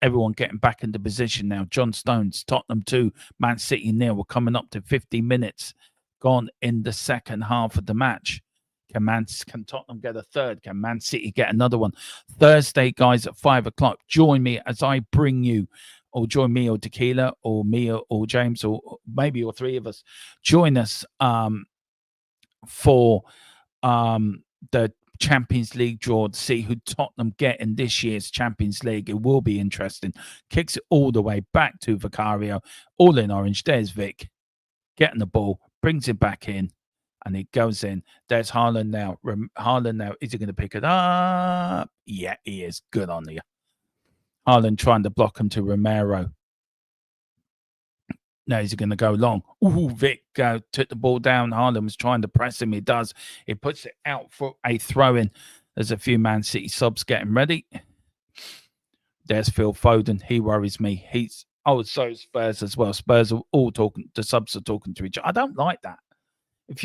Everyone getting back into position now. John Stones, Tottenham 2, Man City 0. We're coming up to 50 minutes gone in the second half of the match. Can Tottenham get a third? Can Man City get another one? Thursday, guys, at 5 o'clock. Join me as I bring you, or join me or Tequila or me or James or maybe all 3 of us. Join us for the Champions League draw to see who Tottenham get in this year's Champions League. It will be interesting. Kicks it all the way back to Vicario, all in orange. There's Vic getting the ball, brings it back in, and it goes in. There's Haaland now. Is he going to pick it up? Yeah, he is. Good on you. Haaland trying to block him to Romero. Now he's going to go long. Ooh, Vic took the ball down. Haaland was trying to press him. He does. He puts it out for a throw-in. There's a few Man City subs getting ready. There's Phil Foden. He worries me. So Spurs as well. Spurs are all talking. The subs are talking to each other. I don't like that. If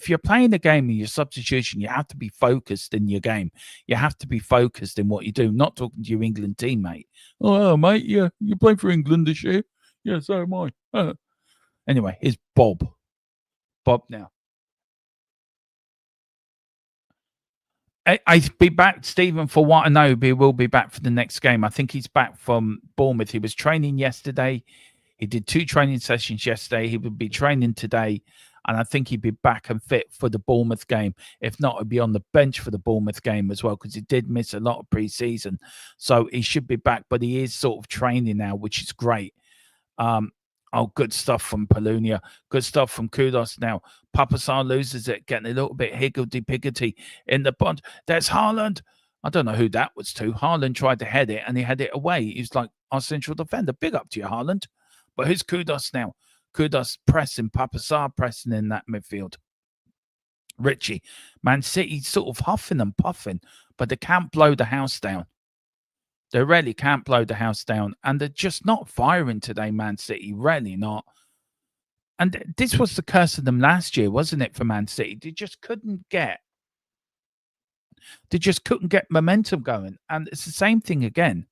you're playing a game in your substitution, you have to be focused in your game. You have to be focused in what you do. Not talking to your England teammate. Oh, mate, yeah, you play for England this year. Yeah, so am I. Anyway, here's Bob. Bob now. I'd be back, Stephen, for what I know. He will be back for the next game. I think he's back from Bournemouth. He was training yesterday. He did 2 training sessions yesterday. He will be training today. and I think he'd be back and fit for the Bournemouth game. If not, he'd be on the bench for the Bournemouth game as well, because he did miss a lot of pre-season. So he should be back, but he is sort of training now, which is great. Oh, good stuff from Palunia. Good stuff from Kudos now. Papasar loses it, getting a little bit higgledy-piggledy in the bond. There's Haaland. I don't know who that was to. Haaland tried to head it, and he had it away. He's like our central defender. Big up to you, Haaland. But who's Kudos now? Kudos pressing. Papasar pressing in that midfield. Richie. Man City sort of huffing and puffing, but they can't blow the house down. They really can't blow the house down. And they're just not firing today, Man City. Really not. And this was the curse of them last year, wasn't it, for Man City? They just couldn't get momentum going. And it's the same thing again.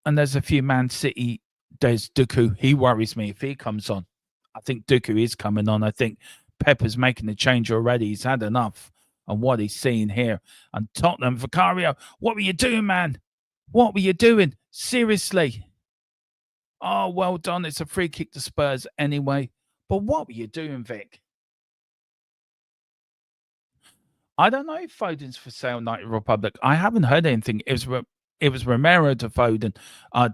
And there's a few Man City. There's Dooku. He worries me if he comes on. I think Dooku is coming on. I think Pepper's making the change already. He's had enough on what he's seen here. And Tottenham, Vicario, what were you doing, man? What were you doing? Seriously. Oh, well done. It's a free kick to Spurs anyway. But what were you doing, Vic? I don't know if Foden's for sale, United Republic. I haven't heard anything. It was Romero to Foden,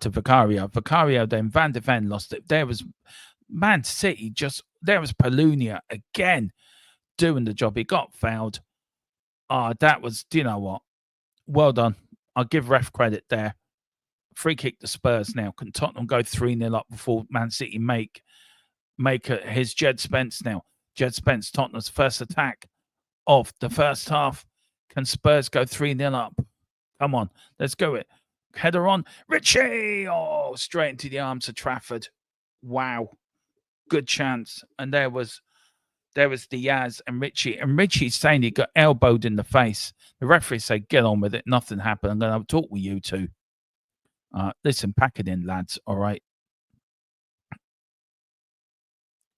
to Vicario. Vicario, then Van de Ven lost it. There was Man City, there was Palunia again doing the job. He got fouled. That was, do you know what? Well done. I'll give ref credit there. Free kick to Spurs now. Can Tottenham go 3-0 up before Man City make his Jed Spence now? Jed Spence, Tottenham's first attack of the first half. Can Spurs go 3-0 up? Come on, let's go it. Header on. Richie! Oh, straight into the arms of Trafford. Wow. Good chance. And there was Diaz and Richie. And Richie's saying he got elbowed in the face. The referee said, get on with it. Nothing happened. I'm going to talk with you two. Listen, pack it in, lads. All right.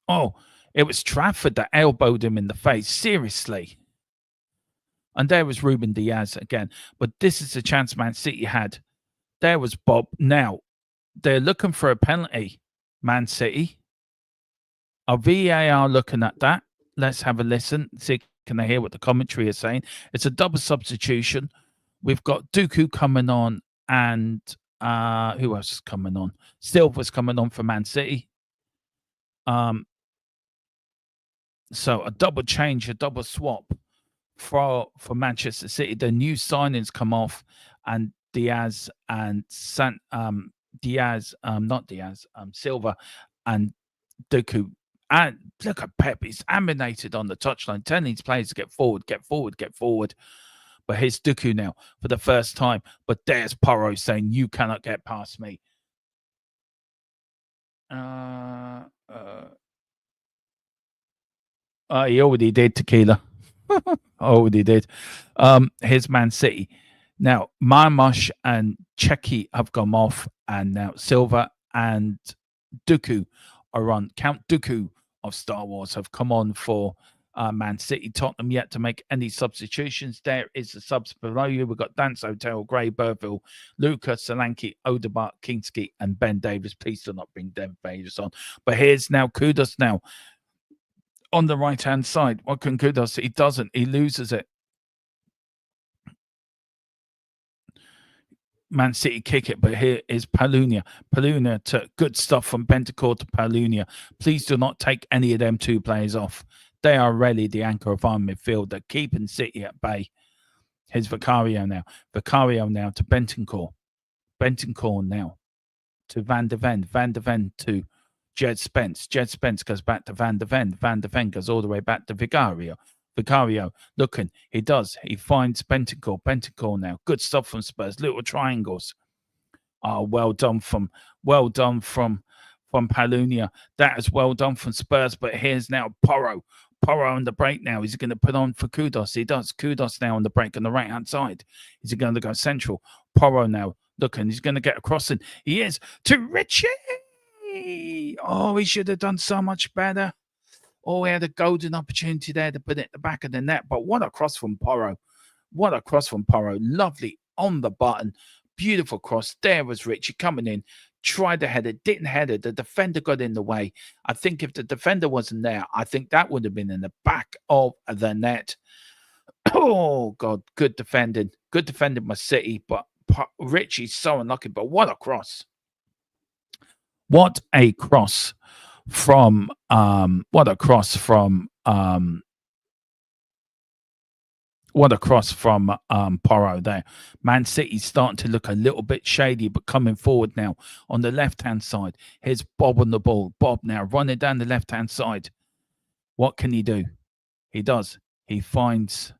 Oh, it was Trafford that elbowed him in the face. Seriously. And there was Ruben Diaz again. But this is the chance Man City had. There was Bob. Now, they're looking for a penalty, Man City. Are VAR looking at that? Let's have a listen. See, can I hear what the commentary is saying? It's a double substitution. We've got Dooku coming on and who else is coming on? Silva's coming on for Man City. So a double change, a double swap for Manchester City. The new signings come off, and Diaz and Silva and Dooku. And look at Pep, he's emanated on the touchline, telling these players to get forward, get forward, get forward. But here's Dooku now for the first time. But there's Porro saying, you cannot get past me. He already did, Tequila. Already did. Here's Man City. Now, Marmush and Checky have gone off, and now Silva and Dooku are on. Count Dooku of Star Wars have come on for Man City. Tottenham yet to make any substitutions. There is the subs below you. We've got Dance Hotel, Gray, Burville, Luca, Solanke, Odegaard, Kinski, and Ben Davis. Please do not bring Ben Davis on. But here's now Kudos now on the right-hand side. What can Kudos? He doesn't. He loses it. Man City kick it, but here is Palunia. Palunia to good stuff from Bentancur to Palunia. Please do not take any of them two players off. They are really the anchor of our midfield. They're keeping City at bay. Here's Vicario now. Vicario now to Bentancur. Bentancur now to Van de Ven. Van de Ven to Jed Spence. Jed Spence goes back to Van de Ven. Van de Ven goes all the way back to Vicario. Vicario looking. He does. He finds Bentancur. Bentancur now. Good stuff from Spurs. Little triangles. Well done from Palunia. That is well done from Spurs. But here's now Porro. Porro on the break now. He's going to put on for Kudos. He does. Kudos now on the break on the right-hand side. He's going to go central. Porro now looking. He's going to get across, and he is to Richie. Oh, he should have done so much better. Oh, he had a golden opportunity there to put it at the back of the net. But what a cross from Porro. What a cross from Porro. Lovely on the button. Beautiful cross. There was Richie coming in. tried to head it, didn't head it. The defender got in the way. I think if the defender wasn't there, I think that would have been in the back of the net. Oh, God, good defending. Good defending by City, but Richie's so unlucky. But what a cross. What a cross from Porro there. Man City's starting to look a little bit shady, but coming forward now on the left-hand side. Here's Bob on the ball. Bob now running down the left-hand side. What can he do? He does. He finds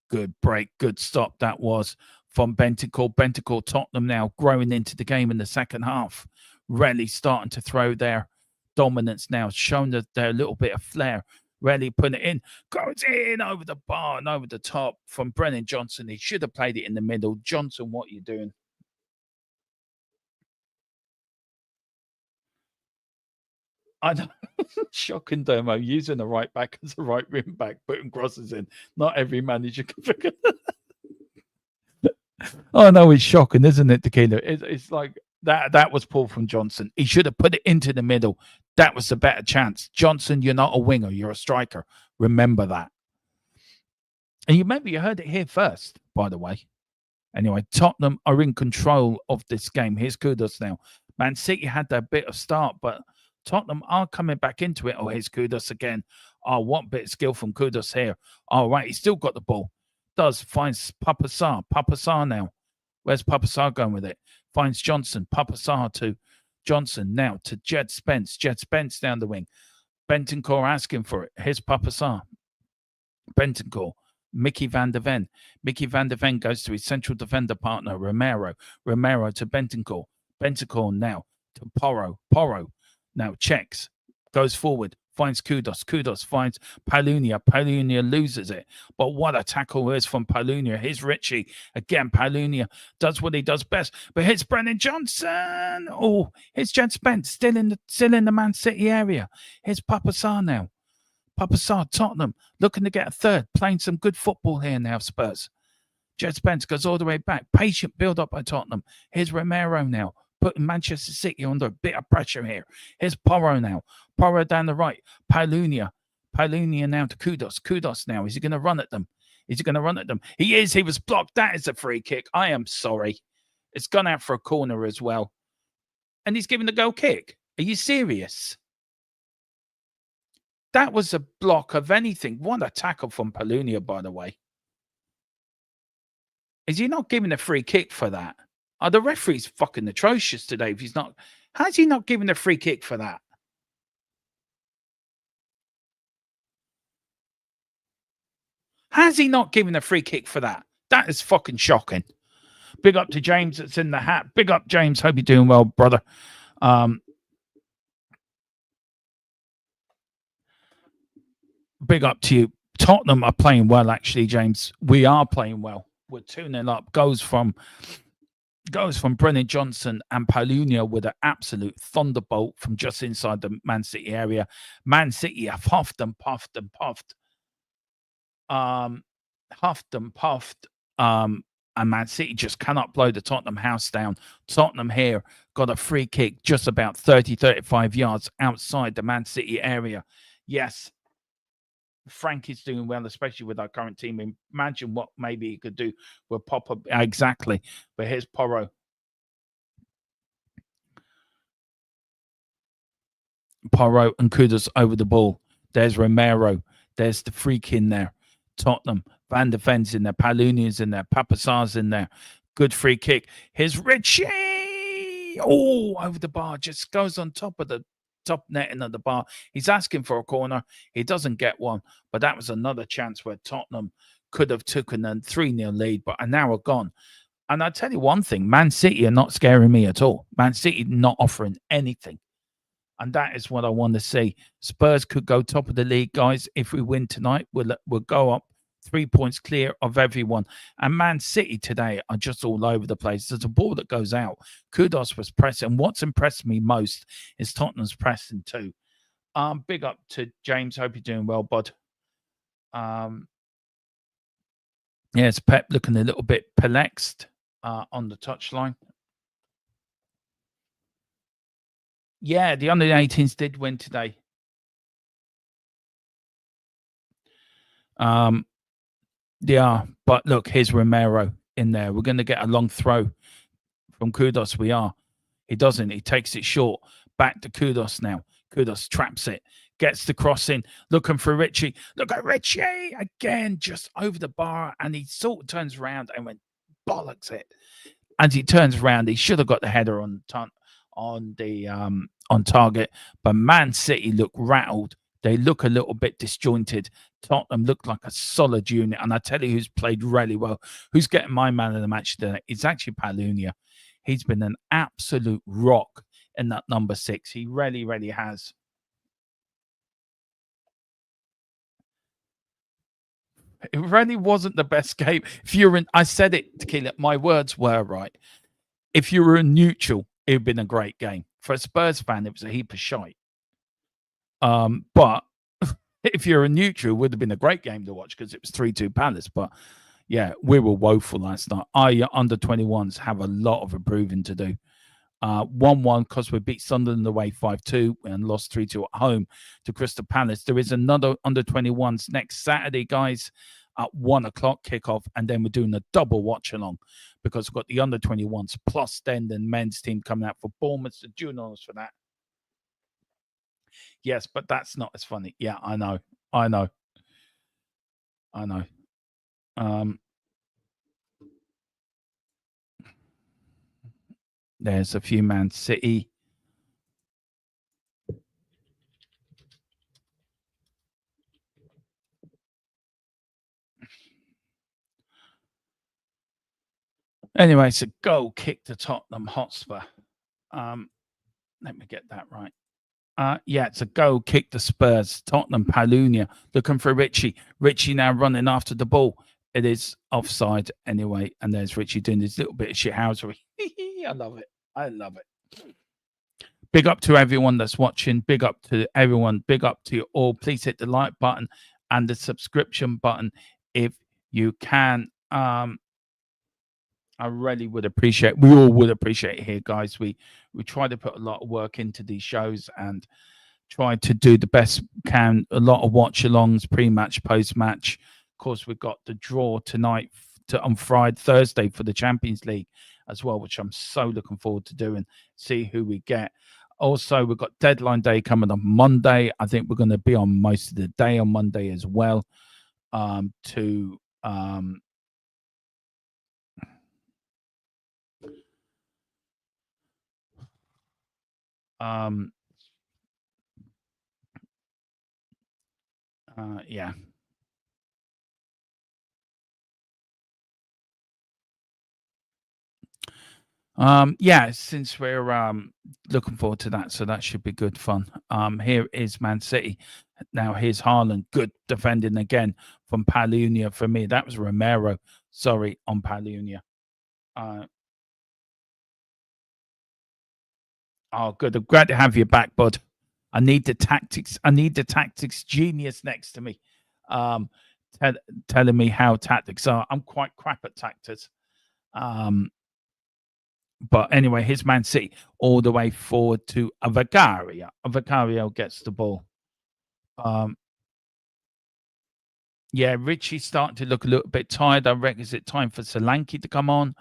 good break, good stop. That was from Bentancur. Bentancur, Tottenham now growing into the game in the second half. Really starting to throw their dominance now, showing that they're a little bit of flair. Really putting it in, goes in over the bar and over the top from Brennan Johnson. He should have played it in the middle. Johnson, what are you doing? I know. Shocking demo, using the right back as a right wing back, putting crosses in. Not every manager can figure. Oh no, it's shocking, isn't it, Tequila? It's like that was pulled from Johnson. He should have put it into the middle. That was the better chance. Johnson, you're not a winger, you're a striker. Remember that. And you heard it here first, by the way. Anyway, Tottenham are in control of this game. Here's Kudus now. Man City had their bit of start, but Tottenham are coming back into it. Oh, here's Kudus again. Oh, what bit of skill from Kudus here. All right, he's still got the ball. Finds Papasar. Papasar now. Where's Papasar going with it? Finds Johnson. Papasar to Johnson now to Jed Spence. Jed Spence down the wing. Bentancur asking for it. Here's Papasar. Bentancur. Mickey van der Ven. Mickey van der Ven goes to his central defender partner, Romero. Romero to Bentancur. Bentancur now to Porro. Porro now checks. Goes forward. Finds Kudus. Kudus finds Palunia. Palunia loses it. But what a tackle is from Palunia. Here's Richie. Again, Palunia does what he does best. But here's Brennan Johnson. Oh, here's Jed Spence still in the Man City area. Here's Papasar now. Papasar, Tottenham, looking to get a third. Playing some good football here now, Spurs. Jed Spence goes all the way back. Patient build-up by Tottenham. Here's Romero now. Putting Manchester City under a bit of pressure here. Here's Porro now. Porro down the right. Palunia. Palunia now to Kudus. Kudus now. Is he going to run at them? Is he going to run at them? He is. He was blocked. That is a free kick. I am sorry. It's gone out for a corner as well. And he's giving the goal kick. Are you serious? That was a block of anything. What a tackle from Palunia, by the way. Is he not giving a free kick for that? Oh, the referee's fucking atrocious today. If he's not, how's he not giving a free kick for that? How's he not giving a free kick for that? That is fucking shocking. Big up to James that's in the hat. Big up, James. Hope you're doing well, brother. Big up to you. Tottenham are playing well, actually, James. We are playing well. We're 2-0 up. Goes from Brennan Johnson and Palunia with an absolute thunderbolt from just inside the Man City area. Man City have huffed and puffed and puffed. And Man City just cannot blow the Tottenham house down. Tottenham here got a free kick just about 35 yards outside the Man City area. Yes, Frankie's doing well, especially with our current team. Imagine what maybe he could do with Popper. Exactly. But here's Porro. Porro and Kudus over the ball. There's Romero. There's the freak in there. Tottenham. Van der Ven's in there. Palunia's in there. Papasar's in there. Good free kick. Here's Richie. Oh, over the bar. Just goes on top of the top netting of the bar. He's asking for a corner. He doesn't get one. But that was another chance where Tottenham could have taken a 3-0 lead, but are now gone. And I'll tell you one thing. Man City are not scaring me at all. Man City not offering anything. And that is what I want to see. Spurs could go top of the league, guys. If we win tonight, we'll go up 3 points clear of everyone. And Man City today are just all over the place. There's a ball that goes out. Kudus was pressing. What's impressed me most is Tottenham's pressing too. Big up to James. Hope you're doing well, bud. Yes, Pep looking a little bit perplexed on the touchline. Yeah, the under 18s did win today. Yeah, but look, here's Romero in there. We're going to get a long throw from Kudos. We are. He doesn't. He takes it short. Back to Kudos now. Kudos traps it. Gets the cross in. Looking for Richie. Look at Richie again, just over the bar. And he sort of turns around and went bollocks it. As he turns around, he should have got the header on target. But Man City look rattled. They look a little bit disjointed. Tottenham look like a solid unit. And I tell you who's played really well. Who's getting my man of the match today? It's actually Palunia. He's been an absolute rock in that number 6. He really, really has. It really wasn't the best game. If you're in, I said it, Tequila, my words were right. If you were a neutral, it would have been a great game. For a Spurs fan, it was a heap of shite. But if you're a neutral, it would have been a great game to watch because it was 3-2 Palace. But yeah, we were woeful last night. Our under 21s have a lot of improving to do. 1-1 because we beat Sunderland away 5-2 and lost 3-2 at home to Crystal Palace. There is another under 21s next Saturday, guys, at 1 o'clock kickoff, and then we're doing a double watch along because we've got the under 21s plus then the men's team coming out for Bournemouth. So do honors for that. Yes, but that's not as funny. Yeah, I know. There's a few Man City. Anyway, it's a goal kick to Tottenham Hotspur. Let me get that right. Yeah, it's a goal kick to Spurs. Tottenham Palunia looking for Richie. Richie now running after the ball. It is offside anyway, and there's Richie doing this little bit of shithousery. I love it. Big up to everyone that's watching. Big up to everyone. Big up to you all. Please hit the like button and the subscription button if you can. I really would appreciate. We all would appreciate it here, guys. We try to put a lot of work into these shows and try to do the best we can. A lot of watch-alongs, pre-match, post-match. Of course, we've got the draw tonight on Thursday for the Champions League as well, which I'm so looking forward to doing. See who we get. Also, we've got deadline day coming on Monday. I think we're going to be on most of the day on Monday as well. Yeah. Yeah, since we're looking forward to that, so that should be good fun. Here is Man City. Now here's Haaland. Good defending again from Palunia for me. That was Romero. Sorry, on Palunia. Oh, good. I'm glad to have you back, bud. I need the tactics genius next to me, telling me how tactics are. I'm quite crap at tactics. But anyway, here's Man City all the way forward to Vicario. Vicario gets the ball. Yeah, Richie's starting to look a little bit tired. I reckon is it time for Solanke to come on?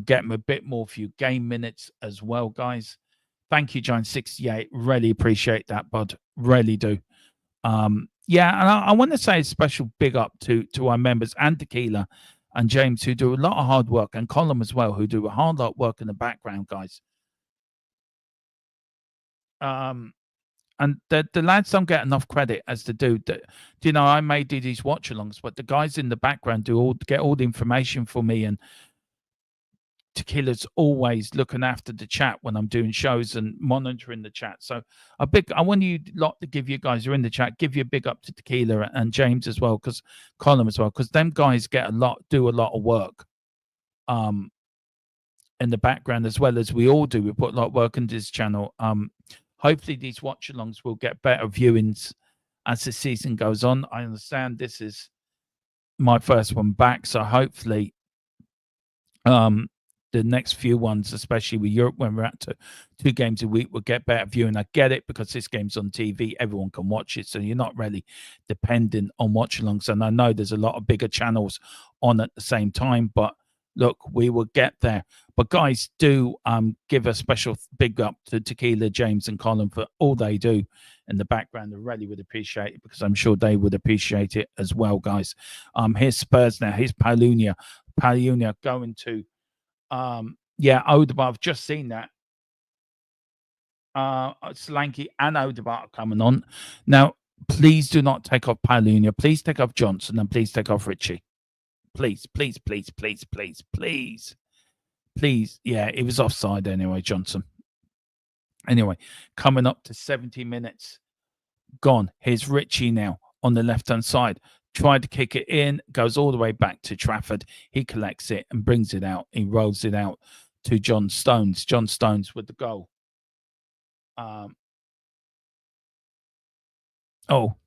Get him a bit more few game minutes as well, guys. Thank you, John 68. Really appreciate that, bud. Really do. Yeah, and I want to say a special big up to our members and Tequila and James, who do a lot of hard work, and Colin as well, who do a hard lot of work in the background, guys. And the lads don't get enough credit as to do that. You know, I may do these watch-alongs, but the guys in the background get all the information for me, and Tequila's always looking after the chat when I'm doing shows and monitoring the chat. So I want you lot to give you guys who are in the chat, give you a big up to Tequila and James as well, because Colin as well, because them guys do a lot of work in the background as well as we all do. We put a lot of work into this channel. Hopefully these watch-alongs will get better viewings as the season goes on. I understand this is my first one back, so hopefully the next few ones, especially with Europe, when we're at 2 games a week, we'll get better viewing. I get it, because this game's on TV, everyone can watch it, so you're not really dependent on watch-alongs. And I know there's a lot of bigger channels on at the same time, but look, we will get there. But guys, do give a special big up to Tequila, James, and Colin for all they do in the background. I really would appreciate it, because I'm sure they would appreciate it as well, guys. Here's Spurs now. Here's Palunia going to Odegaard. I've just seen that. Solanke and Odegaard are coming on. Now, please do not take off Palunia. Please take off Johnson, and please take off Richie. Please. Yeah, it was offside anyway, Johnson. Anyway, coming up to 70 minutes. Gone. Here's Richie now on the left-hand side. Tried to kick it in, goes all the way back to Trafford. He collects it and brings it out. He rolls it out to John Stones. John Stones with the goal.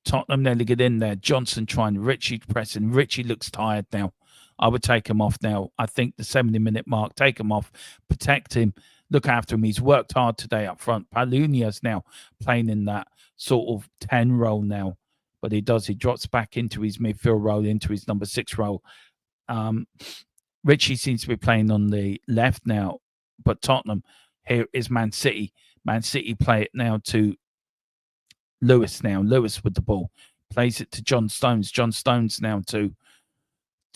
Tottenham nearly get in there. Johnson trying, Richie pressing. Richie looks tired now. I would take him off now. I think the 70-minute mark, take him off, protect him, look after him. He's worked hard today up front. Palunia's now playing in that sort of 10 role now. But he drops back into his midfield role, into his number 6 role. Richie seems to be playing on the left now. But Tottenham, here is Man City. Man City play it now to Lewis now. Lewis with the ball. Plays it to John Stones. John Stones now to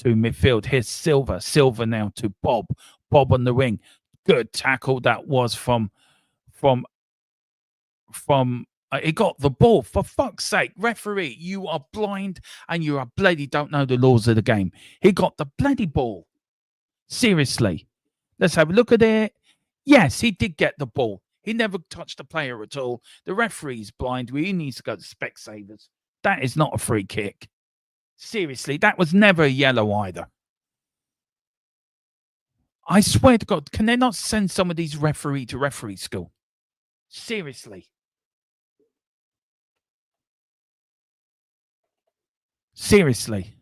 midfield. Here's Silva. Silva now to Bob. Bob on the wing. Good tackle that was from he got the ball. For fuck's sake, referee, you are blind and you are bloody don't know the laws of the game. He got the bloody ball. Seriously. Let's have a look at it. Yes, he did get the ball. He never touched the player at all. The referee's blind. He needs to go to Specsavers. That is not a free kick. Seriously, that was never a yellow either. I swear to God, can they not send some of these referee to referee school? Seriously. Seriously.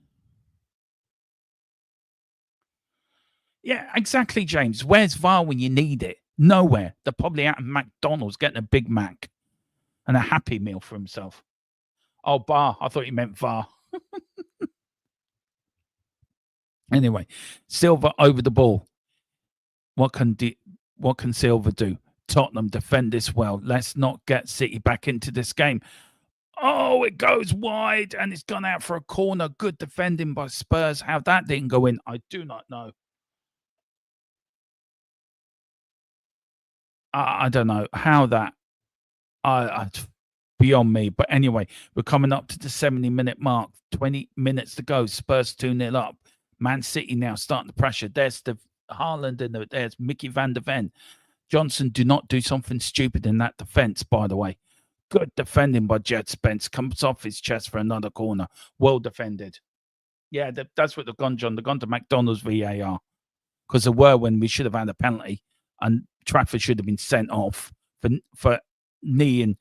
Yeah, exactly, James. Where's VAR when you need it? Nowhere. They're probably out of McDonald's getting a Big Mac and a Happy Meal for himself. Oh, bar. I thought you meant VAR. Anyway, Silva over the ball. What can Silva do? Tottenham defend this well. Let's not get City back into this game. Oh, it goes wide and it's gone out for a corner. Good defending by Spurs. How that didn't go in, I do not know. I don't know how that. Beyond me. But anyway, we're coming up to the 70-minute mark. 20 minutes to go. Spurs 2-0 up. Man City now starting the pressure. There's the Haaland and there's Mickey van der Ven. Johnson, do not do something stupid in that defense, by the way. Good defending by Jed Spence. Comes off his chest for another corner. Well defended. Yeah, that's what they've gone, John. They've gone to McDonald's VAR. Because there were when we should have had a penalty. And Trafford should have been sent off for kneeing.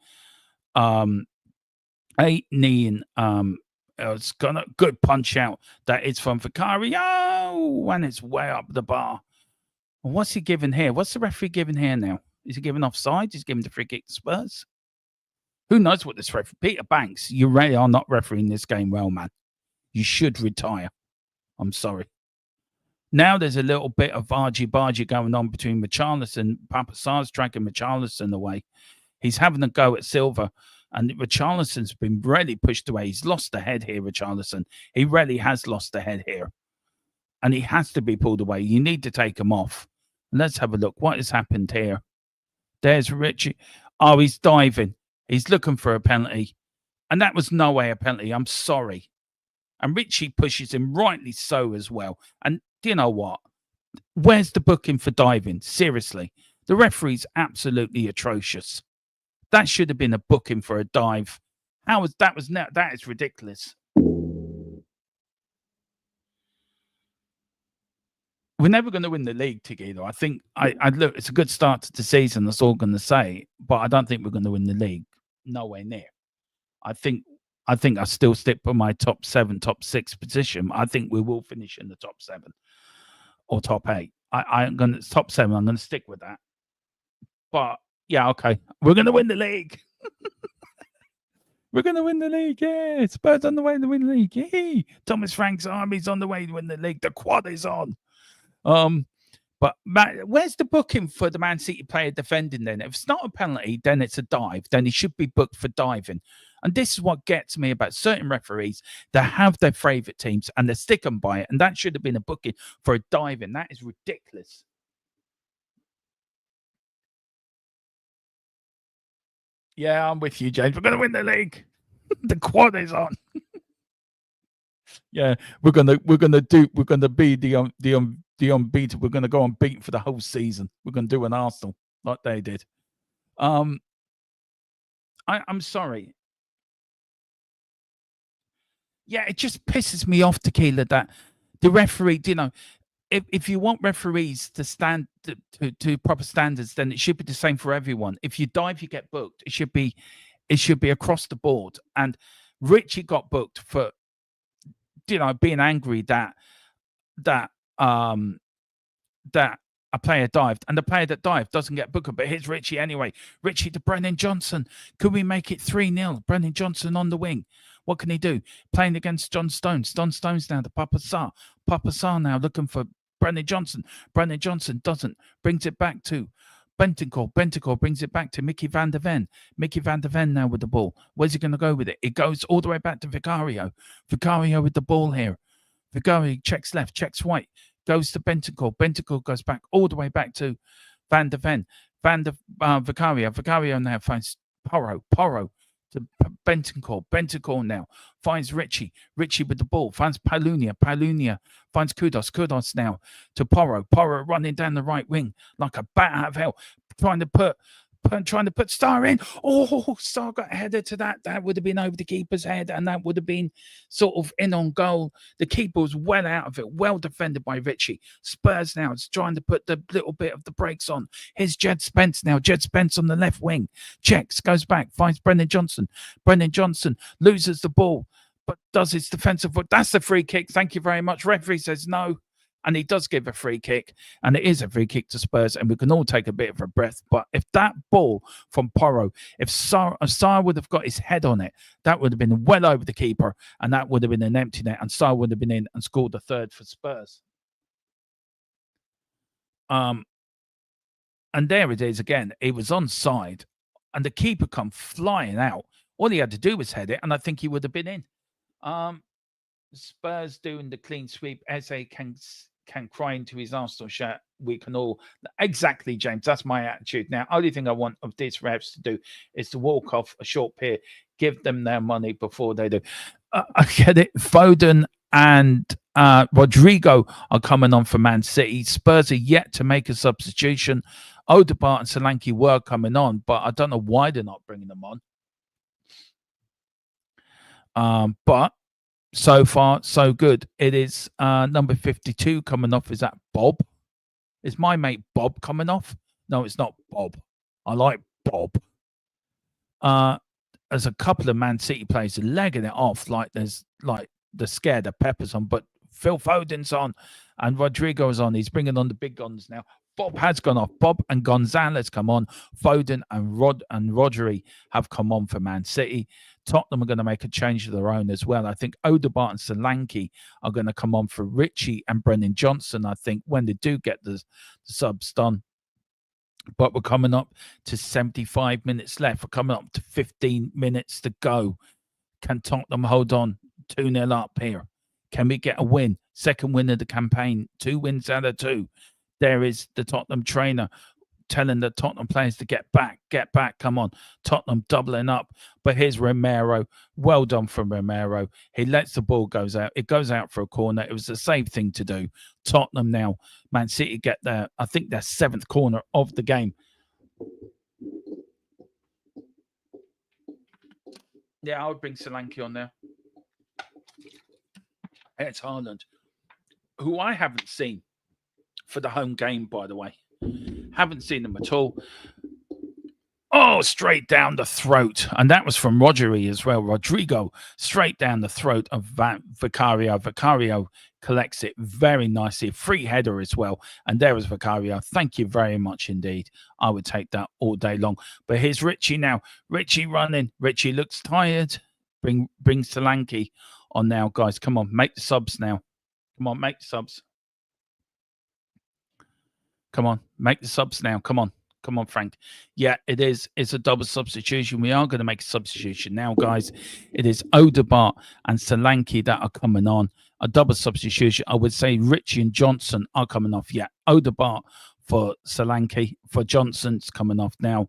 It's got a good punch out. That is from Vicario. And it's way up the bar. What's he giving here? What's the referee giving here now? Is he giving offside? He's giving the free kick to Spurs? Who knows what this referee? Peter Banks, you really are not refereeing this game well, man. You should retire. I'm sorry. Now there's a little bit of argy-bargy going on between Richarlison. Papasar's dragging Richarlison away. He's having a go at Silva. And Richarlison's been really pushed away. He's lost the head here, Richarlison. He really has lost the head here. And he has to be pulled away. You need to take him off. Let's have a look. What has happened here? There's Richie. Oh, he's diving. He's looking for a penalty. And that was no way a penalty. I'm sorry. And Richie pushes him, rightly so as well. And do you know what? Where's the booking for diving? Seriously. The referee's absolutely atrocious. That should have been a booking for a dive. That is ridiculous. We're never going to win the league, Tiggy, though. I think I look, it's a good start to the season, that's all I'm going to say, but I don't think we're going to win the league. Nowhere near. I think I still stick by my top 7, top 6 position. I think we will finish in the top 7 or top 8. I'm going to top 7. I'm going to stick with that. But yeah, okay, we're going to win the league. We're going to win the league. Yeah, Spurs on the way to win the league. Yay. Thomas Frank's army's on the way to win the league. The quad is on. But where's the booking for the Man City player defending then? If it's not a penalty, then it's a dive. Then he should be booked for diving. And this is what gets me about certain referees that have their favourite teams and they stick them by it. And that should have been a booking for a diving. That is ridiculous. Yeah, I'm with you, James. We're going to win the league. The quad is on. Yeah, we're gonna be the unbeaten. We're gonna go unbeaten for the whole season. We're gonna do an Arsenal like they did. I'm sorry. Yeah, it just pisses me off, Tequila, that the referee, if you want referees to stand to proper standards, then it should be the same for everyone. If you dive, you get booked. It should be across the board. And Richie got booked for being angry that a player dived, and the player that dived doesn't get booked. But here's Richie anyway. Richie to Brennan Johnson. Could we make it 3-0? Brennan Johnson on the wing. What can he do? Playing against John Stones. John Stones now to Papa Sarr. Papa Sarr now looking for Brennan Johnson. Brennan Johnson doesn't. Brings it back to Bentancur. Bentancur brings it back to Mickey van der Ven. Mickey van der Ven now with the ball. Where's he going to go with it? It goes all the way back to Vicario. Vicario with the ball here. Vicario checks left, checks right, goes to Bentancur. Bentancur goes back all the way back to Van der Ven. Vicario. Vicario now finds Porro to Bentancur. Bentancur now finds Richie. Richie with the ball. Finds Palunia. Palunia finds Kudos. Kudos now to Porro. Porro running down the right wing like a bat out of hell. Trying to put Star in. Oh, Star got headed to that. That would have been over the keeper's head, and that would have been sort of in on goal. The keeper was well out of it, well defended by Richie. Spurs now is trying to put the little bit of the brakes on. Here's Jed Spence now. Jed Spence on the left wing. Checks, goes back, finds Brennan Johnson. Brennan Johnson loses the ball, but does his defensive foot. That's the free kick. Thank you very much. Referee says no. And he does give a free kick, and it is a free kick to Spurs, and we can all take a bit of a breath. But if that ball from Porro, if Sarr would have got his head on it, that would have been well over the keeper, and that would have been an empty net, and Sarr would have been in and scored the third for Spurs. And there it is again. It was onside, and the keeper come flying out. All he had to do was head it, and I think he would have been in. Spurs doing the clean sweep. Eze can cry into his Arsenal shirt. We can all exactly, James. That's my attitude. Now, only thing I want of these refs to do is to walk off a short pier, give them their money before they do. I get it. Foden and Rodrigo are coming on for Man City. Spurs are yet to make a substitution. Odegaard and Solanke were coming on, but I don't know why they're not bringing them on. But so far, so good. It is number 52 coming off. Is that Bob? Is my mate Bob coming off? No, it's not Bob. I like Bob. There's a couple of Man City players legging it off like there's like the scared of Peppers on, but Phil Foden's on and Rodrigo's on. He's bringing on the big guns now. Bob has gone off. Bob and Gonzalez come on. Foden and Rodri have come on for Man City. Tottenham are going to make a change of their own as well. I think Odegaard and Solanke are going to come on for Richie and Brennan Johnson, I think, when they do get the subs done. But we're coming up to 75 minutes left. We're coming up to 15 minutes to go. Can Tottenham hold on 2-0 up here? Can we get a win? Second win of the campaign. 2 wins out of 2. There is the Tottenham trainer telling the Tottenham players to get back, come on. Tottenham doubling up. But here's Romero. Well done from Romero. He lets the ball goes out. It goes out for a corner. It was the safe thing to do. Tottenham now, Man City get their, I think their 7th corner of the game. Yeah, I would bring Solanke on there. It's Haaland, who I haven't seen for the home game, by the way. Haven't seen them at all. Oh, straight down the throat. And that was from Rodri as well. Rodrigo, straight down the throat of Vicario. Vicario collects it very nicely. Free header as well. And there was Vicario. Thank you very much indeed. I would take that all day long. But here's Richie now. Richie running. Richie looks tired. Bring Solanke on now, guys. Come on, make the subs now. Come on, make the subs. Come on, make the subs now. Come on. Come on, Frank. Yeah, it is. It's a double substitution. We are going to make a substitution now, guys. It is Odegaard and Solanke that are coming on. A double substitution. I would say Richie and Johnson are coming off. Yeah, Odegaard for Solanke. For Johnson's coming off now.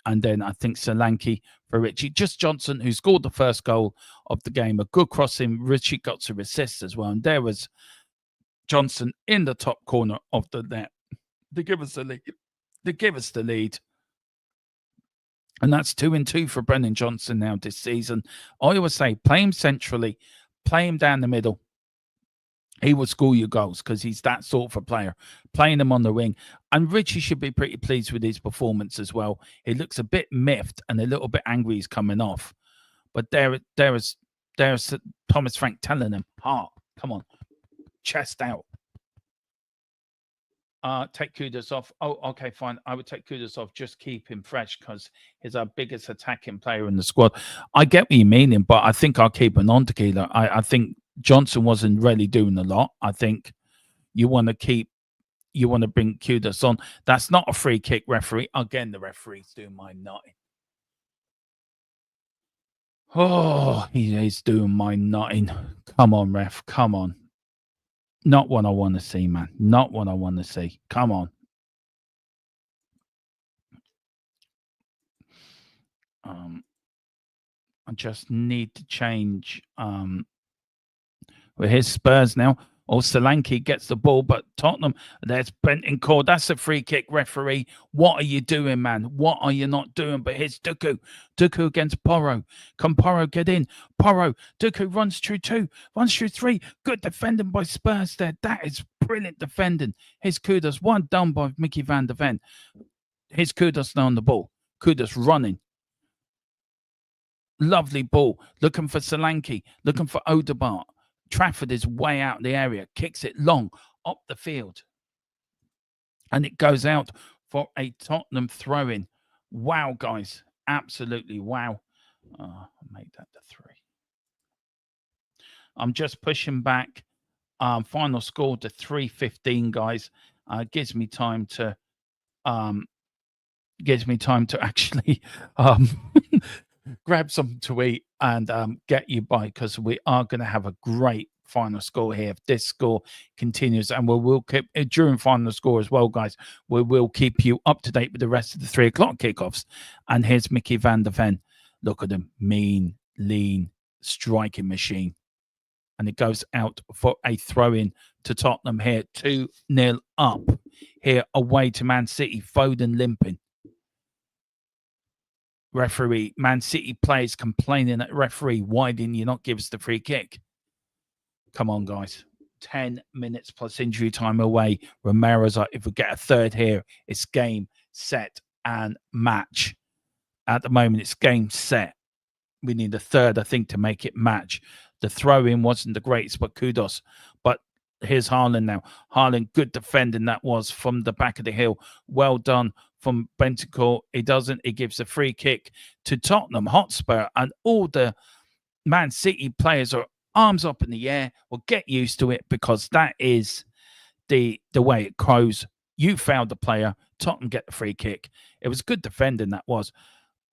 And then I think Solanke for Richie. Just Johnson, who scored the first goal of the game. A good crossing. Richie got to assist as well. And there was Johnson in the top corner of the net to give us the lead. To give us the lead. And that's 2-2 for Brennan Johnson now this season. I always say, play him centrally, play him down the middle. He will score your goals because he's that sort of a player. Playing him on the wing. And Richie should be pretty pleased with his performance as well. He looks a bit miffed and a little bit angry he's coming off. But there's Thomas Frank telling him, heart, come on, chest out. Take Kudus off. Oh, okay, fine. I would take Kudus off. Just keep him fresh because he's our biggest attacking player in the squad. I get what you mean, but I think I'll keep him on tequila. I think Johnson wasn't really doing a lot. I think you want to bring Kudus on. That's not a free kick, referee. Again, the referee's doing my nutting. Oh, he's doing my nutting. Come on, ref. Come on. Not what I want to see, man. Not what I want to see. Come on. I just need to change. Well, here's Spurs now. Oh, Solanke gets the ball, but Tottenham, there's Bentancur. That's a free kick, referee. What are you doing, man? What are you not doing? But here's Duku. Duku against Porro. Can Porro get in? Porro. Duku runs through 2, runs through 3. Good defending by Spurs there. That is brilliant defending. Here's Kudus. One done by Mickey van der Ven. Here's Kudus now on the ball. Kudus running. Lovely ball. Looking for Solanke. Looking for Odegaard. Trafford is way out the area, kicks it long up the field. And it goes out for a Tottenham throw-in. Wow, guys. Absolutely wow. I'll make that the 3. I'm just pushing back final score to 3:15, guys. Gives me time to actually grab something to eat and get you by, because we are going to have a great final score here. If this score continues, and we will keep during final score as well, guys, we will keep you up to date with the rest of the 3 o'clock kickoffs. And here's Mickey van der Ven. Look at him, mean, lean, striking machine. And it goes out for a throw-in to Tottenham here, 2-0 up here away to Man City. Foden limping. Referee, Man City players complaining at referee, why didn't you not give us the free kick? Come on, guys. 10 minutes plus injury time away. Romero's like, if we get a third here, it's game, set, and match. At the moment, it's game, set. We need a third, I think, to make it match. The throw-in wasn't the greatest, but kudos. But here's Haaland now. Haaland, good defending that was from the back of the hill. Well done from Bentancur. He gives a free kick to Tottenham Hotspur, and all the Man City players are arms up in the air. Well, get used to it, because that is the way it goes. You fouled the player. Tottenham get the free kick. It was good defending that was.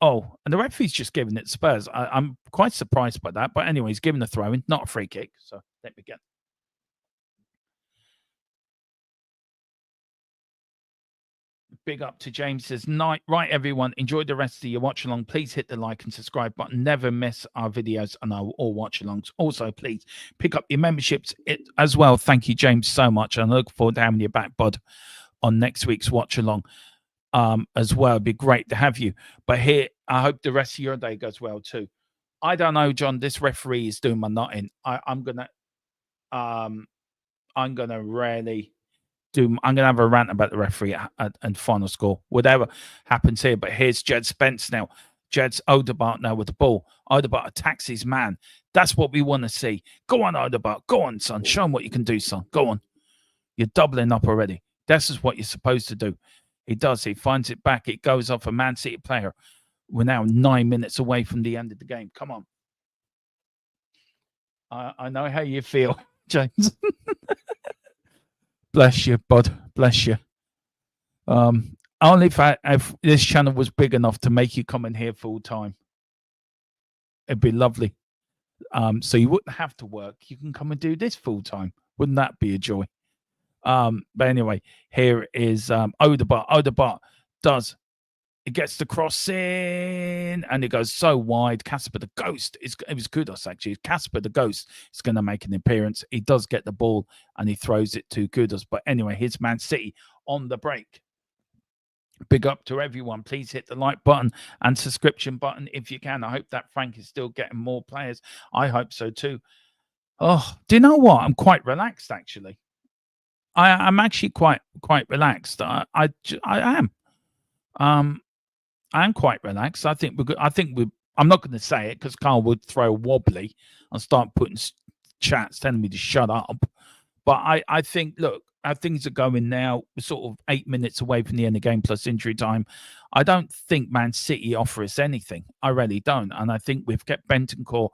Oh, and the referee's just giving it Spurs. I'm quite surprised by that. But anyway, he's giving a throw-in, not a free kick. So let me get. Big up to James. Says, night. Right, everyone. Enjoy the rest of your watch along. Please hit the like and subscribe button. Never miss our videos and our all watch alongs. Also, please pick up your memberships as well. Thank you, James, so much. And I look forward to having you back, bud, on next week's watch along. As well. It'd be great to have you. But here, I hope the rest of your day goes well too. I don't know, John. This referee is doing my nutting. I'm gonna really I'm going to have a rant about the referee and final score, whatever happens here. But here's Jed Spence now. Jed's Odegaard now with the ball. Odegaard attacks his man. That's what we want to see. Go on, Odegaard. Go on, son. Show him what you can do, son. Go on. You're doubling up already. This is what you're supposed to do. He does. He finds it back. It goes off a Man City player. We're now 9 minutes away from the end of the game. Come on. I know how you feel, James. Bless you, bud. Bless you. Only if this channel was big enough to make you come in here full time, it'd be lovely. So you wouldn't have to work. You can come and do this full time. Wouldn't that be a joy? But anyway, here is Odegaard. Odegaard does. It gets the cross in, and it goes so wide. Casper the Ghost. It was Kudos, actually. Casper the Ghost is going to make an appearance. He does get the ball, and he throws it to Kudos. But anyway, here's Man City on the break. Big up to everyone. Please hit the like button and subscription button if you can. I hope that Frank is still getting more players. I hope so too. Oh, do you know what? I'm quite relaxed, actually. I'm actually quite relaxed. I am. I'm quite relaxed. I think we're good. I'm not going to say it because Carl would throw a wobbly and start putting chats telling me to shut up. But I think, look, how things are going now, we're sort of 8 minutes away from the end of the game plus injury time. I don't think Man City offer us anything. I really don't. And I think we've kept Bentancur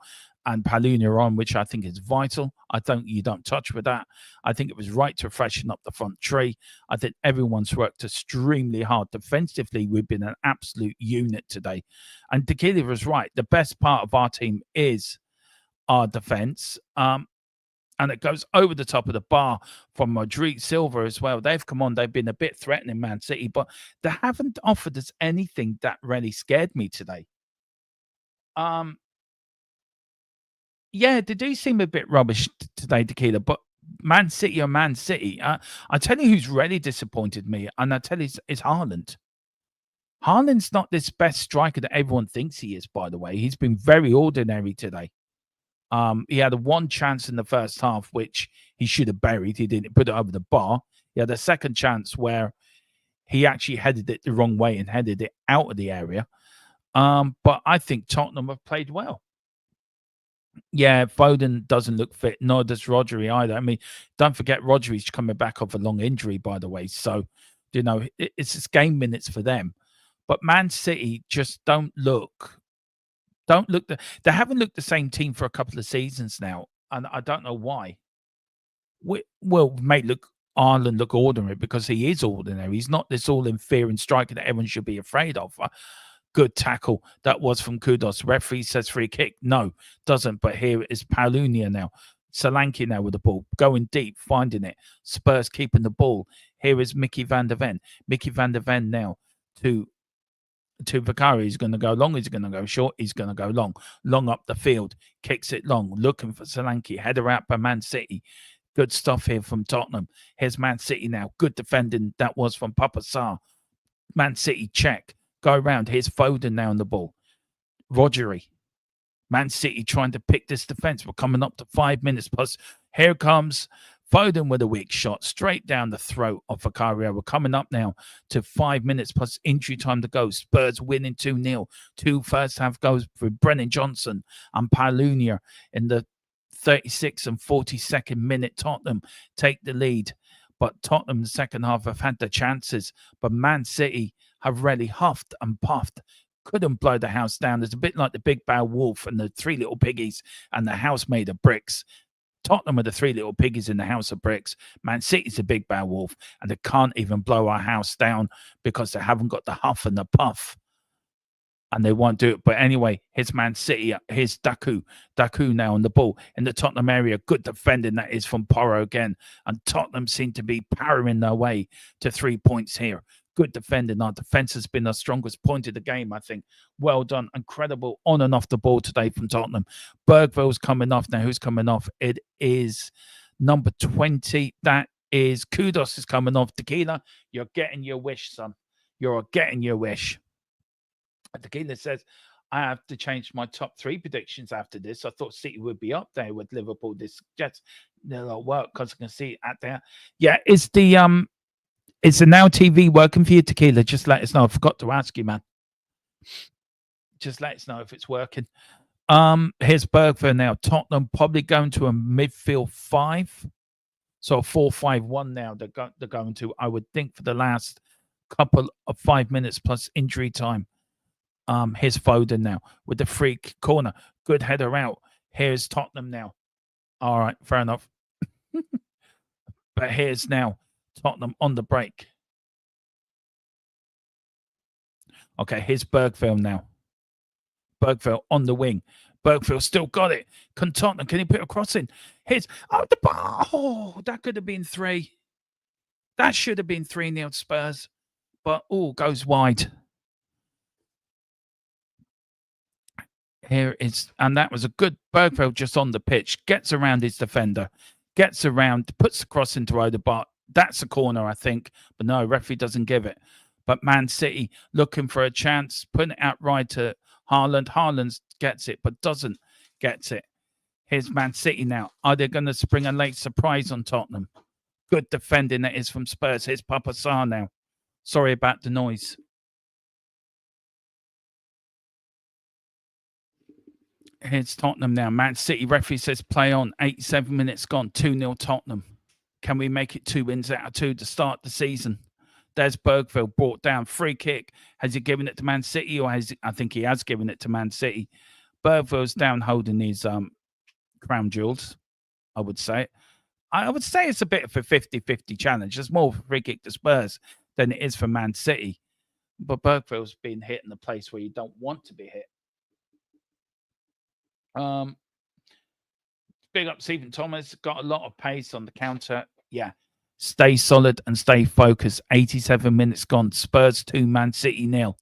and Palhinha on, which I think is vital. I think you don't touch with that. I think it was right to freshen up the front three. I think everyone's worked extremely hard. Defensively, we've been an absolute unit today. And Tequila was right. The best part of our team is our defense. And it goes over the top of the bar from Madrid Silva as well. They've come on. They've been a bit threatening, Man City, but they haven't offered us anything that really scared me today. Yeah, they do seem a bit rubbish today, Tequila, but Man City are Man City. I tell you who's really disappointed me, and I tell you it's Haaland. Haaland's not this best striker that everyone thinks he is, by the way. He's been very ordinary today. He had one chance in the first half, which he should have buried. He didn't put it over the bar. He had a second chance where he actually headed it the wrong way and headed it out of the area. But I think Tottenham have played well. Yeah, Foden doesn't look fit, nor does Rodri either. I mean, don't forget Rodri's coming back off a long injury, by the way. So, you know, it's just game minutes for them. But Man City just don't look. They haven't looked the same team for a couple of seasons now, and I don't know why. Well, mate, Haaland look ordinary because he is ordinary. He's not this all-in-fearing striker that everyone should be afraid of. Good tackle. That was from Kudos. Referee says free kick. No, doesn't. But here is Palhinha now. Solanke now with the ball. Going deep, finding it. Spurs keeping the ball. Here is Mickey van der Ven. Mickey van der Ven now to Vicari. He's going to go long. He's going to go short. He's going to go long. Long up the field. Kicks it long. Looking for Solanke. Header out by Man City. Good stuff here from Tottenham. Here's Man City now. Good defending. That was from Papa Sarr. Man City check. Go around. Here's Foden now on the ball. Rodri. Man City trying to pick this defense. We're coming up to 5 minutes plus. Here comes Foden with a weak shot straight down the throat of Vicario. We're coming up now to 5 minutes plus injury time to go. Spurs winning 2-0. 2 first half goals for Brennan Johnson and Palhinha in the 36th and 42nd minute. Tottenham take the lead. But Tottenham in the second half have had the chances. But Man City have really huffed and puffed. Couldn't blow the house down. It's a bit like the Big Bad Wolf and the Three Little Piggies and the house made of bricks. Tottenham are the Three Little Piggies in the house of bricks. Man City's the Big Bad Wolf, and they can't even blow our house down because they haven't got the huff and the puff. And they won't do it. But anyway, here's Man City. Here's Daku. Daku now on the ball in the Tottenham area. Good defending that is from Porro again. And Tottenham seem to be powering their way to 3 points here. Good defending. Our defense has been our strongest point of the game, I think. Well done. Incredible on and off the ball today from Tottenham. Bergville's coming off. Now, who's coming off? It is number 20. That is Kudos is coming off. Tequila, you're getting your wish, son. You're getting your wish. Tequila says, I have to change my top 3 predictions after this. I thought City would be up there with Liverpool. This just they'll work because I can see it out there. Yeah, it's the Is the Now TV working for you, Tequila? Just let us know. I forgot to ask you, man. Just let us know if it's working. Here's Bergville now. Tottenham probably going to a midfield 5. So 4-5-1 now they're going to, I would think, for the last couple of 5 minutes plus injury time. Here's Foden now with the free corner. Good header out. Here's Tottenham now. All right, fair enough. But here's now Tottenham on the break. Okay, here's Bergville now. Bergville on the wing. Bergville still got it. Can he put a cross in? Here's the bar. Oh, that could have been 3. That should have been 3-0 Spurs. But goes wide. Here is, and that was a good Bergville just on the pitch. Gets around his defender. Gets around, puts the cross into Odegaard. That's a corner, I think. But no, referee doesn't give it. But Man City looking for a chance, putting it out right to Haaland. Haaland gets it, but doesn't get it. Here's Man City now. Are they going to spring a late surprise on Tottenham? Good defending that is from Spurs. Here's Papa Sarr now. Sorry about the noise. Here's Tottenham now. Man City referee says play on. 87 minutes gone. 2-0 Tottenham. Can we make it 2 wins out of 2 to start the season? There's Bergville brought down. Free kick. Has he given it to Man City, or I think he has given it to Man City. Bergville's down holding his crown jewels, I would say. I would say it's a bit of a 50-50 challenge. There's more of a free kick to Spurs than it is for Man City. But Bergville's been hit in the place where you don't want to be hit. Big up Stephen Thomas. Got a lot of pace on the counter. Yeah. Stay solid and stay focused. 87 minutes gone. Spurs 2, Man City 0.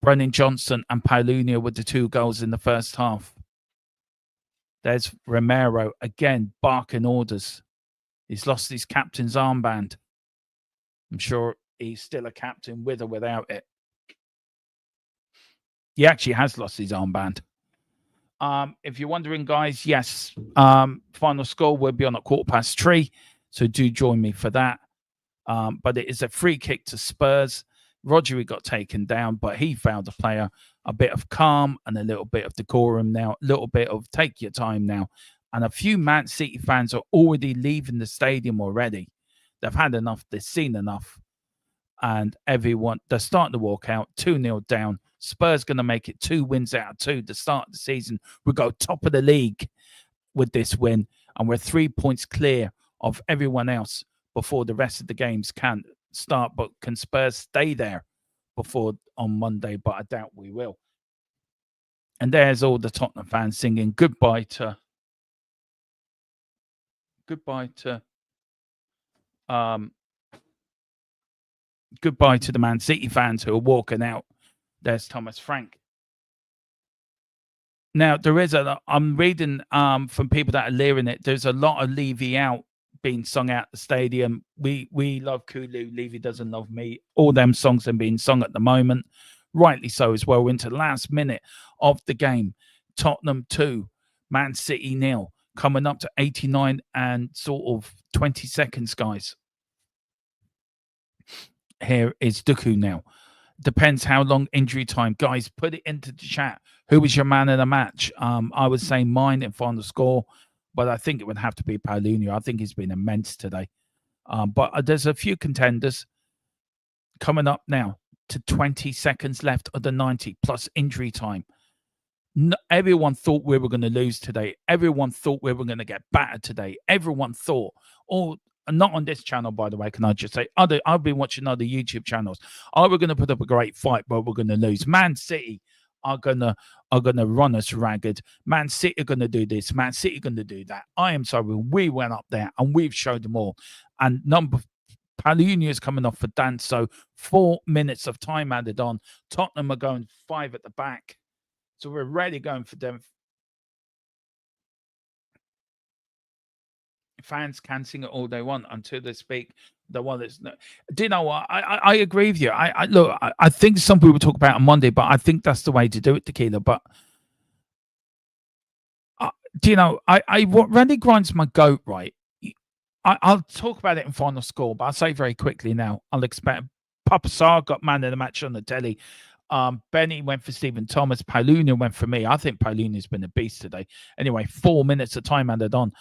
Brennan Johnson and Paulinho with the 2 goals in the first half. There's Romero again barking orders. He's lost his captain's armband. I'm sure he's still a captain with or without it. He actually has lost his armband. If you're wondering, guys, yes, final score will be on at 3:15. So do join me for that. But it is a free kick to Spurs. Rodri got taken down, but he found the player. A bit of calm and a little bit of decorum now. A little bit of take your time now. And a few Man City fans are already leaving the stadium already. They've had enough. They've seen enough. And everyone, they're starting to walk out. 2-0 down. Spurs going to make it 2 wins out of 2 to start the season. We go top of the league with this win. And we're 3 points clear of everyone else before the rest of the games can start. But can Spurs stay there before on Monday? But I doubt we will. And there's all the Tottenham fans singing goodbye to the Man City fans who are walking out. There's Thomas Frank. Now there is I'm reading from people that are leering it. There's a lot of Levy out being sung out the stadium. We love Kulu. Levy doesn't love me. All them songs are being sung at the moment. Rightly so as well. We're into the last minute of the game. Tottenham 2, Man City 0. Coming up to 89 and sort of 20 seconds, guys. Here is Duku now. Depends how long injury time. Guys, put it into the chat. Who was your man of the match? I would say mine in final score, but I think it would have to be Paulinho. I think he's been immense today. But there's a few contenders coming up now to 20 seconds left of the 90 plus injury time. Everyone thought we were going to lose today. Everyone thought we were going to get battered today. Everyone thought, not on this channel, by the way, can I just say, I've been watching other YouTube channels. We're going to put up a great fight, but we're going to lose. Man City are gonna run us ragged. Man City are going to do this. Man City are going to do that. I am sorry. We went up there and we've showed them all. And Paulinho is coming off for dance. So 4 minutes of time added on. Tottenham are going 5 at the back. So we're really going for them. Fans can sing it all they want until they speak the one that's no. Do you know what? I agree with you. I think some people talk about it on Monday, but I think that's the way to do it, Tequila. But do you know, what really grinds my goat, right? I'll talk about it in final score, but I'll say very quickly now. I'll expect Papa Sarr got man of the match on the telly. Benny went for Stephen Thomas. Paulina went for me. I think Paulina's been a beast today. Anyway, 4 minutes of time added on.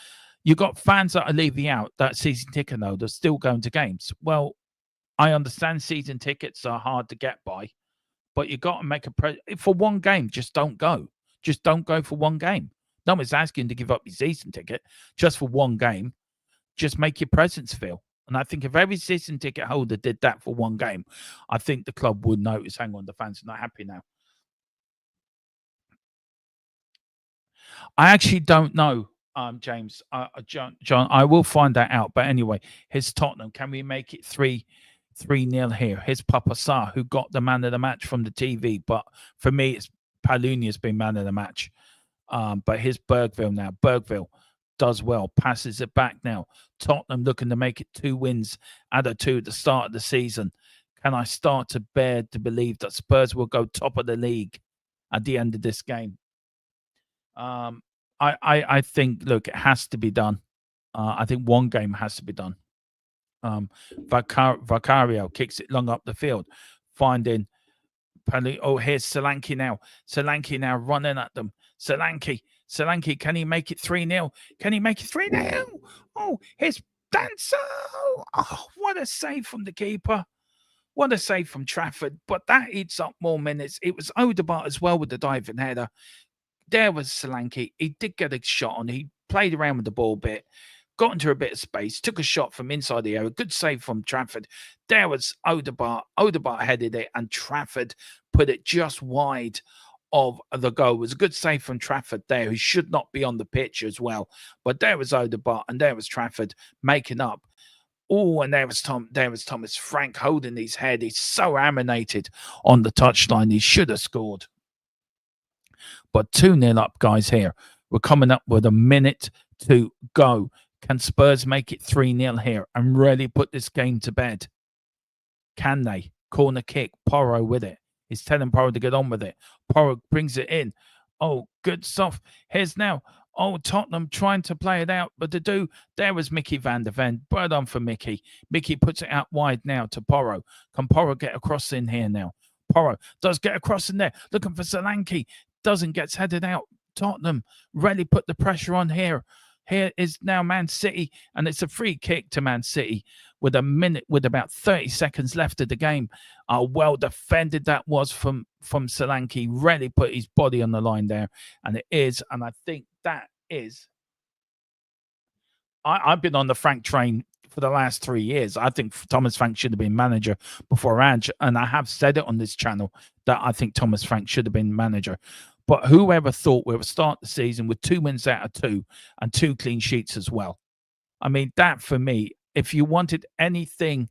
You got fans that are leaving out that season ticket though. They're still going to games. Well, I understand season tickets are hard to get by, but you got to make for one game. Just don't go. Just don't go for one game. No one's asking to give up your season ticket just for one game. Just make your presence feel. And I think if every season ticket holder did that for one game, I think the club would notice, hang on, the fans are not happy now. I actually don't know, James. John, I will find that out. But anyway, here's Tottenham. Can we make it 3-0 here? Here's Papa Sarr, who got the man of the match from the TV. But for me, it's Paulina's been man of the match. But here's Bergville now. Bergville does well, passes it back now. Tottenham looking to make it 2 wins out of 2 at the start of the season. Can I start to bear to believe that Spurs will go top of the league at the end of this game? I think, look, it has to be done. I think one game has to be done. Vicario kicks it long up the field, finding oh, here's Solanke now. Solanke now running at them. Solanke, can he make it 3-0? Can he make it 3-0? Oh, here's Danso. Oh, what a save from the keeper. What a save from Trafford. But that eats up more minutes. It was Odegaard as well with the diving header. There was Solanke. He did get a shot on. He played around with the ball a bit, got into a bit of space, took a shot from inside the area. Good save from Trafford. There was Odegaard. Odegaard headed it, and Trafford put it just wide of the goal. It was a good save from Trafford there, who should not be on the pitch as well. But there was Odegaard, and there was Trafford making up. Oh, and there was Thomas Frank holding his head. He's so animated on the touchline. He should have scored. But 2-0 up, guys, here. We're coming up with a minute to go. Can Spurs make it 3-0 here and really put this game to bed? Can they? Corner kick, Porro with it. He's telling Porro to get on with it. Porro brings it in. Oh, good stuff. Here's now. Oh, Tottenham trying to play it out, but to do, there was Mickey van der Ven. Well done for Mickey. Mickey puts it out wide now to Porro. Can Porro get across in here now? Porro does get across in there. Looking for Solanke. Doesn't, gets headed out. Tottenham really put the pressure on here. Here is now Man City, and it's a free kick to Man City with about 30 seconds left of the game. Well defended that was from Solanke. Really put his body on the line there, and it is. And I think that is. I've been on the Frank train for the last 3 years. I think Thomas Frank should have been manager before Ange, and I have said it on this channel that I think Thomas Frank should have been manager. But whoever thought we would start the season with 2 wins out of 2 and 2 clean sheets as well? I mean, that for me, if you wanted anything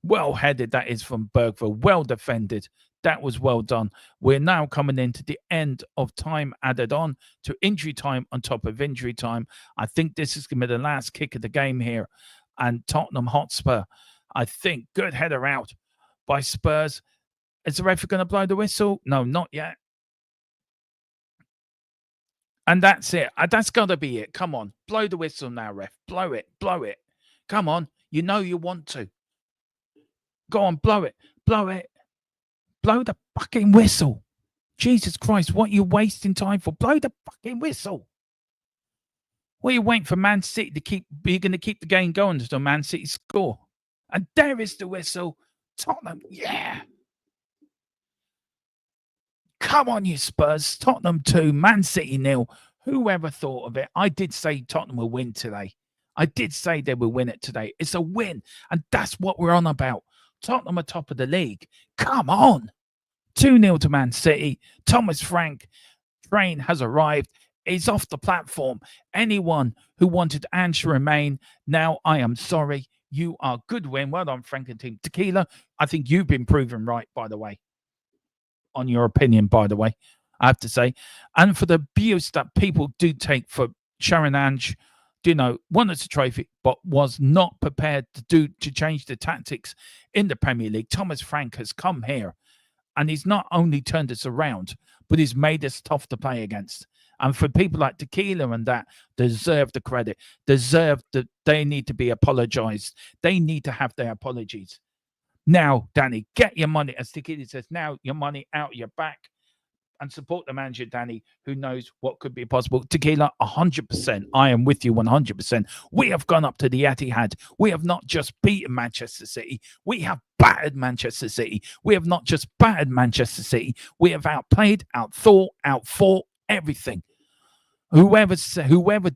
well-headed, that is from Bergville, well defended, that was well done. We're now coming into the end of time added on to injury time on top of injury time. I think this is going to be the last kick of the game here. And Tottenham Hotspur, I think, good header out by Spurs. Is the referee going to blow the whistle? No, not yet. And that's it. That's got to be it. Come on. Blow the whistle now, ref. Blow it. Blow it. Come on. You know you want to. Go on. Blow it. Blow it. Blow the fucking whistle. Jesus Christ. What are you wasting time for? Blow the fucking whistle. What are you waiting for Man City to keep? You're going to keep the game going until Man City score. And there is the whistle. Tottenham. Yeah. Come on, you Spurs. Tottenham 2, Man City 0. Whoever thought of it? I did say Tottenham will win today. I did say they will win it today. It's a win, and that's what we're on about. Tottenham are top of the league. Come on. 2-0 to Man City. Thomas Frank train has arrived. He's off the platform. Anyone who wanted Ange to remain, now I am sorry. You are good win. Well done, Frank and Team Tequila. I think you've been proven right, by the way. On your opinion, by the way, I have to say. And for the abuse that people do take for Sharon Ange, won us a trophy, but was not prepared to change the tactics in the Premier League. Thomas Frank has come here, and he's not only turned us around, but he's made us tough to play against. And for people like Tequila and that deserve the credit, they need to be apologized. They need to have their apologies. Now, Danny, get your money, as Tequila says, now your money out your back and support the manager, Danny, who knows what could be possible. Tequila, 100%. I am with you 100%. We have gone up to the Etihad. We have not just beaten Manchester City. We have battered Manchester City. We have not just battered Manchester City. We have outplayed, outfought everything. Whoever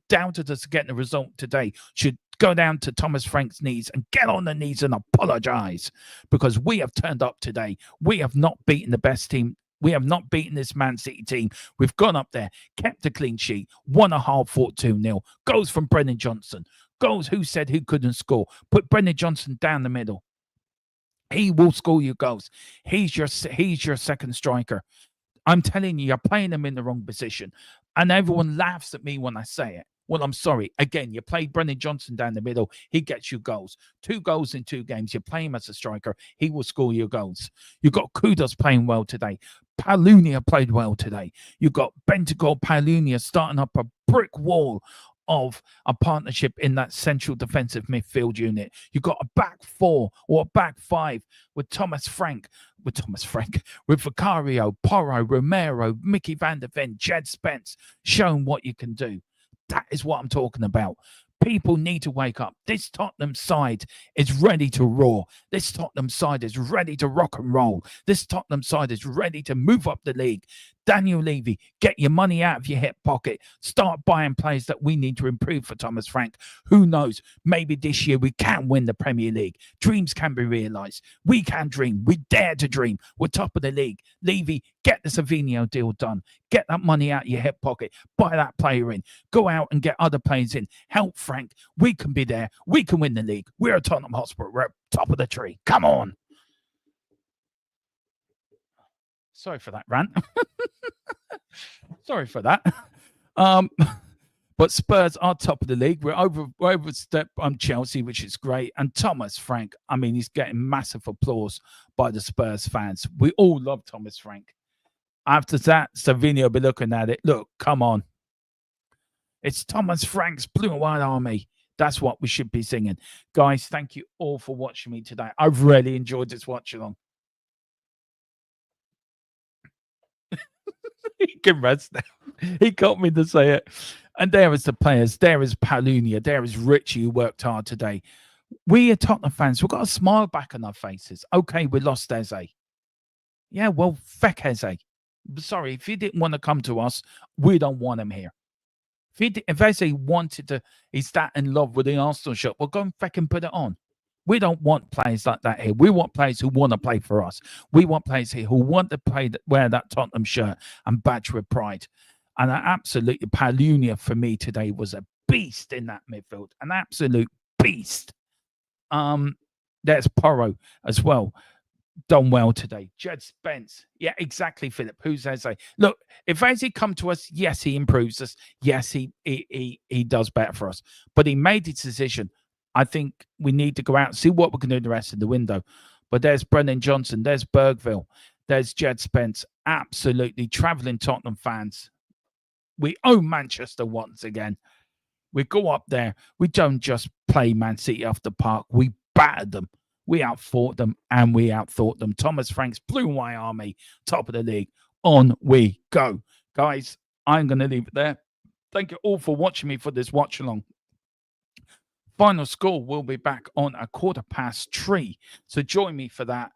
doubted us getting the result today should go down to Thomas Frank's knees and get on the knees and apologize, because we have turned up today. We have not beaten the best team. We have not beaten this Man City team. We've gone up there, kept a clean sheet, won a hard fought 2-0. Goals from Brennan Johnson. Goals, who said who couldn't score? Put Brennan Johnson down the middle. He will score your goals. He's your second striker. I'm telling you, you're playing him in the wrong position. And everyone laughs at me when I say it. Well, I'm sorry. Again, you play Brennan Johnson down the middle. He gets you goals. 2 goals in 2 games. You play him as a striker. He will score your goals. You've got Kudos playing well today. Palunia played well today. You've got Bentancur, Palunia starting up a brick wall of a partnership in that central defensive midfield unit. You've got a back 4 or a back 5 with Vicario, Porro, Romero, Mickey van der Ven, Jed Spence, showing what you can do. That is what I'm talking about. People need to wake up. This Tottenham side is ready to roar. This Tottenham side is ready to rock and roll. This Tottenham side is ready to move up the league. Daniel Levy, get your money out of your hip pocket. Start buying players that we need to improve for Thomas Frank. Who knows? Maybe this year we can win the Premier League. Dreams can be realised. We can dream. We dare to dream. We're top of the league. Levy, get the Savinio deal done. Get that money out of your hip pocket. Buy that player in. Go out and get other players in. Help Frank. We can be there. We can win the league. We're a Tottenham Hotspur. We're at top of the tree. Come on. Sorry for that rant. Sorry for that. But Spurs are top of the league. We're overstepped on Chelsea, which is great. And Thomas Frank, I mean, he's getting massive applause by the Spurs fans. We all love Thomas Frank. After that, Savinio will be looking at it. Look, come on. It's Thomas Frank's Blue and White Army. That's what we should be singing. Guys, thank you all for watching me today. I've really enjoyed this watch along. He can rest now. He got me to say it. And there is the players. There is Palunia. There is Richie, who worked hard today. We are Tottenham fans. We've got a smile back on our faces. Okay, we lost Eze. Yeah, well, feck Eze. Sorry, if he didn't want to come to us, we don't want him here. If Eze wanted to, he's that in love with the Arsenal shirt, well, go and feck and put it on. We don't want players like that here. We want players who want to play for us. We want players here who want to wear that Tottenham shirt and badge with pride. And absolutely, Palunia for me today was a beast in that midfield. An absolute beast. There's Porro as well. Done well today. Jed Spence. Yeah, exactly, Philip. Who's Eze? Look, if Eze come to us, yes, he improves us. Yes, he does better for us. But he made his decision. I think we need to go out and see what we can do the rest of the window. But there's Brennan Johnson. There's Bergville. There's Jed Spence. Absolutely travelling Tottenham fans. We own Manchester once again. We go up there. We don't just play Man City off the park. We battered them. We outfought them and we outthought them. Thomas Frank's Blue and White Army, top of the league. On we go. Guys, I'm going to leave it there. Thank you all for watching me for this watch along. Final score will be back on 3:15. So join me for that.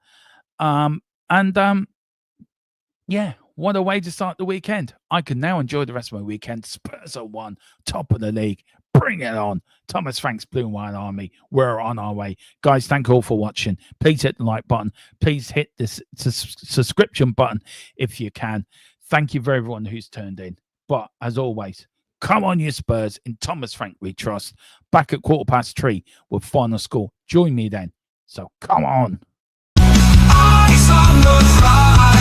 Yeah, what a way to start the weekend. I can now enjoy the rest of my weekend. Spurs are 1, top of the league. Bring it on. Thomas Frank's Blue and White Army. We're on our way. Guys, thank you all for watching. Please hit the like button. Please hit this subscription button if you can. Thank you for everyone who's turned in. But as always, come on, you Spurs. In Thomas Frank we trust. Back at 3:15 with final score. Join me then. So come on. Eyes on the prize.